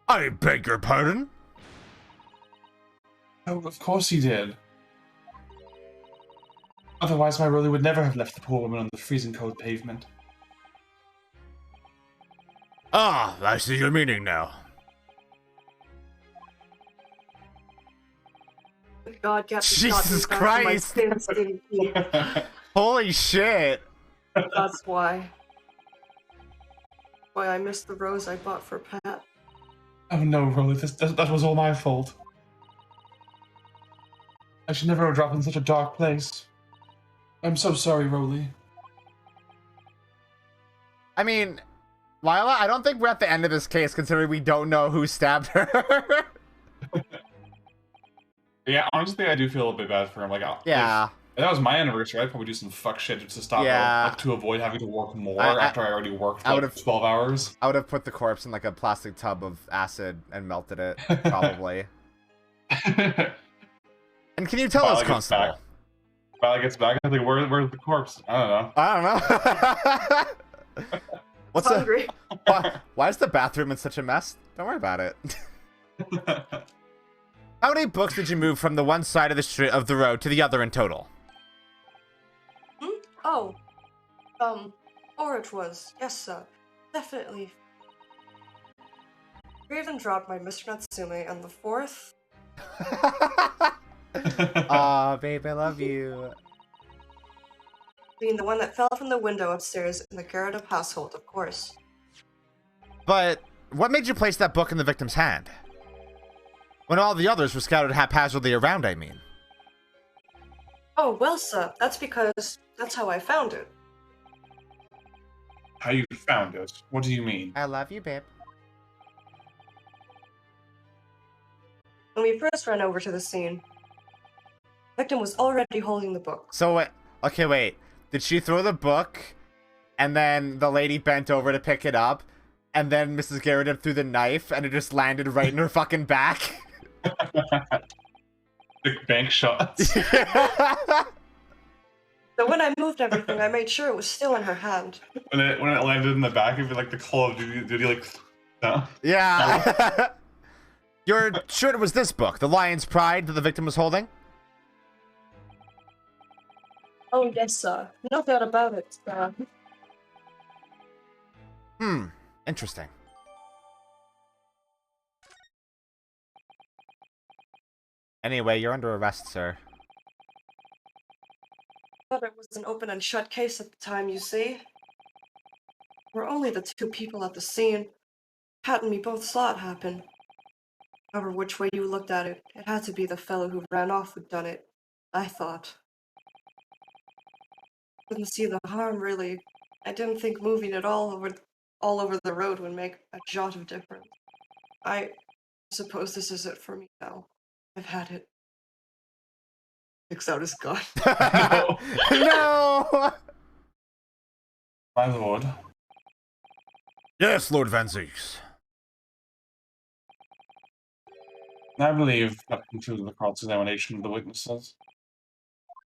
I beg your pardon? Oh, of course he did. Otherwise, my Rolly would never have left the poor woman on the freezing cold pavement. Ah, I see your meaning now. God kept Jesus Christ! Holy shit! That's why. Why I missed the rose I bought for Pat. Oh no, Rolly, that was all my fault. I should never have dropped in such a dark place. I'm so sorry, Rolly. I mean, Lila, I don't think we're at the end of this case, considering we don't know who stabbed her. Yeah, honestly, I do feel a bit bad for him. Like, Yeah. if that was my anniversary, I'd probably do some fuck shit to stop Yeah. like to avoid having to work more I- after I already worked I like would've- 12 hours. I would have put the corpse in like a plastic tub of acid and melted it, probably. And can you tell While us, it gets back. Constable? While I gets back, I think, where's the corpse? I don't know. I don't know. What's the? Hungry. Why is the bathroom in such a mess? Don't worry about it. How many books did you move from the one side of the street of the road to the other in total? Oh. Or it was. Yes, sir. Definitely. 3 of them dropped by Mr. Natsume, and the 4th... Aw, babe, I love you. being the one that fell from the window upstairs in the Garrett household, of course. But what made you place that book in the victim's hand? When all the others were scattered haphazardly around, I mean. Oh, well, sir, that's because that's how I found it. How you found it? What do you mean? I love you, babe. When we first ran over to the scene, the victim was already holding the book. So, okay, wait. Did she throw the book, and then the lady bent over to pick it up, and then Mrs. Garrett threw the knife, and it just landed right in her fucking back? Big bank shots. So when I moved everything, I made sure it was still in her hand. when it landed in the back, it'd be like the Call of Duty like, no. Yeah. You're sure it was this book, The Lion's Pride, that the victim was holding? Oh, yes, sir. No doubt about it, sir. Interesting. Anyway, you're under arrest, sir. I thought it was an open and shut case at the time, you see. We're only the 2 people at the scene. Pat and me both saw it happen. However which way you looked at it, it had to be the fellow who ran off who'd done it, I thought. Couldn't see the harm, really. I didn't think moving it all over the road would make a jot of difference. I suppose this is it for me now. I've had it. Picks out his gun. No. No! My lord. Yes, Lord Van Zeeks. I believe that concluded the cross-examination of the witnesses.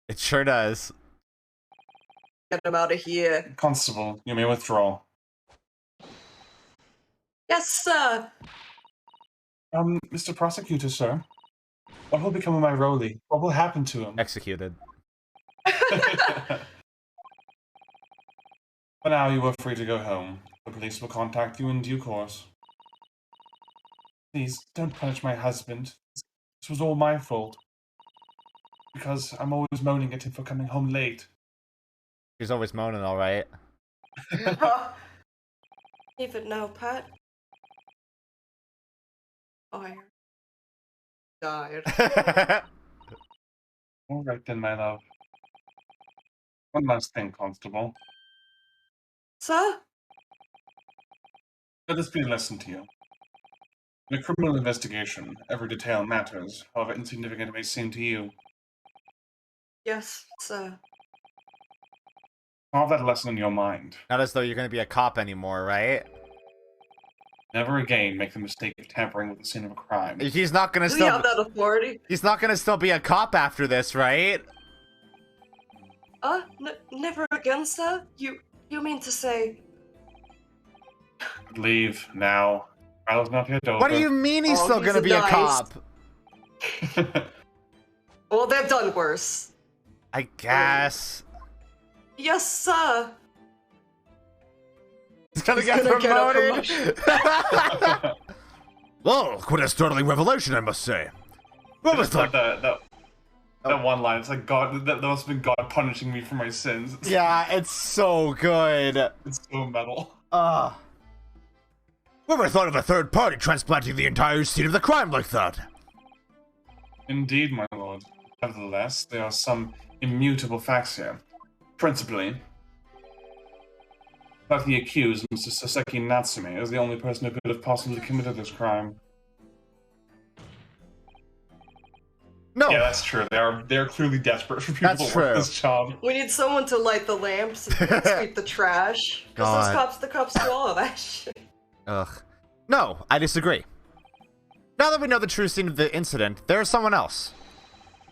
It sure does. Get him out of here. Constable, you may withdraw. Yes, sir! Mr. Prosecutor, sir. What will become of my Rolly? What will happen to him? Executed. For now, you are free to go home. The police will contact you in due course. Please, don't punish my husband. This was all my fault. Because I'm always moaning at him for coming home late. He's always moaning, alright. Even now, Pat. Fire. Died. All right then, my love. One last thing, Constable. Sir? Let this be a lesson to you. In a criminal investigation, every detail matters, however insignificant it may seem to you. Yes, sir. Have that lesson in your mind. Not as though you're gonna be a cop anymore, right? Never again make the mistake of tampering with the scene of a crime. He's not gonna Do we have that authority? He's not gonna still be a cop after this, right? Never again, sir? You mean to say... Leave, now. Trial's not yet over. What do you mean he's still gonna be a cop? Well, they've done worse. I guess. Yes, sir. He's gonna get gonna get a promoted. Well, quite a startling revelation, I must say. What was Just like that? that one line, it's like God, that must have been God punishing me for my sins. Yeah, it's so good. It's so metal. Whoever thought of a third party transplanting the entire scene of the crime like that? Indeed, my lord. Nevertheless, there are some immutable facts here. Principally, that the accused, Mr. Soseki Natsume, is the only person who could have possibly committed this crime. No. Yeah, that's true. They're clearly desperate for people That's to work true. this job. We need someone to light the lamps and sweep the trash. Because God. the cops do all of that shit. Ugh. No, I disagree. Now that we know the true scene of the incident, there is someone else.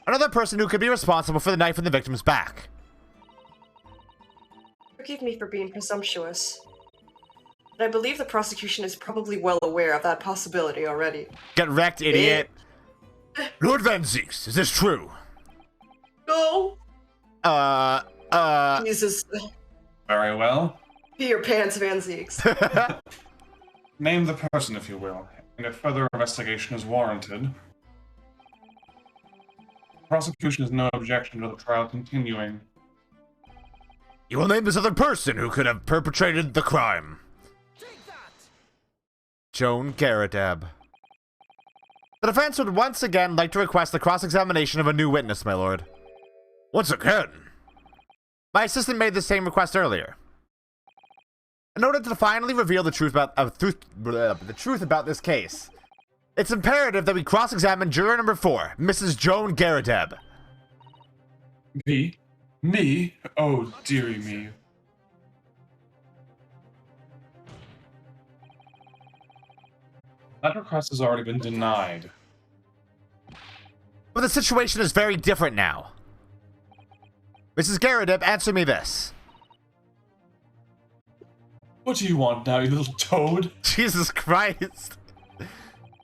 Another person who could be responsible for the knife in the victim's back. Forgive me for being presumptuous. But I believe the prosecution is probably well aware of that possibility already. Get wrecked, idiot. Lord Van Zeeks, is this true? No! Jesus. Very well. Pee your pants, Van Zeeks. Name the person, if you will, and if further investigation is warranted. The prosecution has no objection to the trial continuing. You will name this other person who could have perpetrated the crime. Joan Garadeb. The defense would once again like to request the cross-examination of a new witness, my lord. Once again? My assistant made the same request earlier. In order to finally reveal the truth about this case, it's imperative that we cross-examine juror number 4, Mrs. Joan Garadeb. Me? Me? Oh, dearie me. That request has already been denied. But the situation is very different now. Mrs. Garadeb, answer me this. What do you want now, you little toad? Jesus Christ.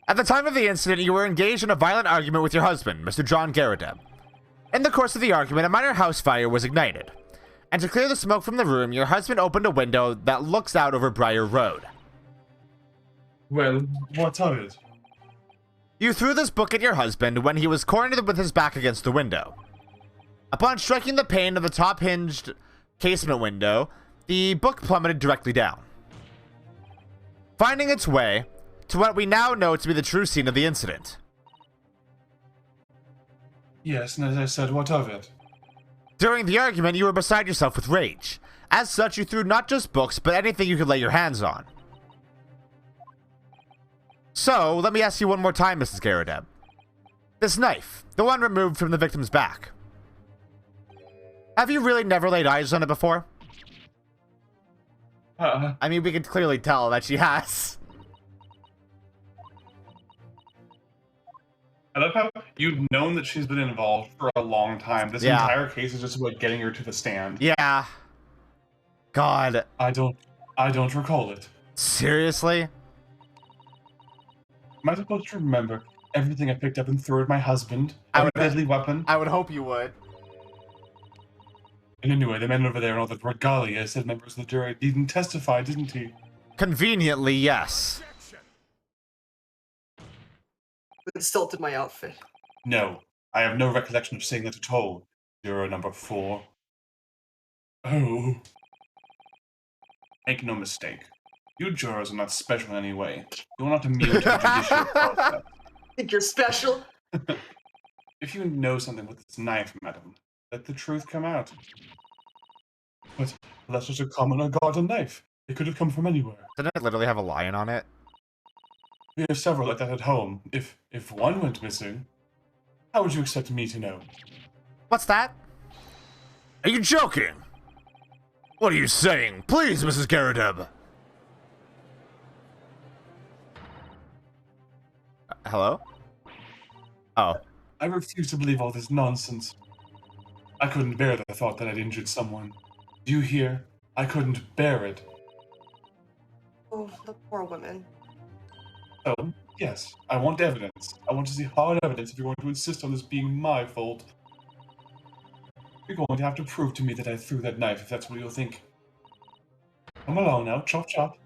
At the time of the incident, you were engaged in a violent argument with your husband, Mr. John Garadeb. In the course of the argument, a minor house fire was ignited. And to clear the smoke from the room, your husband opened a window that looks out over Briar Road. Well, what of it? You threw this book at your husband when he was cornered with his back against the window. Upon striking the pane of the top-hinged casement window, the book plummeted directly down, finding its way to what we now know to be the true scene of the incident. Yes, and as I said, what of it? During the argument, you were beside yourself with rage. As such, you threw not just books, but anything you could lay your hands on. So, let me ask you one more time, Mrs. Garadeb. This knife, the one removed from the victim's back. Have you really never laid eyes on it before? I mean, we can clearly tell that she has. I love how you've known that she's been involved for a long time. This entire case is just about getting her to the stand. Yeah. God. I don't recall it. Seriously? Am I supposed to remember everything I picked up and threw at my husband? Every deadly weapon? I would hope you would. And anyway, the man over there and all that regalia said members of the jury didn't testify, didn't he? Conveniently, yes. Insulted my outfit. No, I have no recollection of saying that at all. Juror number 4. Oh. Make no mistake. You jurors are not special in any way. You are not immune to the judicial process. Think you're special? If you know something with this knife, madam, let the truth come out. But that's just a common or garden knife. It could have come from anywhere. Didn't it literally have a lion on it? We have several like that at home. If one went missing, how would you expect me to know? What's that? Are you joking? What are you saying? Please, Mrs. Garadeb. Hello? Oh. I refuse to believe all this nonsense. I couldn't bear the thought that I'd injured someone. Do you hear? I couldn't bear it. Oh, the poor woman. So, yes, I want evidence. I want to see hard evidence if you're going to insist on this being my fault. You're going to have to prove to me that I threw that knife if that's what you'll think. Come along now, chop chop.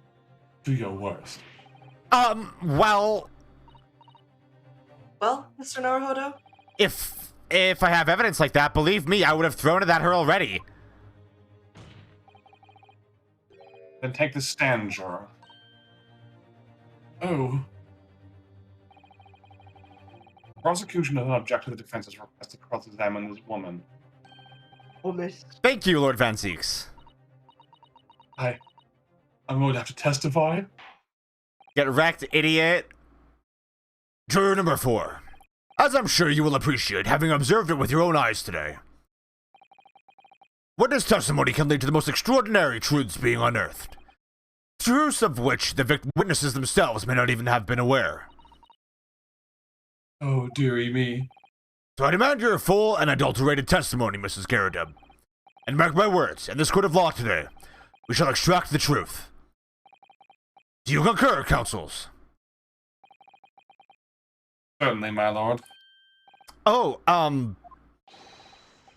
Do your worst. Well, Well, Mr. Naruhodo? if I have evidence like that, believe me, I would have thrown it at her already. Then take the stand, juror. Oh. The prosecution does not object to the defense's request to cross-examine this woman. Oh, miss. Thank you, Lord Van Zeeks. I'm going to have to testify? Get wrecked, idiot. Juror number 4. As I'm sure you will appreciate, having observed it with your own eyes today. Witness testimony can lead to the most extraordinary truths being unearthed. Truths of which the witnesses themselves may not even have been aware. Oh, dearie me. So I demand your full and adulterated testimony, Mrs. Garadeb. And mark my words, in this court of law today, we shall extract the truth. Do you concur, counsels? Certainly, my lord. Oh,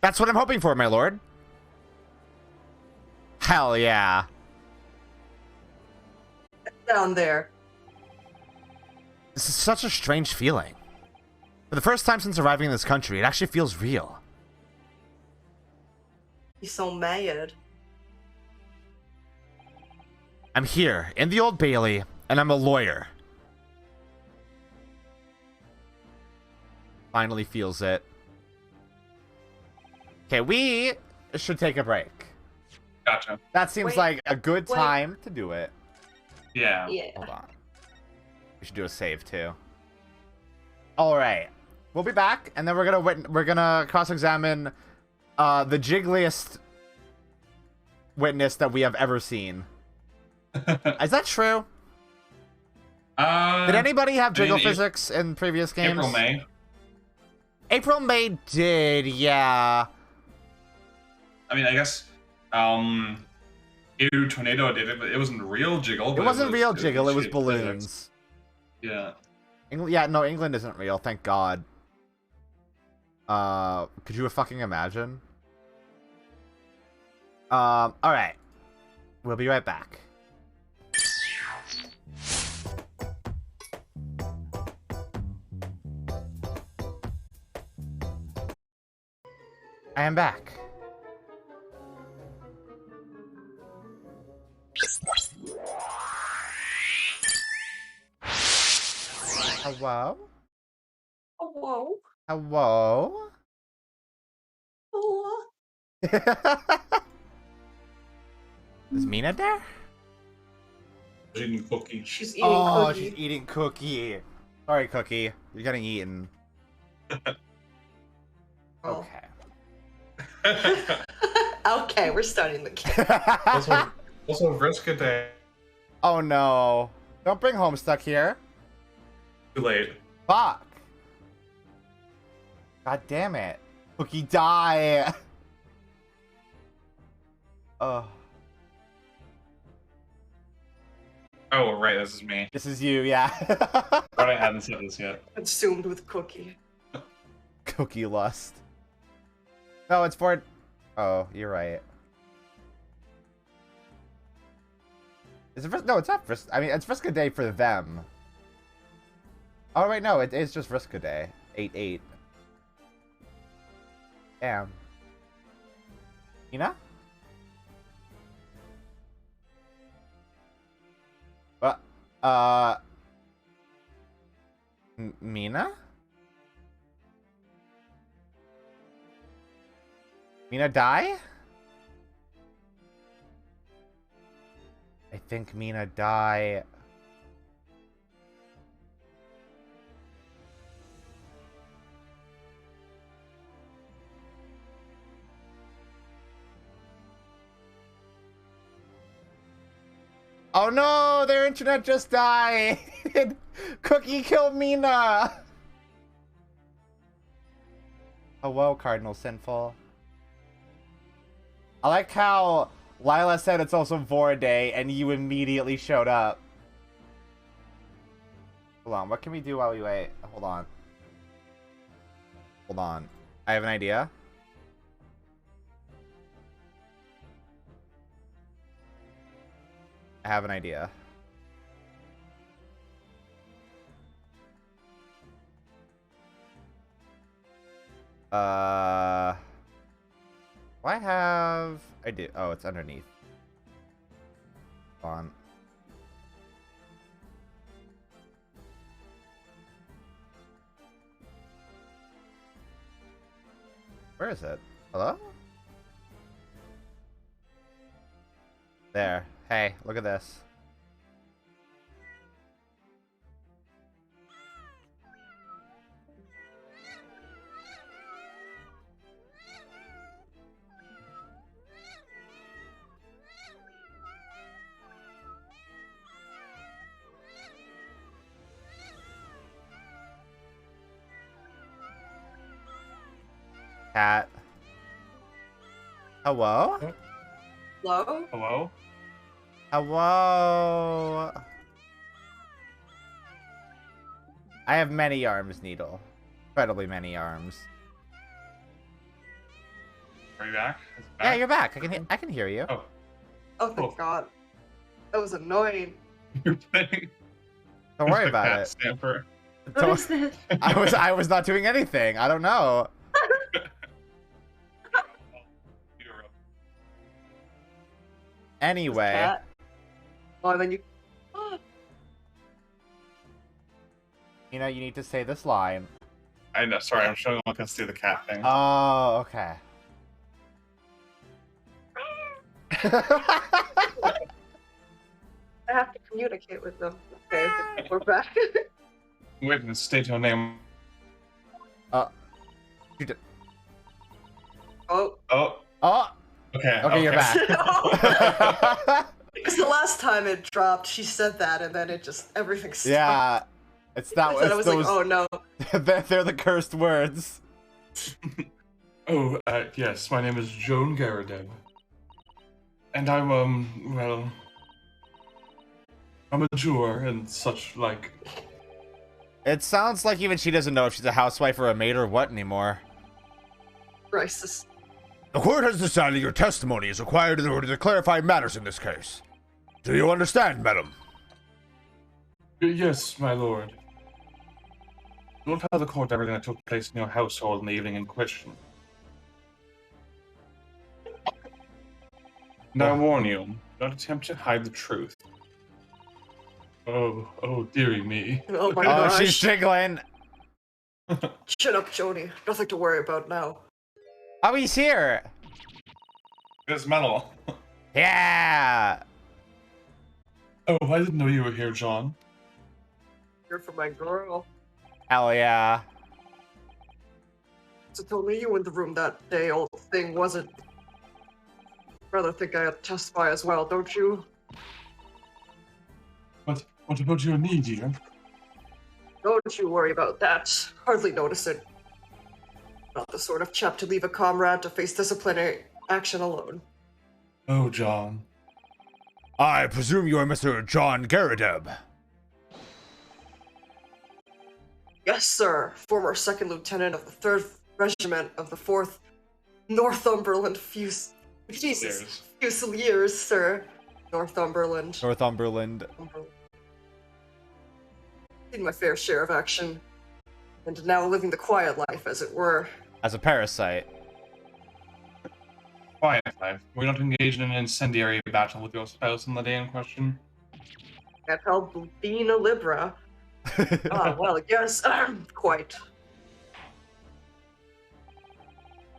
that's what I'm hoping for, my lord. Hell yeah. Down there. This is such a strange feeling. For the first time since arriving in this country, it actually feels real. He's so mad. I'm here, in the Old Bailey, and I'm a lawyer. Finally feels it. Okay, we should take a break. Gotcha. That seems Wait, like a good wait. time to do it. Yeah. Yeah. Hold on. We should do a save too. All right, we'll be back, and then we're gonna cross-examine the jiggliest witness that we have ever seen. Is that true? Did anybody have jiggle physics in previous games? April, May. April, May did, yeah. I mean, I guess, Ew Tornado did it, but it wasn't real jiggle. It wasn't real was jiggle, it was shit balloons. physics. Yeah. Yeah, no, England isn't real, thank God. Could you fucking imagine? Alright. We'll be right back. I am back. Hello? Hello? Hello? Hello? Is Mina there? Eating cookie. She's eating Oh, cookie. she's eating Cookie. Sorry, Cookie. You're getting eaten. Oh. Okay. Okay, we're starting the game. Also, risk a day. Oh no. Don't bring Homestuck here. Too late. Fuck. God damn it. Cookie, die. Ugh. Oh, right, this is me. This is you, yeah. But I hadn't said this yet. Consumed with cookie. Cookie lust. No, it's for... Oh, you're right. Is it... No, it's not Frisk... I mean, it's Friska Day for them. Oh, wait, no, it is just Friska Day. 8-8. Damn. You know? Mina? Mina die? I think Mina die. Oh no, their internet just died. Cookie killed Mina. Oh, whoa, Cardinal Sinful. I like how Lila said it's also Vora Day and you immediately showed up. Hold on, what can we do while we wait? Hold on. Hold on. I have an idea. I have an idea. I do. Oh, it's underneath. Hold on. Where is it? Hello? There. Hey, look at this. Cat. Hello? Hello? Hello? Hello? I have many arms, Needle. Incredibly many arms. Are you back? Is it Yeah, back? you're back. I can hear you. Oh, Oh, thank Oh. God. That was annoying. you're playing. Don't worry Mr. about Cat it. Stamper. What is this? I was not doing anything. I don't know. You're up. Anyway, Cat? Oh, and then you. you know, you need to say this line. I know, sorry, I'm showing I can see the cat thing. Oh, okay. I have to communicate with them. Okay, we're back. Wait, and state your name. You did- Oh. Oh, Oh, okay. okay, you're back. Because the last time it dropped, she said that, and then it just everything stopped. Yeah, it's that. I was those, like, oh no. they're the cursed words. Oh, yes, my name is Joan Garridan. And I'm, well, I'm a juror and such like. It sounds like even she doesn't know if she's a housewife or a maid or what anymore. Crisis. The court has decided your testimony is required in order to clarify matters in this case. Do you understand, madam? Yes, my lord. Don't tell the court everything that took place in your household in the evening in question. And I warn you, don't attempt to hide the truth. Oh, dearie me. Oh my Oh, gosh. she's jiggling. Shut up, Jody. Nothing to worry about now. Oh, he's here. It's metal. Yeah. Oh, I didn't know you were here, John. Here for my girl. Hell yeah. So told me you were in the room that day. Old thing wasn't. Rather think I had to testify as well, don't you? What about your knee, dear? Don't you worry about that. Hardly notice it. Not the sort of chap to leave a comrade to face disciplinary action alone. Oh, John. I presume you are Mr. John Garrideb. Yes, sir. Former second lieutenant of the 3rd Regiment of the 4th Northumberland Fusiliers, sir. Northumberland. Northumberland. Seen my fair share of action, and now living the quiet life, as it were. As a parasite. Quiet life. We're not engaged in an incendiary battle with your spouse on the day in question. Can't help being a Libra. Well, yes, quite.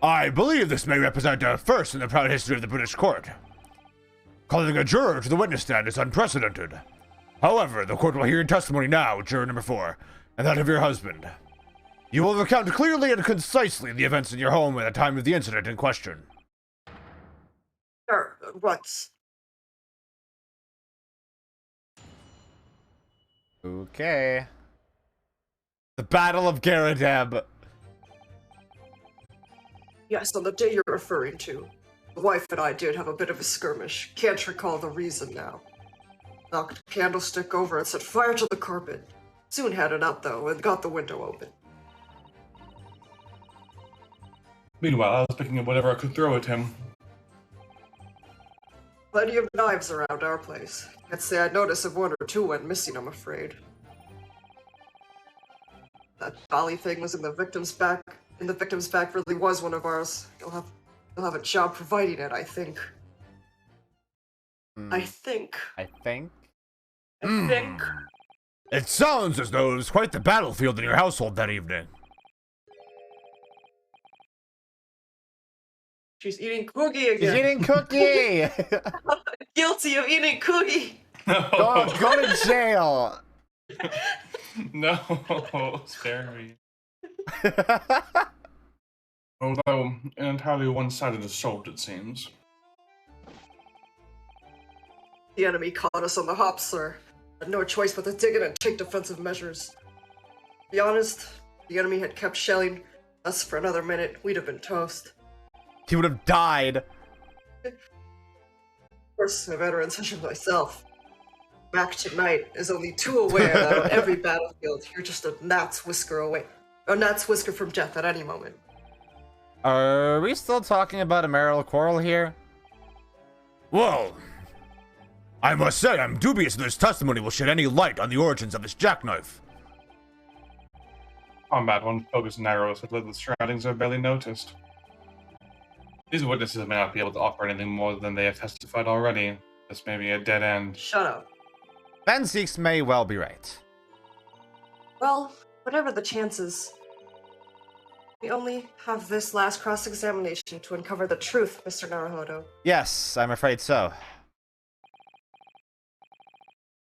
I believe this may represent a first in the proud history of the British court. Calling a juror to the witness stand is unprecedented. However, the court will hear your testimony now, juror number 4, and that of your husband. You will recount clearly and concisely the events in your home at the time of the incident in question. What? Okay. The Battle of Garadeb. Yes, on the day you're referring to. The wife and I did have a bit of a skirmish. Can't recall the reason now. Knocked a candlestick over and set fire to the carpet. Soon had it out, though, and got the window open. Meanwhile, I was picking up whatever I could throw at him. Plenty of knives around our place. Can't say I noticed if 1 or 2 went missing, I'm afraid. That dolly thing was in the victim's back. And the victim's back really was one of ours. You'll have a job providing it, I think. I think. It sounds as though it was quite the battlefield in your household that evening. She's eating cookie again. She's eating cookie! Guilty of eating cookie! Go to jail! No, spare me. Although, an entirely one-sided assault, it seems. The enemy caught us on the hop, sir. Had no choice but to dig in and take defensive measures. To be honest, the enemy had kept shelling us for another minute, we'd have been toast. He would have died. Of course, a veteran such as myself. Back tonight is only too aware that on every battlefield, you're just a gnat's whisker away. A gnat's whisker from death at any moment. Are we still talking about a marital quarrel here? Well, I must say I'm dubious that this testimony will shed any light on the origins of this jackknife. Combat one focus narrow so that the surroundings are barely noticed. These witnesses may not be able to offer anything more than they have testified already. This may be a dead end. Shut up. Ben Seeks may well be right. Well, whatever the chances, we only have this last cross-examination to uncover the truth, Mr. Naruhodo. Yes, I'm afraid so.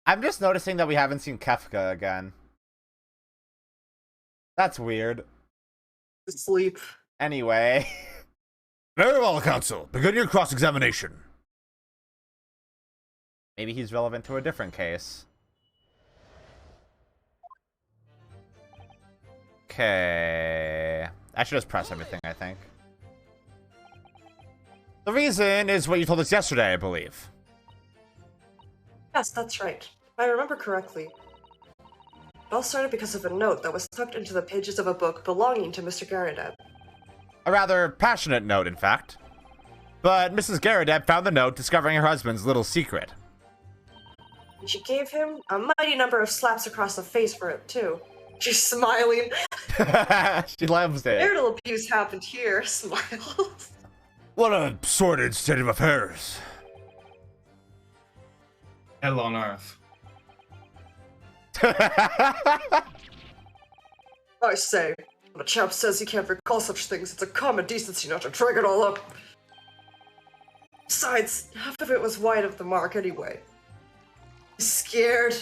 I'm just noticing that we haven't seen Kefka again. That's weird. Sleep. Anyway. Very well, counsel. Begin your cross-examination. Maybe he's relevant to a different case. Okay. I should just press everything, I think. The reason is what you told us yesterday, I believe. Yes, that's right. If I remember correctly, it all started because of a note that was tucked into the pages of a book belonging to Mr. Garadeb. A rather passionate note, in fact. But Mrs. Garadeb found the note, discovering her husband's little secret. And she gave him a mighty number of slaps across the face for it, too. She's smiling. She loves it. Marital abuse happened here. Smiles. What a sordid state of affairs. Hell on earth. I say, when a chap says he can't recall such things, it's a common decency not to drag it all up. Besides, half of it was wide of the mark anyway. He's scared.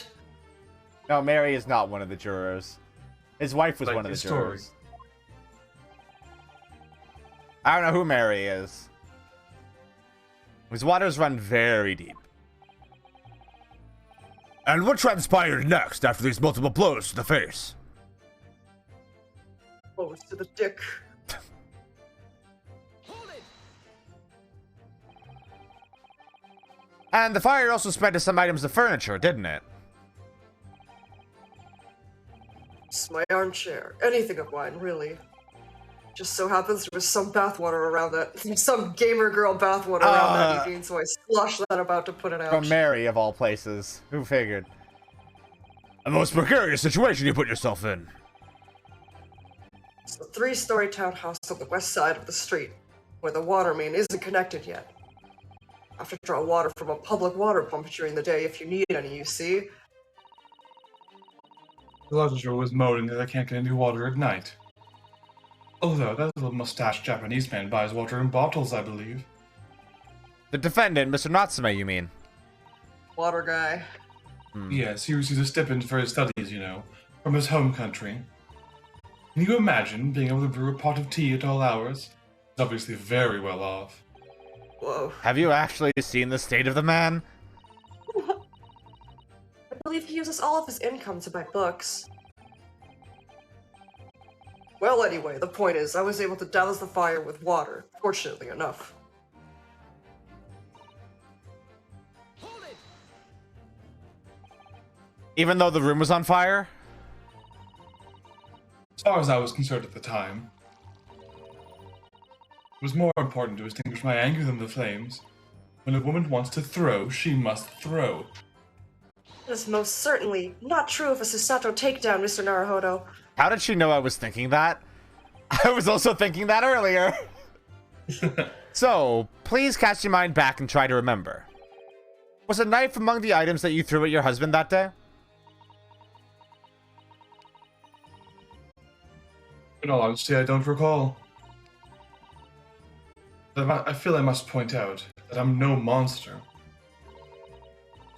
No, Mary is not one of the jurors. His wife was Like one of the his story. jurors. I don't know who Mary is. His waters run very deep. And what transpired next after these multiple blows to the face? Blows to the dick. And the fire also spread to some items of furniture, didn't it? It's my armchair. Anything of mine, really. Just so happens there was some bathwater around that. Some gamer girl bathwater around that evening, so I sloshed that about to put it out. From Mary, of all places. Who figured? A most precarious situation you put yourself in. It's a 3-story townhouse on the west side of the street, where the water main isn't connected yet. I have to draw water from a public water pump during the day if you need any, you see. The auditor was moaning that I can't get any water at night. Although that little mustached Japanese man buys water in bottles, I believe. The defendant, Mr. Natsume, you mean? Water guy. Yes, he receives a stipend for his studies, from his home country. Can you imagine being able to brew a pot of tea at all hours? He's obviously very well off. Whoa. Have you actually seen the state of the man? I believe he uses all of his income to buy books. Well, anyway, the point is, I was able to douse the fire with water, fortunately enough. Even though the room was on fire? As far as I was concerned at the time, it was more important to extinguish my anger than the flames. When a woman wants to throw, she must throw. That is most certainly not true of a Susato takedown, Mr. Naruhodo. How did she know I was thinking that? I was also thinking that earlier. So, please cast your mind back and try to remember. Was a knife among the items that you threw at your husband that day? In all honesty, I don't recall. But I feel I must point out that I'm no monster.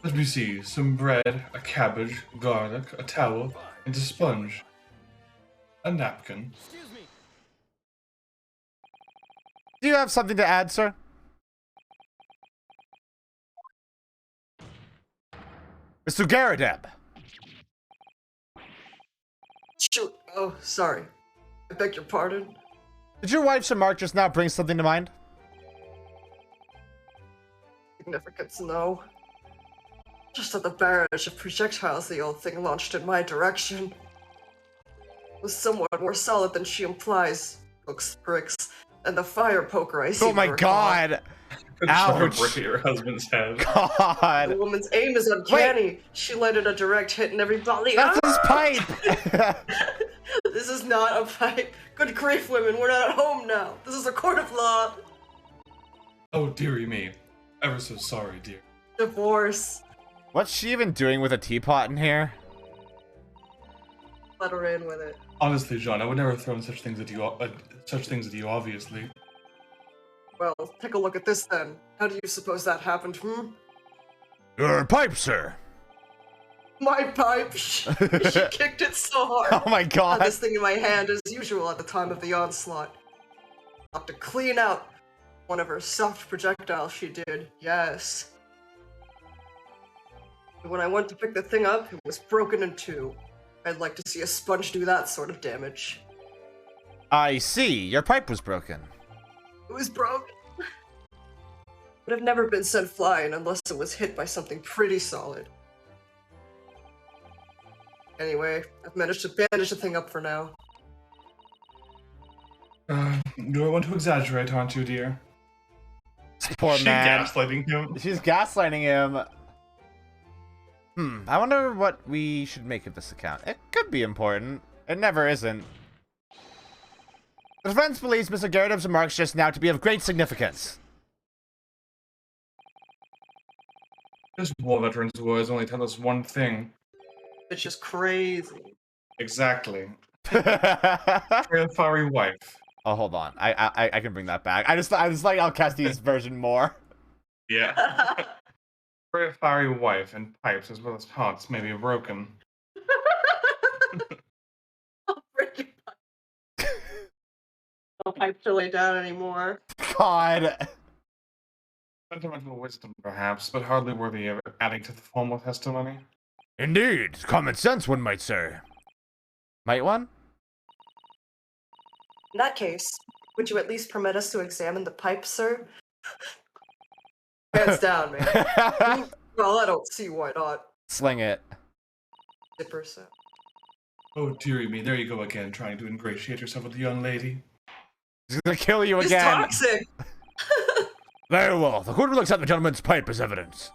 Let me see, some bread, a cabbage, garlic, a towel, and a sponge. A napkin. Excuse me. Do you have something to add, sir? Mr. Garadeb. Shoot. Oh, sorry. I beg your pardon. Did your wife's remark just now bring something to mind? Significance, no. Just that the barrage of projectiles the old thing launched in my direction was somewhat more solid than she implies. Books, bricks, and the fire poker I see. Oh my god! Ouch! Brick at your husband's head. God! The woman's aim is uncanny. She landed a direct hit in every volley. That's his pipe! This is not a fight. Good grief, women, we're not at home now. This is a court of law. Oh, dearie me. Ever so sorry, dear. Divorce. What's she even doing with a teapot in here? Let her in with it. Honestly, John, I would never throw in such things at you, obviously. Well, take a look at this then. How do you suppose that happened, Your pipe, sir! My pipe! She kicked it so hard. Oh my I had god! this thing in my hand as usual at the time of the onslaught. Have to clean out one of her soft projectiles she did, yes. And when I went to pick the thing up, it was broken in two. I'd like to see a sponge do that sort of damage. I see, your pipe was broken. It was broken. Would have never been sent flying unless it was hit by something pretty solid. Anyway, I've managed to bandage the thing up for now. You want to exaggerate, aren't you, dear? Poor man. Gaslighting him. She's gaslighting him. I wonder what we should make of this account. It could be important. It never isn't. The defense believes Mr. Garadeb's remarks just now to be of great significance. This war veterans wars only tell us one thing. It's just crazy. Exactly. Real fiery wife. Oh, hold on. I can bring that back. I just like Al Casti's version more. Yeah. Very fiery wife and pipes as well as hearts may be broken. I'll break your pipe. No pipe to lay down anymore. God. Sentimental wisdom, perhaps, but hardly worthy of adding to the formal testimony. Indeed. Common sense, one might say. Might one? In that case, would you at least permit us to examine the pipe, sir? Hands down, man. Well, I don't see why not. Sling it. 50%. Oh, dearie me, there you go again, trying to ingratiate yourself with the young lady. He's gonna kill you He's again. toxic! Very well. The court will accept the gentleman's pipe as evidence.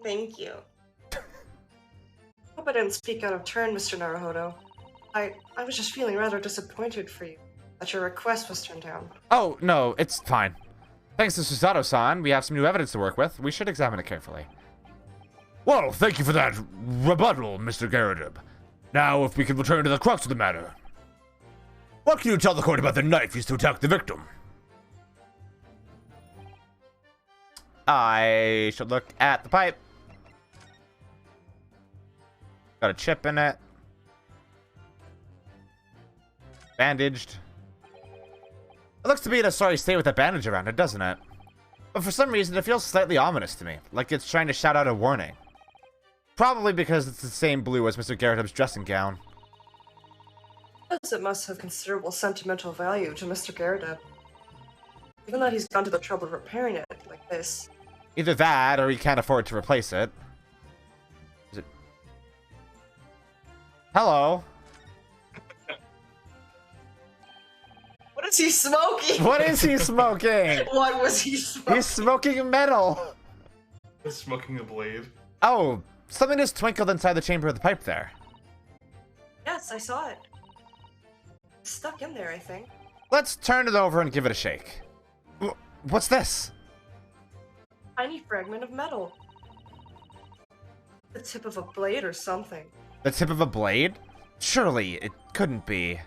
Thank you. Hope I didn't speak out of turn, Mr. Naruhodo. I was just feeling rather disappointed for you that your request was turned down. Oh, no, it's fine. Thanks to Susato-san, we have some new evidence to work with. We should examine it carefully. Well, thank you for that rebuttal, Mr. Garrideb. Now, if we can return to the crux of the matter. What can you tell the court about the knife used to attack the victim? I should look at the pipe. Got a chip in it. Bandaged. It looks to be in a sorry state with a bandage around it, doesn't it? But for some reason, it feels slightly ominous to me. Like it's trying to shout out a warning. Probably because it's the same blue as Mr. Garrideb's dressing gown. Yes, it must have considerable sentimental value to Mr. Garrideb. Even though he's gone to the trouble of repairing it like this. Either that, or he can't afford to replace it. Is it... Hello? What is he smoking? What is he smoking? What was he smoking? He's smoking metal. He's smoking a blade. Oh, something just twinkled inside the chamber of the pipe there. Yes, I saw it. It's stuck in there, I think. Let's turn it over and give it a shake. What's this? Tiny fragment of metal. The tip of a blade or something. The tip of a blade? Surely it couldn't be.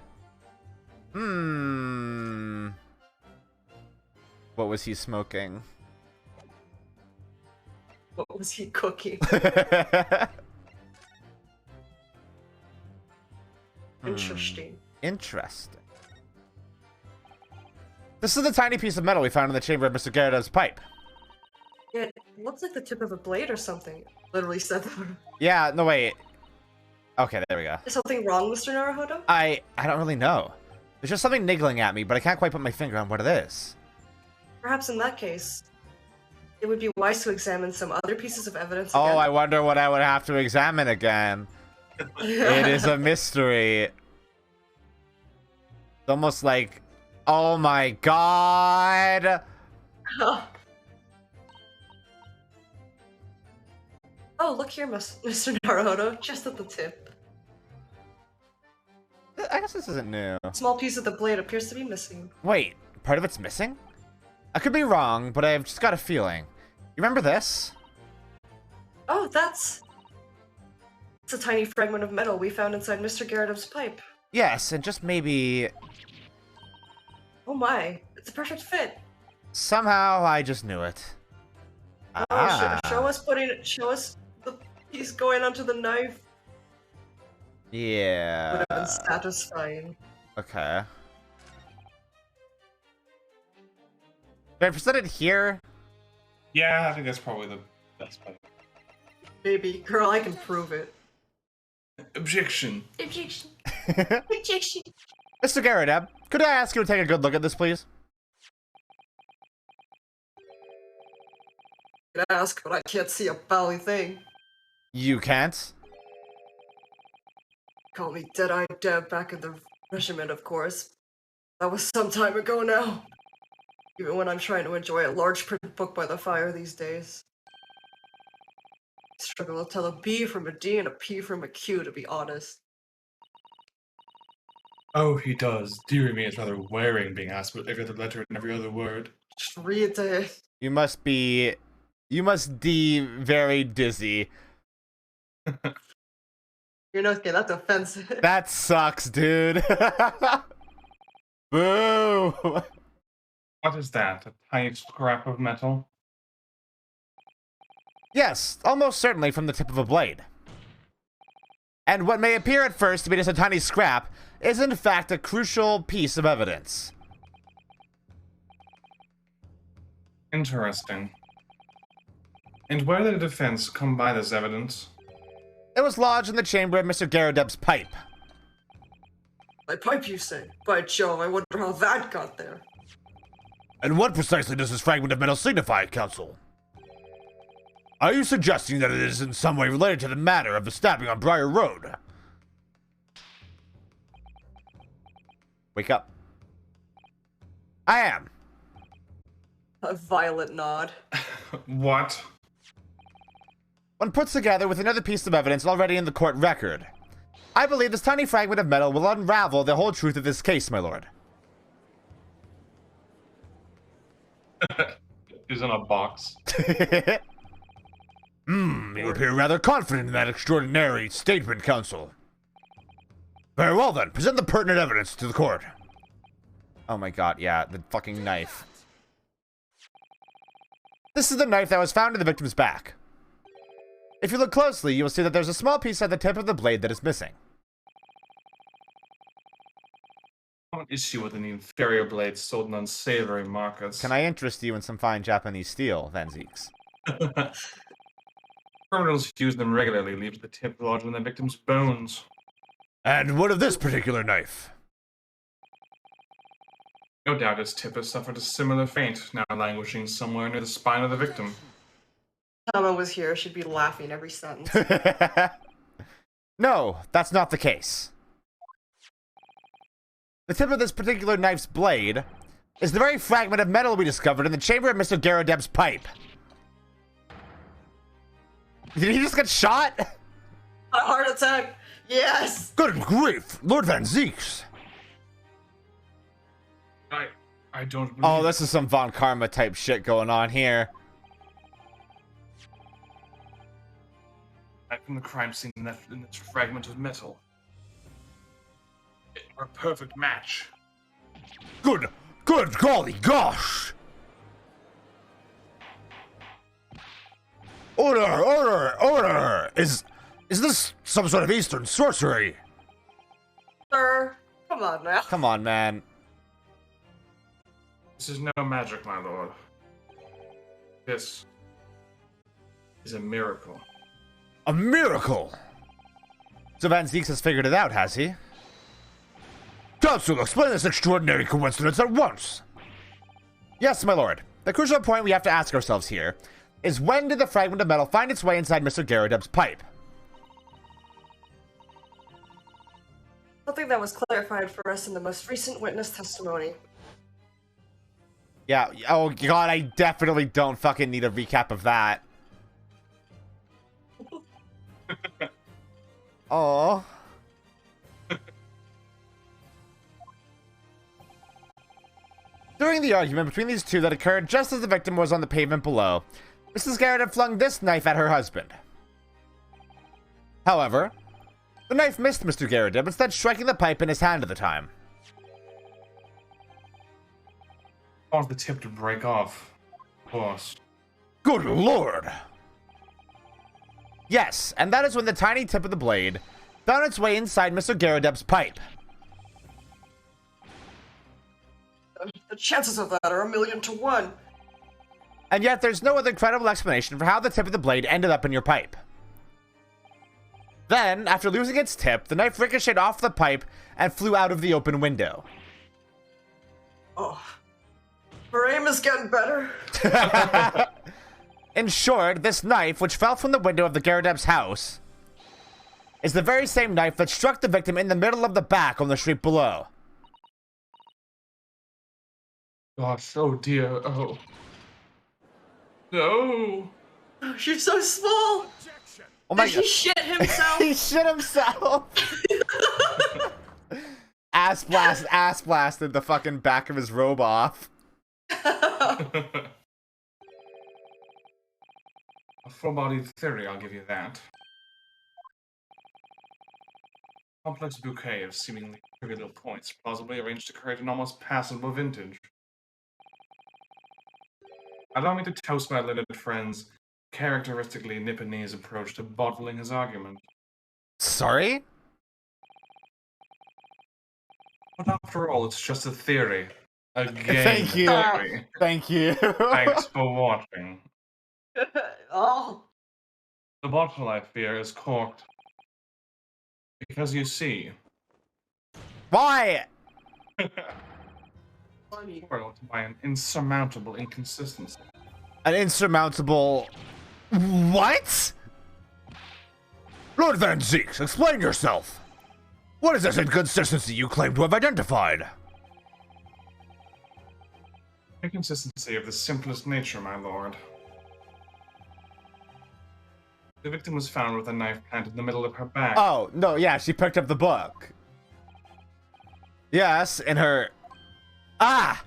What was he smoking? What was he cooking? Interesting. Interesting. This is the tiny piece of metal we found in the chamber of Mr. Garrideb's pipe. It looks like the tip of a blade or something. Literally said that. Yeah, no wait. Okay, there we go. Is something wrong, Mr. Naruhodo? I don't really know. There's just something niggling at me, but I can't quite put my finger on what it is. Perhaps in that case, it would be wise to examine some other pieces of evidence Oh, again. I wonder what I would have to examine again. It is a mystery. It's almost like, oh my god. Oh, look here, Mr. Naruhodo, just at the tip. I guess this isn't new. A small piece of the blade appears to be missing. Wait, part of it's missing? I could be wrong, but I've just got a feeling. You remember this? Oh, it's a tiny fragment of metal we found inside Mr. Garrideb's pipe. Yes, and just maybe... Oh my, it's a perfect fit. Somehow I just knew it. Oh, show us the piece going onto the knife. Yeah. Would have been satisfying. Okay. Did I present it here? Yeah, I think that's probably the best bet. Baby girl, I can prove it. Objection. Objection. Objection. Mr. Garrideb, could I ask you to take a good look at this, please? I can ask, but I can't see a bally thing. You can't? Call me Dead-Eyed Deb back in the regiment, of course. That was some time ago now. Even when I'm trying to enjoy a large print book by the fire these days. I struggle to tell a B from a D and a P from a Q, to be honest. Oh, he does. Dear me, it's rather wearing being asked about every other letter and every other word. Just read it. You must be very dizzy. You're not okay, that's offensive. That sucks, dude. Boo! What is that? A tiny scrap of metal? Yes, almost certainly from the tip of a blade. And what may appear at first to be just a tiny scrap is in fact a crucial piece of evidence. Interesting. And where did the defense come by this evidence? It was lodged in the chamber of Mr. Garrideb's pipe. My pipe, you say? By Jove, I wonder how that got there. And what precisely does this fragment of metal signify, Counsel? Are you suggesting that it is in some way related to the matter of the stabbing on Briar Road? Wake up. I am. A violent nod. What? When put together with another piece of evidence already in the court record, I believe this tiny fragment of metal will unravel the whole truth of this case, my lord. He's in a box. You appear rather confident in that extraordinary statement, counsel. Very well then, present the pertinent evidence to the court. Oh my god, yeah, the fucking knife. This is the knife that was found in the victim's back. If you look closely, you will see that there's a small piece at the tip of the blade that is missing. What issue with an inferior blade sold in unsavory markets? Can I interest you in some fine Japanese steel, Van Zeeks? Criminals use them regularly, leaving the tip lodged in the victim's bones. And what of this particular knife? No doubt its tip has suffered a similar fate, now languishing somewhere near the spine of the victim. If Tama was here, she'd be laughing every sentence. No, that's not the case. The tip of this particular knife's blade is the very fragment of metal we discovered in the chamber of Mr. Garodeb's pipe. Did he just get shot? A heart attack! Yes! Good grief, Lord Van Zeeks. I don't believe... Oh, this is some Von Karma type shit going on here. Back from the crime scene in this fragment of metal. A perfect match. Good golly gosh. Order! Is this some sort of Eastern sorcery? Sir, come on now. Come on, man. This is no magic, my lord. This is a miracle. A miracle! So Van Zeeks has figured it out, has he? Counsel, explain this extraordinary coincidence at once. Yes, my lord. The crucial point we have to ask ourselves here is when did the fragment of metal find its way inside Mr. Garodeb's pipe? Something that was clarified for us in the most recent witness testimony. Yeah, oh god, I definitely don't fucking need a recap of that. Oh. During the argument between these two that occurred just as the victim was on the pavement below, Mrs. Garodeb flung this knife at her husband. However, the knife missed Mr. Garodeb, instead striking the pipe in his hand at the time. Caused the tip to break off. Of course. Good lord! Yes, and that is when the tiny tip of the blade found its way inside Mr. Garodeb's pipe. The chances of that are 1,000,000 to 1. And yet there's no other credible explanation for how the tip of the blade ended up in your pipe. Then, after losing its tip, the knife ricocheted off the pipe and flew out of the open window. Oh, her aim is getting better. In short, this knife, which fell from the window of the Garodeb's house, is the very same knife that struck the victim in the middle of the back on the street below. Gosh, oh dear, oh. No! Oh, she's so small. Oh my Did god. he shit himself? He shit himself! ass blasted the fucking back of his robe off. A full-bodied theory, I'll give you that. Complex bouquet of seemingly trivial points, plausibly arranged to create an almost passable vintage. Allow me to toast my learned friend's characteristically Nipponese approach to bottling his argument. Sorry? But after all, it's just a theory. A game Thank you. theory. Thank you. Thanks for watching. Oh. The bottle, I fear, is corked. Because you see, Why? Funny. foiled by an insurmountable inconsistency. An insurmountable... What? Lord Van Zeeks, explain yourself. What is this inconsistency you claim to have identified? Inconsistency of the simplest nature, my lord. The victim was found with a knife planted in the middle of her back. Oh, no, yeah, she picked up the book. Yes, in her... Ah!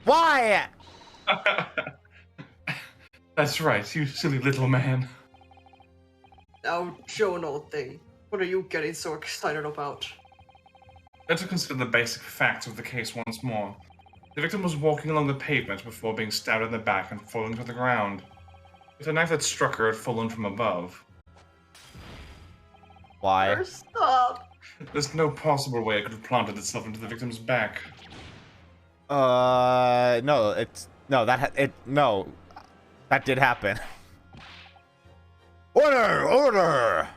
Why? That's right, you silly little man. Now, Joan, old thing, what are you getting so excited about? Let's consider the basic facts of the case once more. The victim was walking along the pavement before being stabbed in the back and falling to the ground. If the knife that struck her had fallen from above, Why? Stop! there's no possible way it could have planted itself into the victim's back. No, no, that did happen. Order!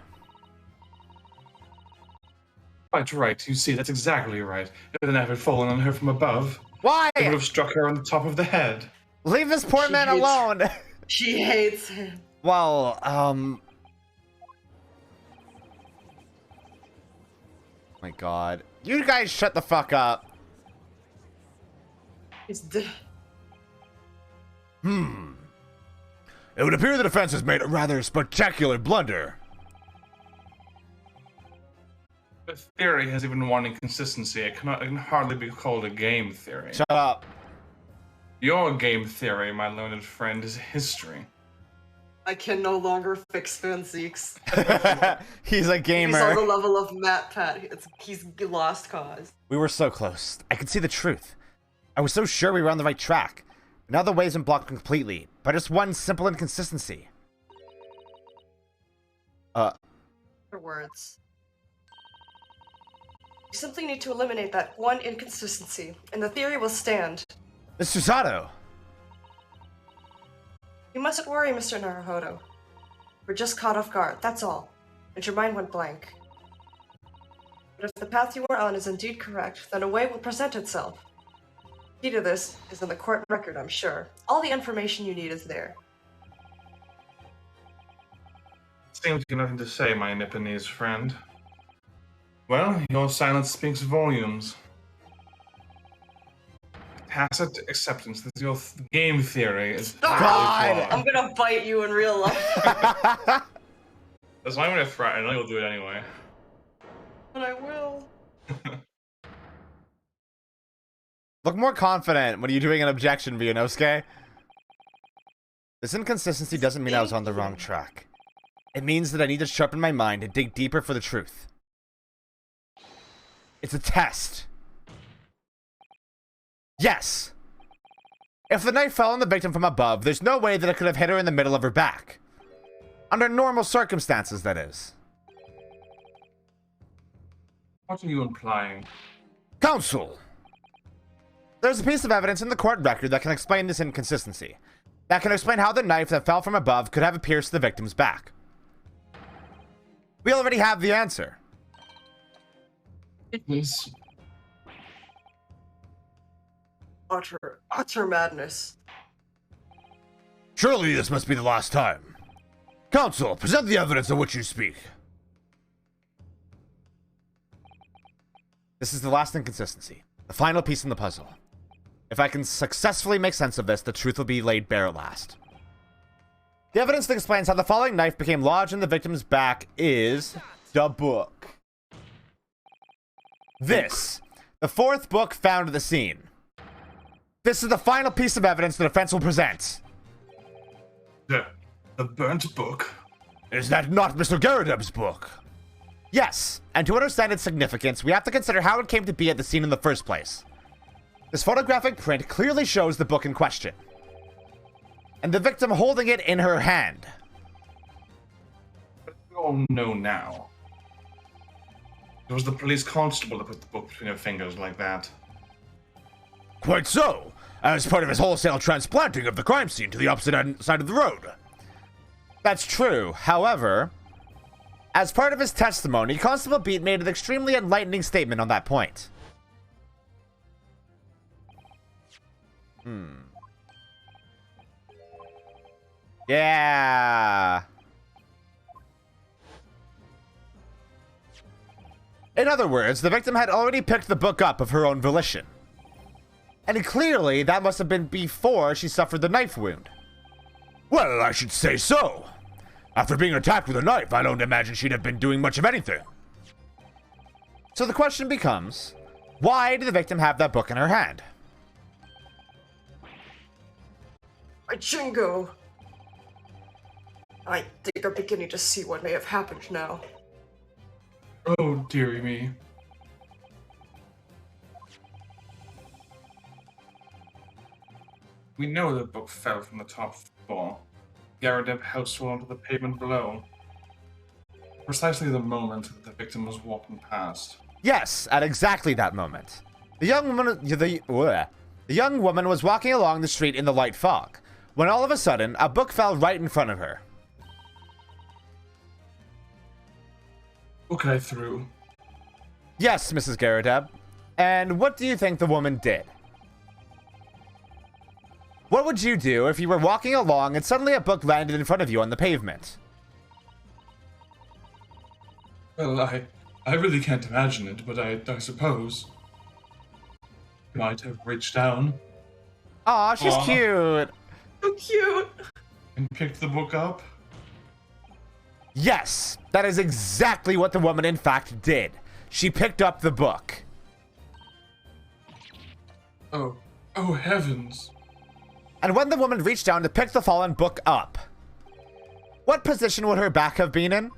Quite right, you see, that's exactly right. If the knife had fallen on her from above, Why? it would have struck her on the top of the head. Leave this poor She man hates- alone. She hates him. Well, my God, you guys shut the fuck up. He's dead. It would appear the defense has made a rather spectacular blunder. The theory has even one inconsistency. It can hardly be called a game theory. Shut up. Your game theory, my learned friend, is history. I can no longer fix physics. He's a He's on the gamer. level of Matt Pat. He's lost cause. We were so close. I could see the truth. I was so sure we were on the right track. Now the way's been blocked completely by just one simple inconsistency. Other words. You simply need to eliminate that one inconsistency, and the theory will stand. Mr. Sato. You mustn't worry, Mr. Naruhodo. We're just caught off guard, that's all. And your mind went blank. But if the path you are on is indeed correct, then a way will present itself. The key to this is in the court record, I'm sure. All the information you need is there. Seems you have nothing to say, my Nipponese friend. Well, your silence speaks volumes. Tacit acceptance that your game theory is God! I'm gonna bite you in real life. That's why I'm gonna threaten. I know you'll do it anyway. But I will. Look more confident when you're doing an objection, Vianosuke. This inconsistency doesn't mean I was on the wrong track. It means that I need to sharpen my mind and dig deeper for the truth. It's a test. Yes. If the knife fell on the victim from above, there's no way that it could have hit her in the middle of her back. Under normal circumstances, that is. What are you implying? Counsel! There's a piece of evidence in the court record that can explain this inconsistency. That can explain how the knife that fell from above could have pierced the victim's back. We already have the answer. It is. Utter madness. Surely this must be the last time. Counsel, present the evidence of which you speak. This is the last inconsistency. The final piece in the puzzle. If I can successfully make sense of this, the truth will be laid bare at last. The evidence that explains how the falling knife became lodged in the victim's back is the book. This, the fourth book found at the scene. This is the final piece of evidence the defense will present. The burnt book? Is that not Mr. Garadeb's book? Yes, and to understand its significance, we have to consider how it came to be at the scene in the first place. This photographic print clearly shows the book in question, and the victim holding it in her hand. We all know now. It was the police constable that put the book between her fingers like that. Quite so, as part of his wholesale transplanting of the crime scene to the opposite side of the road. That's true. However, as part of his testimony, Constable Beat made an extremely enlightening statement on that point. Yeah. In other words, the victim had already picked the book up of her own volition. And clearly, that must have been before she suffered the knife wound. Well, I should say so. After being attacked with a knife, I don't imagine she'd have been doing much of anything. So the question becomes, why did the victim have that book in her hand? My Jingo. I think I'm beginning to see what may have happened now. Oh, dearie me. We know the book fell from the top floor. Garadeb house fell onto the pavement below. Precisely the moment that the victim was walking past. Yes, at exactly that moment. The young woman was walking along the street in the light fog, when all of a sudden, a book fell right in front of her. Book I threw. Yes, Mrs. Garadeb. And what do you think the woman did? What would you do if you were walking along and suddenly a book landed in front of you on the pavement? Well, I really can't imagine it, but I suppose I might have reached down Aw, she's Aw. cute. So cute! and picked the book up. Yes, that is exactly what the woman in fact did. She picked up the book. Oh heavens. And when the woman reached down to pick the fallen book up, what position would her back have been in?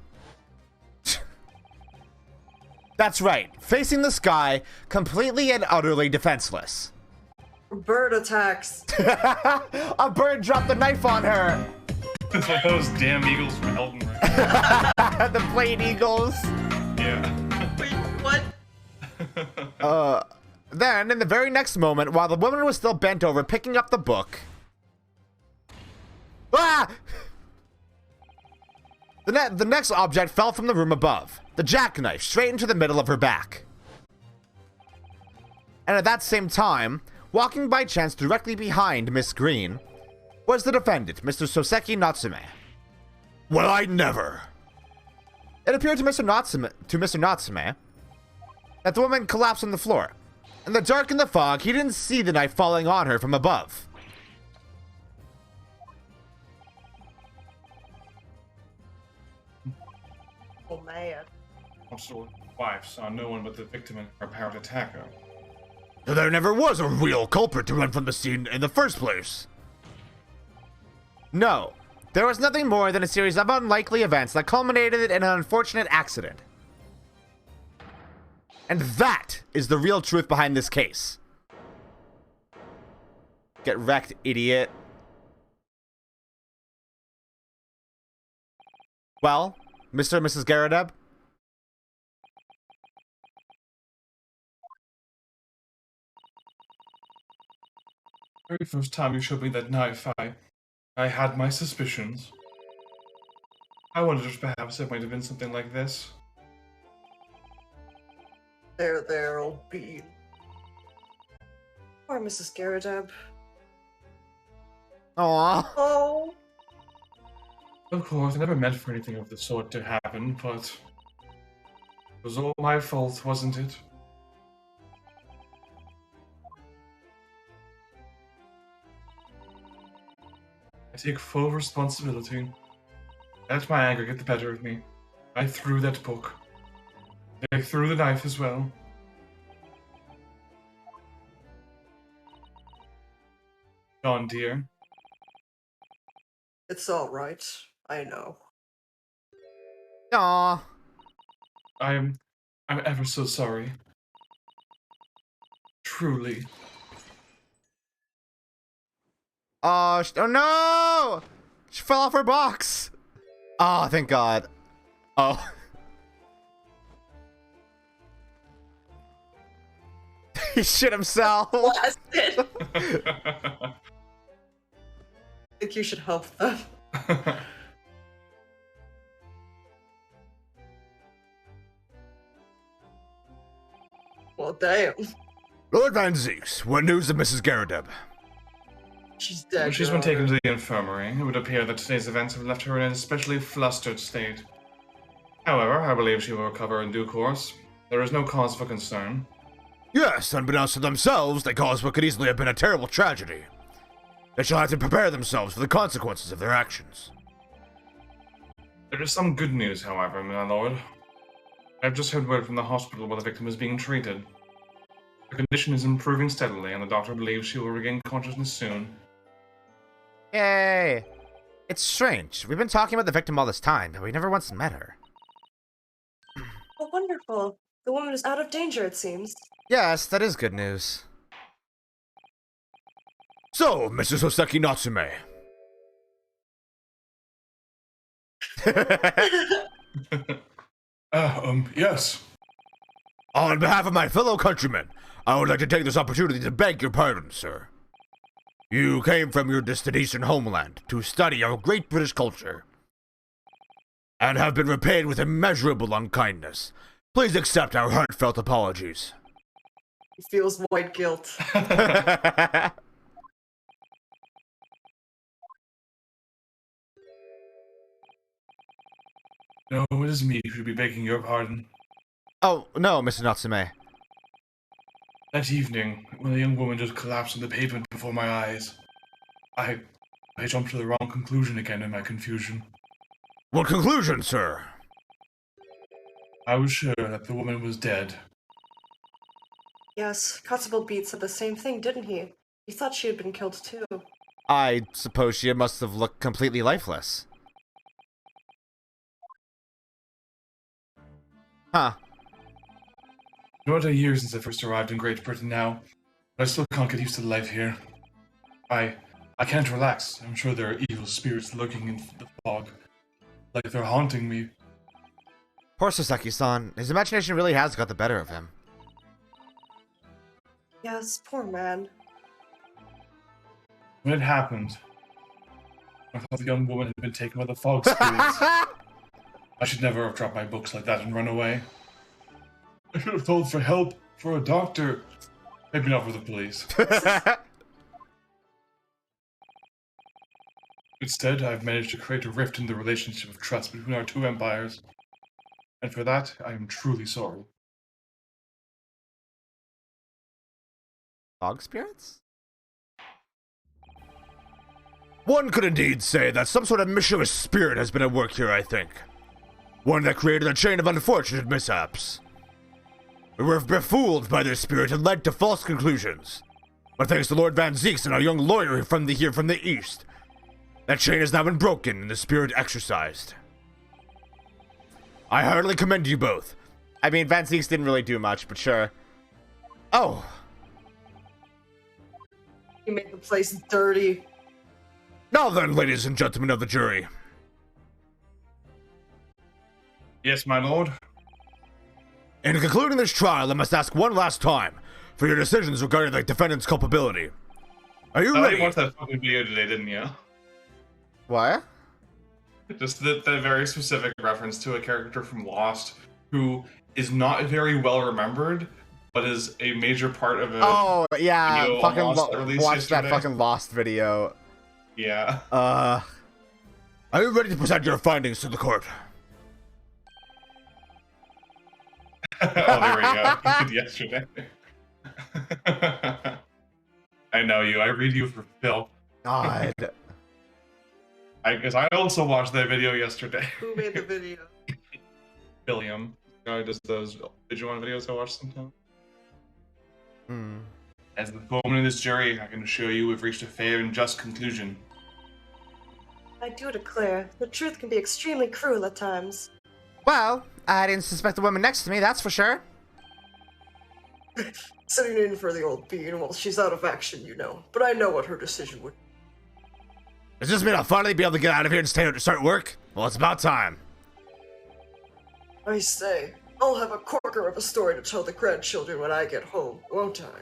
That's right, facing the sky, completely and utterly defenseless. Bird attacks. A bird dropped the knife on her. It's like those damn eagles from Elden Ring. The Blade Eagles. Yeah. Wait, what? Then, in the very next moment, while the woman was still bent over picking up the book... Ah! The next object fell from the room above. The jackknife, straight into the middle of her back. And at that same time, walking by chance directly behind Miss Green, was the defendant, Mr. Soseki Natsume. Well, I never. It appeared to Mr. Natsume that the woman collapsed on the floor. In the dark and the fog, he didn't see the knife falling on her from above. Oh man. Also, wife saw no one but the victim and her apparent attacker. There never was a real culprit to run from the scene in the first place. No, there was nothing more than a series of unlikely events that culminated in an unfortunate accident. And that is the real truth behind this case. Get wrecked, idiot. Well, Mr. and Mrs. Garadeb? Very first time you showed me that knife, I had my suspicions. I wondered if perhaps it might have been something like this. There, old bean. Poor Mrs. Garadeb. Aww. Oh. Of course, I never meant for anything of the sort to happen, but it was all my fault, wasn't it? I take full responsibility. I let my anger get the better of me. I threw that book. I threw the knife as well. John, dear. It's alright. I know. Aww. I'm ever so sorry. Truly. Oh no! She fell off her box. Oh, thank God. Oh. He shit himself. Blasted! I think you should help them. Well, damn. Lord Van Zeeks, what news of Mrs. Garadeb? She's dead. She's Your been taken Honor. to the infirmary. It would appear that today's events have left her in an especially flustered state. However, I believe she will recover in due course. There is no cause for concern. Yes, unbeknownst to themselves, they caused what could easily have been a terrible tragedy. They shall have to prepare themselves for the consequences of their actions. There is some good news, however, my lord. I've just heard word from the hospital where the victim is being treated. Her condition is improving steadily, and the doctor believes she will regain consciousness soon. Yay. It's strange. We've been talking about the victim all this time, but we never once met her. Oh, wonderful. The woman is out of danger, it seems. Yes, that is good news. So, Mrs. Hoseki Natsume. Yes. On behalf of my fellow countrymen, I would like to take this opportunity to beg your pardon, sir. You came from your distant eastern homeland to study our great British culture, and have been repaid with immeasurable unkindness. Please accept our heartfelt apologies. He feels white guilt. No, it is me who should be begging your pardon. Oh, no, Mr. Natsume. That evening, when the young woman just collapsed on the pavement before my eyes, I jumped to the wrong conclusion again in my confusion. What conclusion, sir? I was sure that the woman was dead. Yes, Constable Beat said the same thing, didn't he? He thought she had been killed too. I suppose she must have looked completely lifeless. Huh. It's been about a year since I first arrived in Great Britain now, but I still can't get used to life here. I can't relax. I'm sure there are evil spirits lurking in the fog, like they're haunting me. Poor Soseki-san. His imagination really has got the better of him. Yes, poor man. When it happened, I thought the young woman had been taken by the fog spirits. I should never have dropped my books like that and run away. I should have called for help, for a doctor. Maybe not for the police. Instead, I've managed to create a rift in the relationship of trust between our two empires. And for that, I am truly sorry. Fog spirits? One could indeed say that some sort of mischievous spirit has been at work here, I think. One that created a chain of unfortunate mishaps. We were befooled by this spirit and led to false conclusions. But thanks to Lord Van Zeeks and our young lawyer from the east, that chain has now been broken and the spirit exorcised. I heartily commend you both. I mean, Van Zeeks didn't really do much, but sure. Oh. He made the place dirty. Now then, ladies and gentlemen of the jury. Yes, my lord. In concluding this trial, I must ask one last time for your decisions regarding the defendant's culpability. Are you ready? You watched that fucking video today, didn't you? What? Just the very specific reference to a character from Lost who is not very well remembered, but is a major part of a Oh, yeah. video Fucking on Lost that released watch that yesterday. fucking Lost video. Yeah. Are you ready to present your findings to the court? Oh, there we go. You did yesterday. I know you. I read you for filth. God. Because I also watched that video yesterday. Who made the video? William. Guy does those Digimon videos I watch sometimes. Hmm. As the foreman of this jury, I can assure you we've reached a fair and just conclusion. I do declare, the truth can be extremely cruel at times. Well, I didn't suspect the woman next to me, that's for sure. Sitting in for the old bean while she's out of action, you know. But I know what her decision would be. Does this mean I'll finally be able to get out of here and start work? Well, it's about time. I say, I'll have a corker of a story to tell the grandchildren when I get home, won't I?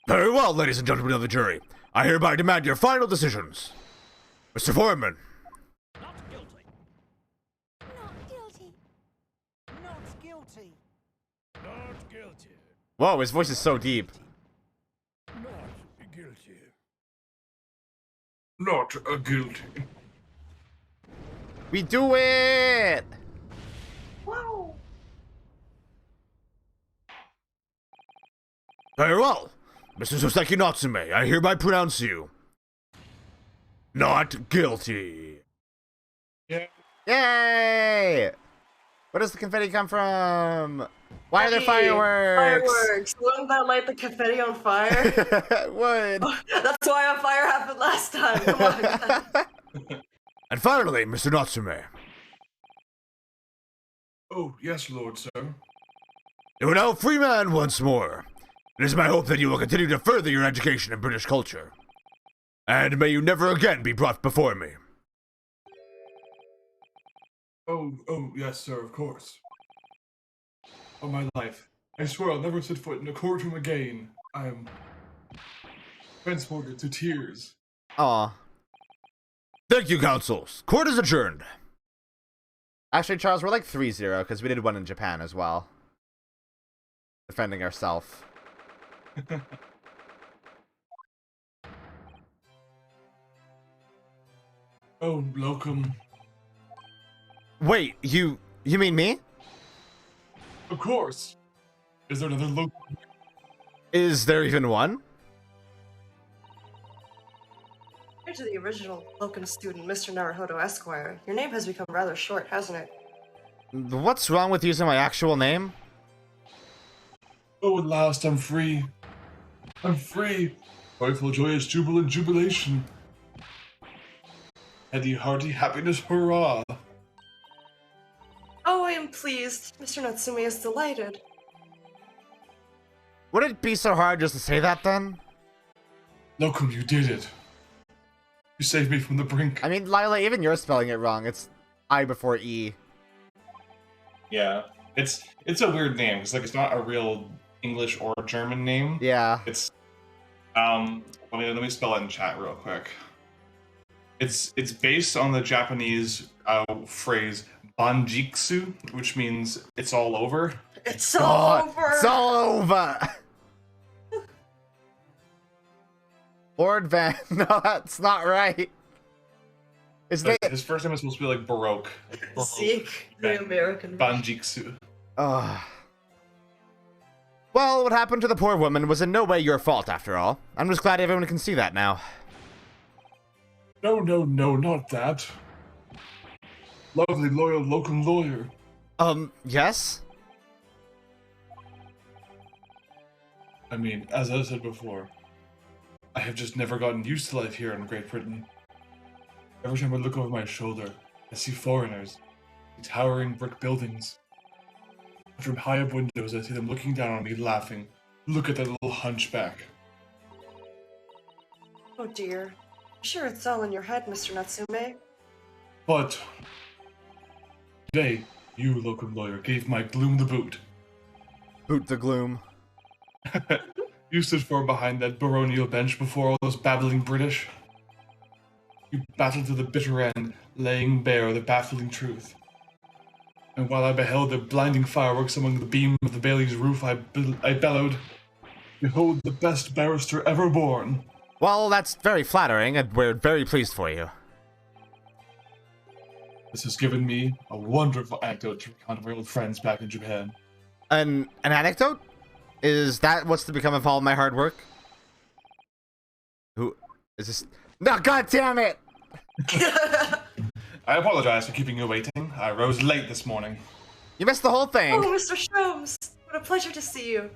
Very well, ladies and gentlemen of the jury. I hereby demand your final decisions. Mr. Foreman. Not guilty. Not guilty. Not guilty. Not guilty. Whoa, his voice is so deep. Not guilty. Not a guilty. We do it! Wow! Very well. Mr. Soseki Natsume, I hereby pronounce you not guilty. Yeah. Yay! Where does the confetti come from? Why are there fireworks? Fireworks! Wouldn't that light the confetti on fire? It would. That's why a fire happened last time. Come on. And finally, Mr. Natsume, Oh, yes, Lord, sir. you are now a free man once more. It is my hope that you will continue to further your education in British culture. And may you never again be brought before me. Oh, yes, sir, of course. All my life, I swear I'll never set foot in a courtroom again. I am transported to tears. Aw. Thank you, counsels. Court is adjourned. Actually, Charles, we're like 3-0 because we did one in Japan as well. Defending ourselves. Oh, Locum. Wait, you mean me? Of course. Is there another Locum? Is there even one? Compared to the original locum student, Mr. Naruhodo Esquire, your name has become rather short, hasn't it? What's wrong with using my actual name? Oh, at last I'm free. I'm free. Joyful, joyous, jubilant jubilation. Heady, hearty happiness, hurrah. Oh, I am pleased. Mr. Natsume is delighted. Would it be so hard just to say that then? Locum, you did it. You saved me from the brink. I mean, Lila, even you're spelling it wrong. It's I before E. Yeah, it's a weird name because it's not a real English or German name. Yeah. It's let me spell it in chat real quick. It's based on the Japanese phrase banjitsu, which means it's all over. It's all over! It's all over! Lord Van... No, that's not right. His first name is supposed to be like Baroque. Zeke, the American. Banjitsu. Well, what happened to the poor woman was in no way your fault, after all. I'm just glad everyone can see that now. No, not that. Lovely, loyal, locum lawyer. Yes? I mean, as I said before, I have just never gotten used to life here in Great Britain. Every time I look over my shoulder, I see foreigners, towering brick buildings. From high up windows, I see them looking down on me, laughing. Look at that little hunchback. Oh dear. I'm sure it's all in your head, Mr. Natsume. But today, you, locum lawyer, gave my gloom the boot. Boot the gloom. You stood firm behind that baronial bench before all those babbling British. You battled to the bitter end, laying bare the baffling truth. And while I beheld the blinding fireworks among the beam of the Bailey's roof, I bellowed, "Behold the best barrister ever born." Well, that's very flattering, and we're very pleased for you. This has given me a wonderful anecdote to recount of my old friends back in Japan. An anecdote? Is that what's to become of all my hard work? Who is this? No, god damn it! I apologize for keeping you waiting. I rose late this morning. You missed the whole thing. Oh, Mr. Sholmes! What a pleasure to see you.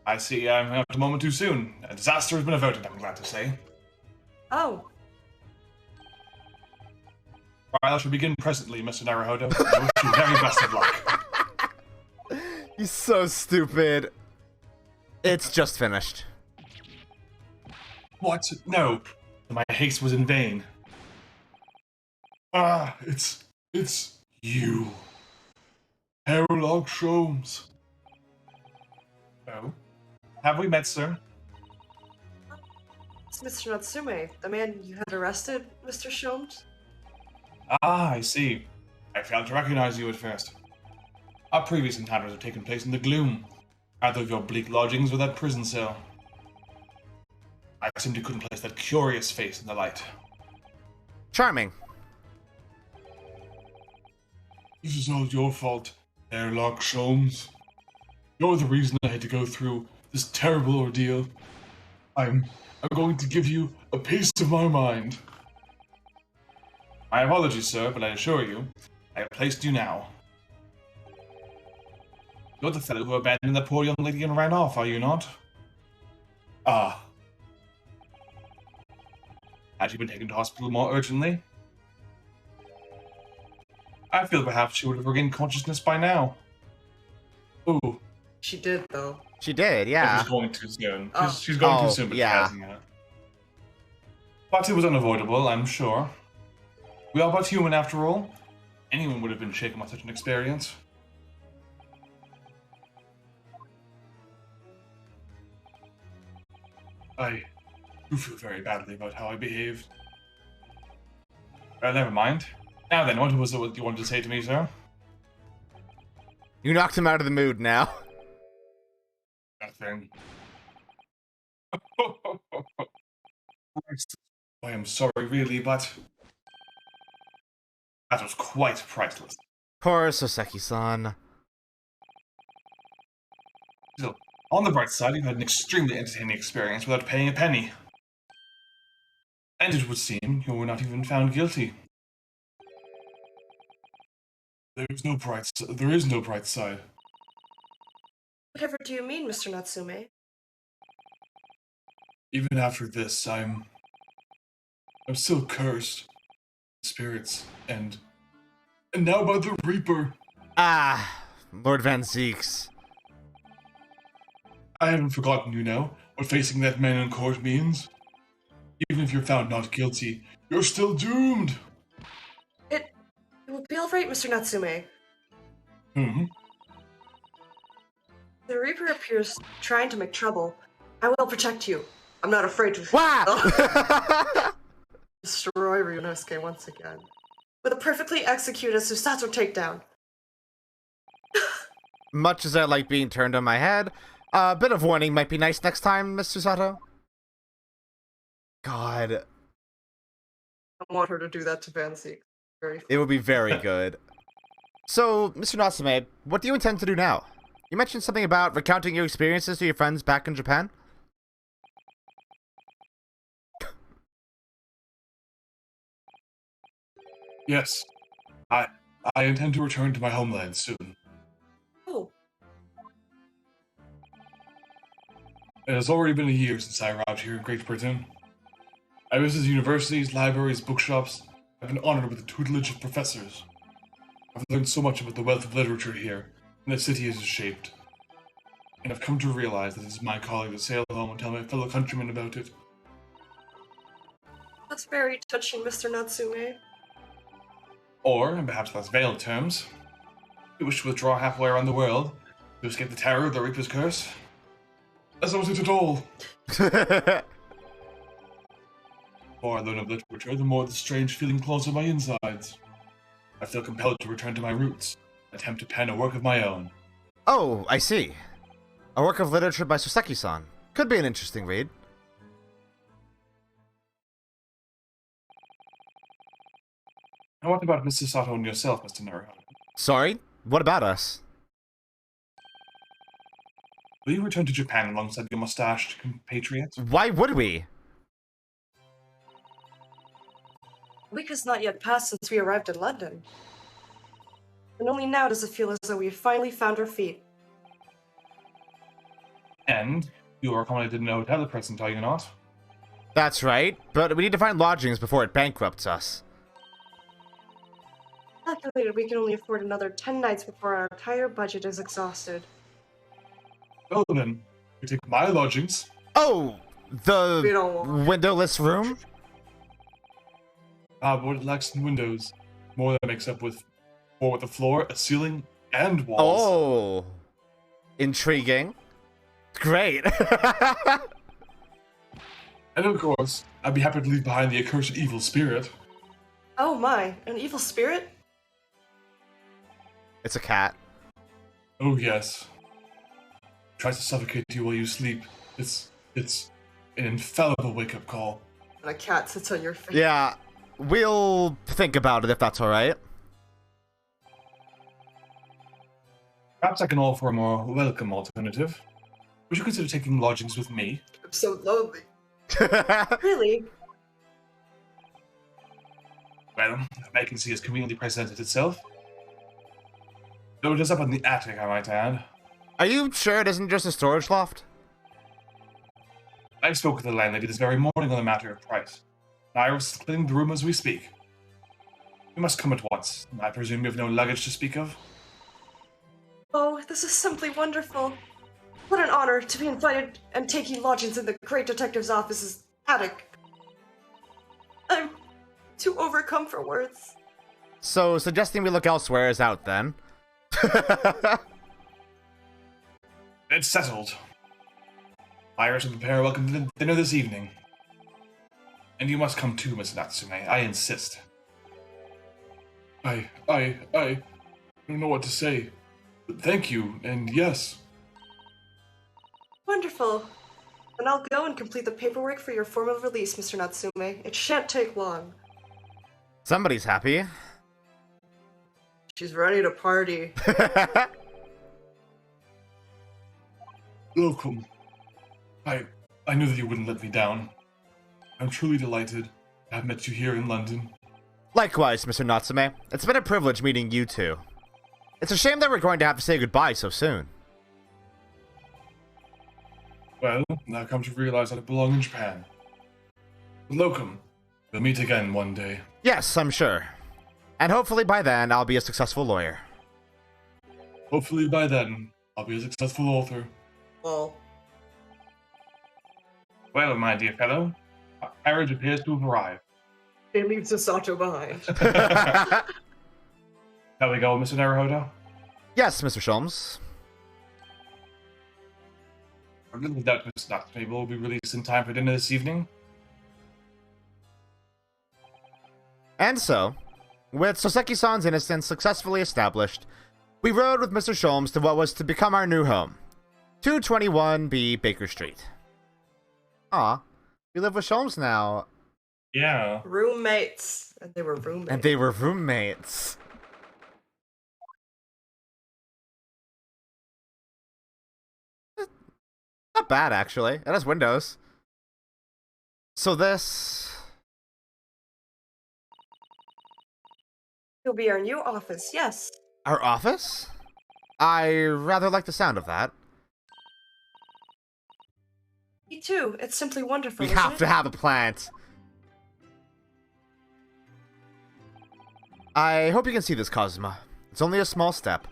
I see I'm out a moment too soon. A disaster has been averted, I'm glad to say. Oh. Trial shall begin presently, Mr. Naruhodo. I wish you very best of luck. You're so stupid. It's just finished. What? No. My haste was in vain. Ah, it's you. Herlock Sholmes. Oh? Have we met, sir? It's Mr. Natsume, the man you had arrested, Mr. Sholmes? Ah, I see. I failed to recognize you at first. Our previous encounters have taken place in the gloom, either of your bleak lodgings or that prison cell. I simply couldn't place that curious face in the light. Charming. This is all your fault, Herlock Sholmes. You're the reason I had to go through this terrible ordeal. I'm going to give you a piece of my mind. My apologies, sir, but I assure you, I have placed you now. You're the fellow who abandoned that poor young lady and ran off, are you not? Ah. Had she been taken to hospital more urgently? I feel perhaps she would have regained consciousness by now. Ooh. She did, though. She did, She's yeah. going too soon. Oh. She's going Oh, too soon, but yeah. she hasn't yet. But it was unavoidable, I'm sure. We are but human after all. Anyone would have been shaken by such an experience. I do feel very badly about how I behaved. Never mind. Now then, what was it what you wanted to say to me, sir? You knocked him out of the mood now. Nothing. I am sorry, really, but that was quite priceless. Poor Soseki-san. Still, on the bright side, you've had an extremely entertaining experience without paying a penny. And it would seem you were not even found guilty. There is no bright side. Whatever do you mean, Mr. Natsume? Even after this, I'm still cursed. Spirits, and now by the Reaper. Ah, Lord Van Zeeks. I haven't forgotten, you know, what facing that man in court means. Even if you're found not guilty, you're still doomed. It will be alright, Mr. Natsume. Hmm? The Reaper appears trying to make trouble. I will protect you. I'm not afraid to Wow! destroy Ryunosuke once again. With a perfectly executed Susato takedown. Much as I like being turned on my head, a bit of warning might be nice next time, Mr. Sato. God. I want her to do that to Van Zeek. Very It would be very good. So, Mr. Natsume, what do you intend to do now? You mentioned something about recounting your experiences to your friends back in Japan? Yes. I intend to return to my homeland soon. Oh, It has already been a year since I arrived here in Great Britain. I visited universities, libraries, bookshops. I've been honored with the tutelage of professors. I've learned so much about the wealth of literature here, and the city it has shaped. And I've come to realize that it is my calling to sail home and tell my fellow countrymen about it. that's very touching, Mr. Natsume. Or, in perhaps less veiled terms, you wish to withdraw halfway around the world to escape the terror of the Reaper's curse? That's not it at all. The more I learn of literature, the more the strange feeling claws at my insides. I feel compelled to return to my roots, and attempt to pen a work of my own. Oh, I see. A work of literature by Soseki-san. Could be an interesting read. And what about Mr. Sato and yourself, Mr. Naruhodo? Sorry? What about us? Will you return to Japan alongside your mustached compatriots? Why would we? A week has not yet passed since we arrived in London. And only now does it feel as though we have finally found our feet. And you are accommodated in a hotel at present, are you not? That's right, but we need to find lodgings before it bankrupts us. Calculated we can only afford another 10 nights before our entire budget is exhausted. Well then, you take my lodgings. Oh! We The don't want- windowless room? But it lacks in windows. More than makes up with a floor, a ceiling, and walls. Oh! Intriguing. Great. And of course, I'd be happy to leave behind the accursed evil spirit. Oh my, an evil spirit? It's a cat. Oh yes. Tries to suffocate you while you sleep. It's an infallible wake-up call. And a cat sits on your face. Yeah, we'll think about it if that's alright. Perhaps I can offer a more welcome alternative. Would you consider taking lodgings with me? I'm so lonely. Really? Well, the vacancy has conveniently presented itself. Though it is up in the attic, I might add. Are you sure it isn't just a storage loft? I spoke with the landlady this very morning on the matter of price. Iris is splitting the room as we speak. You must come at once. I presume you have no luggage to speak of? Oh, this is simply wonderful. What an honor to be invited and taking lodgings in the great detective's office's attic. I'm too overcome for words. So, suggesting we look elsewhere is out then. It's settled. Iris will prepare a welcome dinner this evening. And you must come too, Miss Natsume. I insist. I don't know what to say. But thank you, and yes. Wonderful. Then I'll go and complete the paperwork for your formal release, Mr. Natsume. It shan't take long. Somebody's happy. She's ready to party. Welcome. I knew that you wouldn't let me down. I'm truly delighted to have met you here in London. Likewise, Mr. Natsume. It's been a privilege meeting you two. It's a shame that we're going to have to say goodbye so soon. Well, I've come to realize that I belong in Japan. But welcome. We'll meet again one day. Yes, I'm sure. And hopefully by then, I'll be a successful lawyer. Hopefully by then, I'll be a successful author. Well, Well, my dear fellow, our carriage appears to have arrived. it leaves Sasato behind. Shall we go, Mr. Naruhodo? Yes, Mr. Sholmes. I little doubt Mr. Natsume will be released in time for dinner this evening. And so, with Soseki-san's innocence successfully established, we rode with Mr. Sholmes to what was to become our new home, 221B Baker Street. Aw, we live with Sholmes now. Yeah. Roommates. And they were roommates. And they were roommates. Not bad, actually. It has windows. So this... It'll be our new office, yes. Our office? I rather like the sound of that. Me too. It's simply wonderful. We isn't have it? to have a plant. I hope you can see this, Cosma. It's only a small step.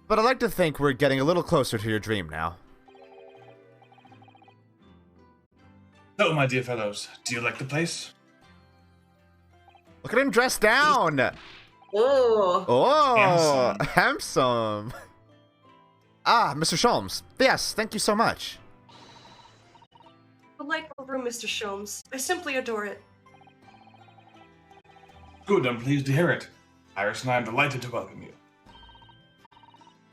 But I like to think we're getting a little closer to your dream now. So, my dear fellows, do you like the place? Look at him dressed down! Oh. Oh, handsome. Ah, Mr. Sholmes. Yes, thank you so much. Delightful room, Mr. Sholmes. I simply adore it. Good, I'm pleased to hear it. Iris and I am delighted to welcome you.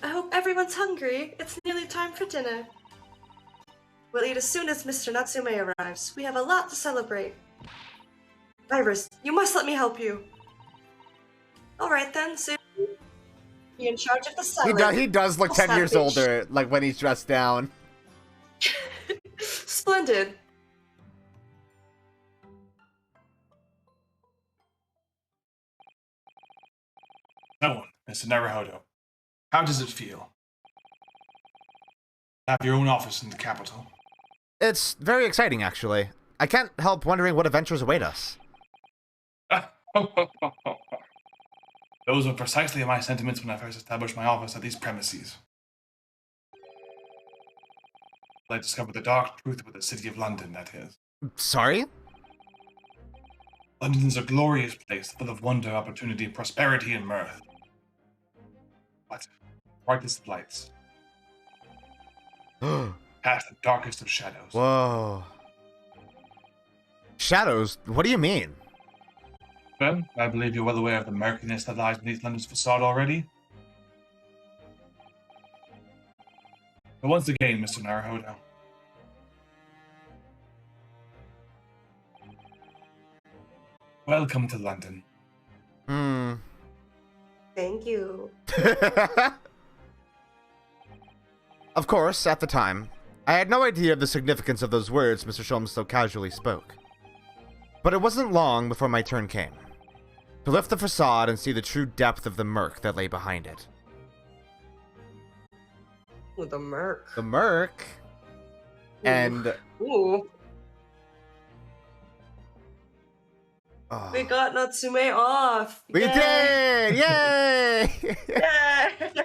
I hope everyone's hungry. It's nearly time for dinner. We'll eat as soon as Mr. Natsume arrives. We have a lot to celebrate. Iris, you must let me help you. Alright then, so be in charge of the salad. He does look 10 years Savage. older, like when he's dressed down. Splendid. So, Mr. Naruhodo, how does it feel? Have your own office in the capital. It's very exciting, actually. I can't help wondering what adventures await us. Those were precisely my sentiments when I first established my office at these premises. I discovered the dark truth about the city of London, that is. Sorry? London is a glorious place full of wonder, opportunity, prosperity, and mirth. But, brightest of lights, past the darkest of shadows. Whoa. Shadows? What do you mean? Well, I believe you're well aware of the murkiness that lies beneath London's facade already. But once again, Mr. Naruhodo, welcome to London. Thank you. Of course, at the time, I had no idea of the significance of those words Mr. Sholmes so casually spoke. But it wasn't long before my turn came. To lift the facade and see the true depth of the murk that lay behind it. With the Merc. The Merc. And Ooh. oh, We got Natsume off. we did! Yay! Yay!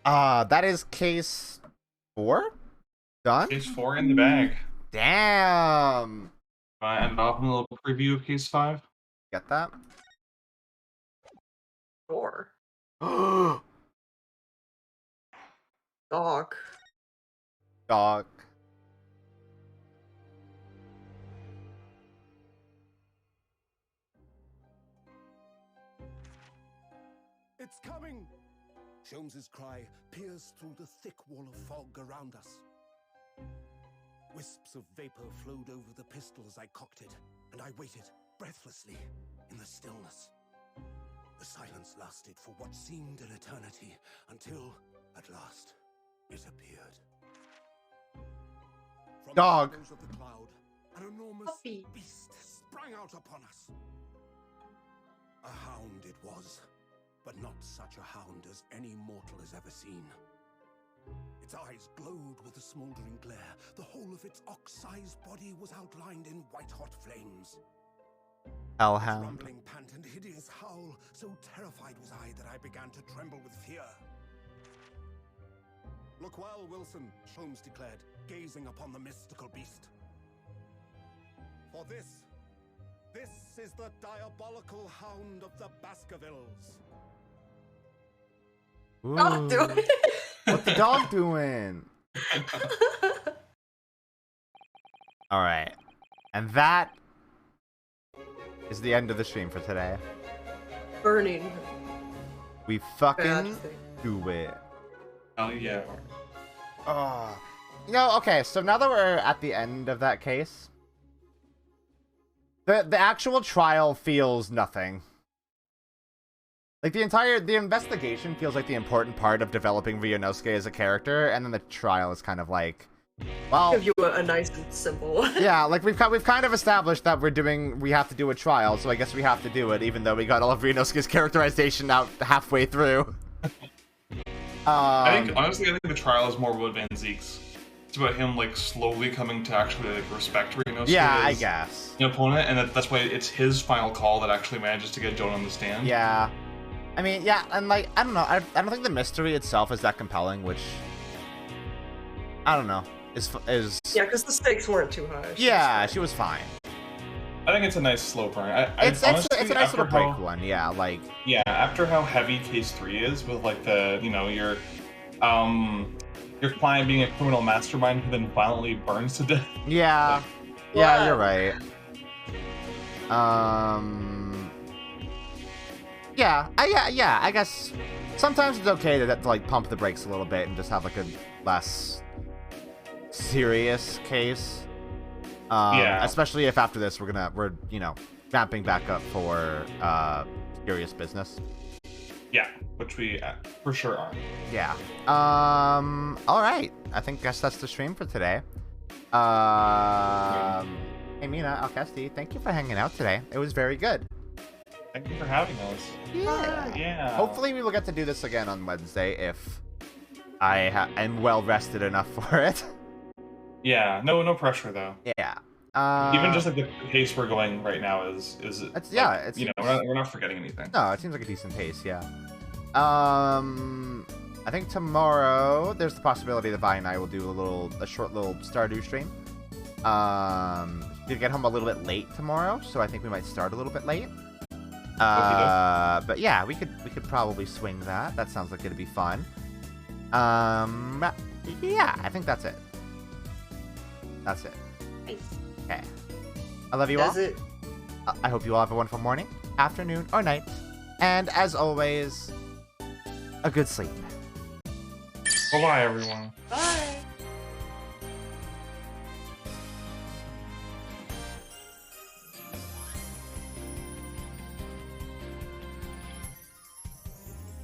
That is case 4? Done? Case 4 in the bag. Damn! And off in a little preview of case 5. Get that? 4. Dog. Dog. It's coming! Sholmes's cry pierced through the thick wall of fog around us. Wisps of vapor flowed over the pistol as I cocked it, and I waited, breathlessly, in the stillness. The silence lasted for what seemed an eternity, until, at last, it appeared. From Dog. the shadows of the cloud, an enormous Puppy. beast sprang out upon us. A hound it was, but not such a hound as any mortal has ever seen. Its eyes glowed with a smoldering glare. The whole of its ox-sized body was outlined in white-hot flames. Its Hellhound. rumbling pant and hideous howl, so terrified was I that I began to tremble with fear. Look well, Wilson, Sholmes declared, gazing upon the mystical beast. For this is the diabolical hound of the Baskervilles. Dog Ooh. doing What the dog doing? Alright. And that is the end of the stream for today. Burning. We Bad fucking thing. do it. Oh, yeah. Oh. You know, okay, so now that we're at the end of that case, the actual trial feels nothing. Like, the investigation feels like the important part of developing Ryunosuke as a character, and then the trial is kind of like, well, Give you a nice and simple. yeah, like we've kind of established that we have to do a trial, so I guess we have to do it, even though we got all of Ryunosuke's characterization out halfway through. Honestly, I think the trial is more Wood Van Zeke's. It's about him, like, slowly coming to actually, like, respect Ryunosuke yeah, I as guess. an opponent, and that's why it's his final call that actually manages to get Joan on the stand. Yeah. I mean, yeah, and like, I don't know, I don't think the mystery itself is that compelling, which, I don't know, is Yeah, because the stakes weren't too high. yeah, she was fine. I think it's a nice slow burn. It's a nice little after break one, yeah, like, Yeah, after how heavy case 3 is, with like the, you know, your client being a criminal mastermind who then violently burns to death. yeah, yeah, you're right. Yeah, I guess sometimes it's okay to like pump the brakes a little bit and just have like a less serious case. Yeah. Especially if after this we're you know ramping back up for serious business. Yeah, which we for sure are. Yeah. All right. Guess that's the stream for today. Hey Mina, Alcesti, thank you for hanging out today. It was very good. Thank you for having us. Yeah. Yeah. Hopefully we will get to do this again on Wednesday if I am well rested enough for it. Yeah. No pressure though. Yeah. Even just like the pace we're going right now is It's like, yeah. It's you know we're not forgetting anything. no. It seems like a decent pace. Yeah. I think tomorrow there's the possibility that Vi and I will do a short little Stardew stream. We get home a little bit late tomorrow, so I think we might start a little bit late. But yeah, we could probably swing that. That sounds like it'd be fun. Yeah, I think that's it. That's it. Nice. Okay. I love you all. That's it. I hope you all have a wonderful morning, afternoon, or night. And as always, a good sleep. Bye-bye, everyone. Bye.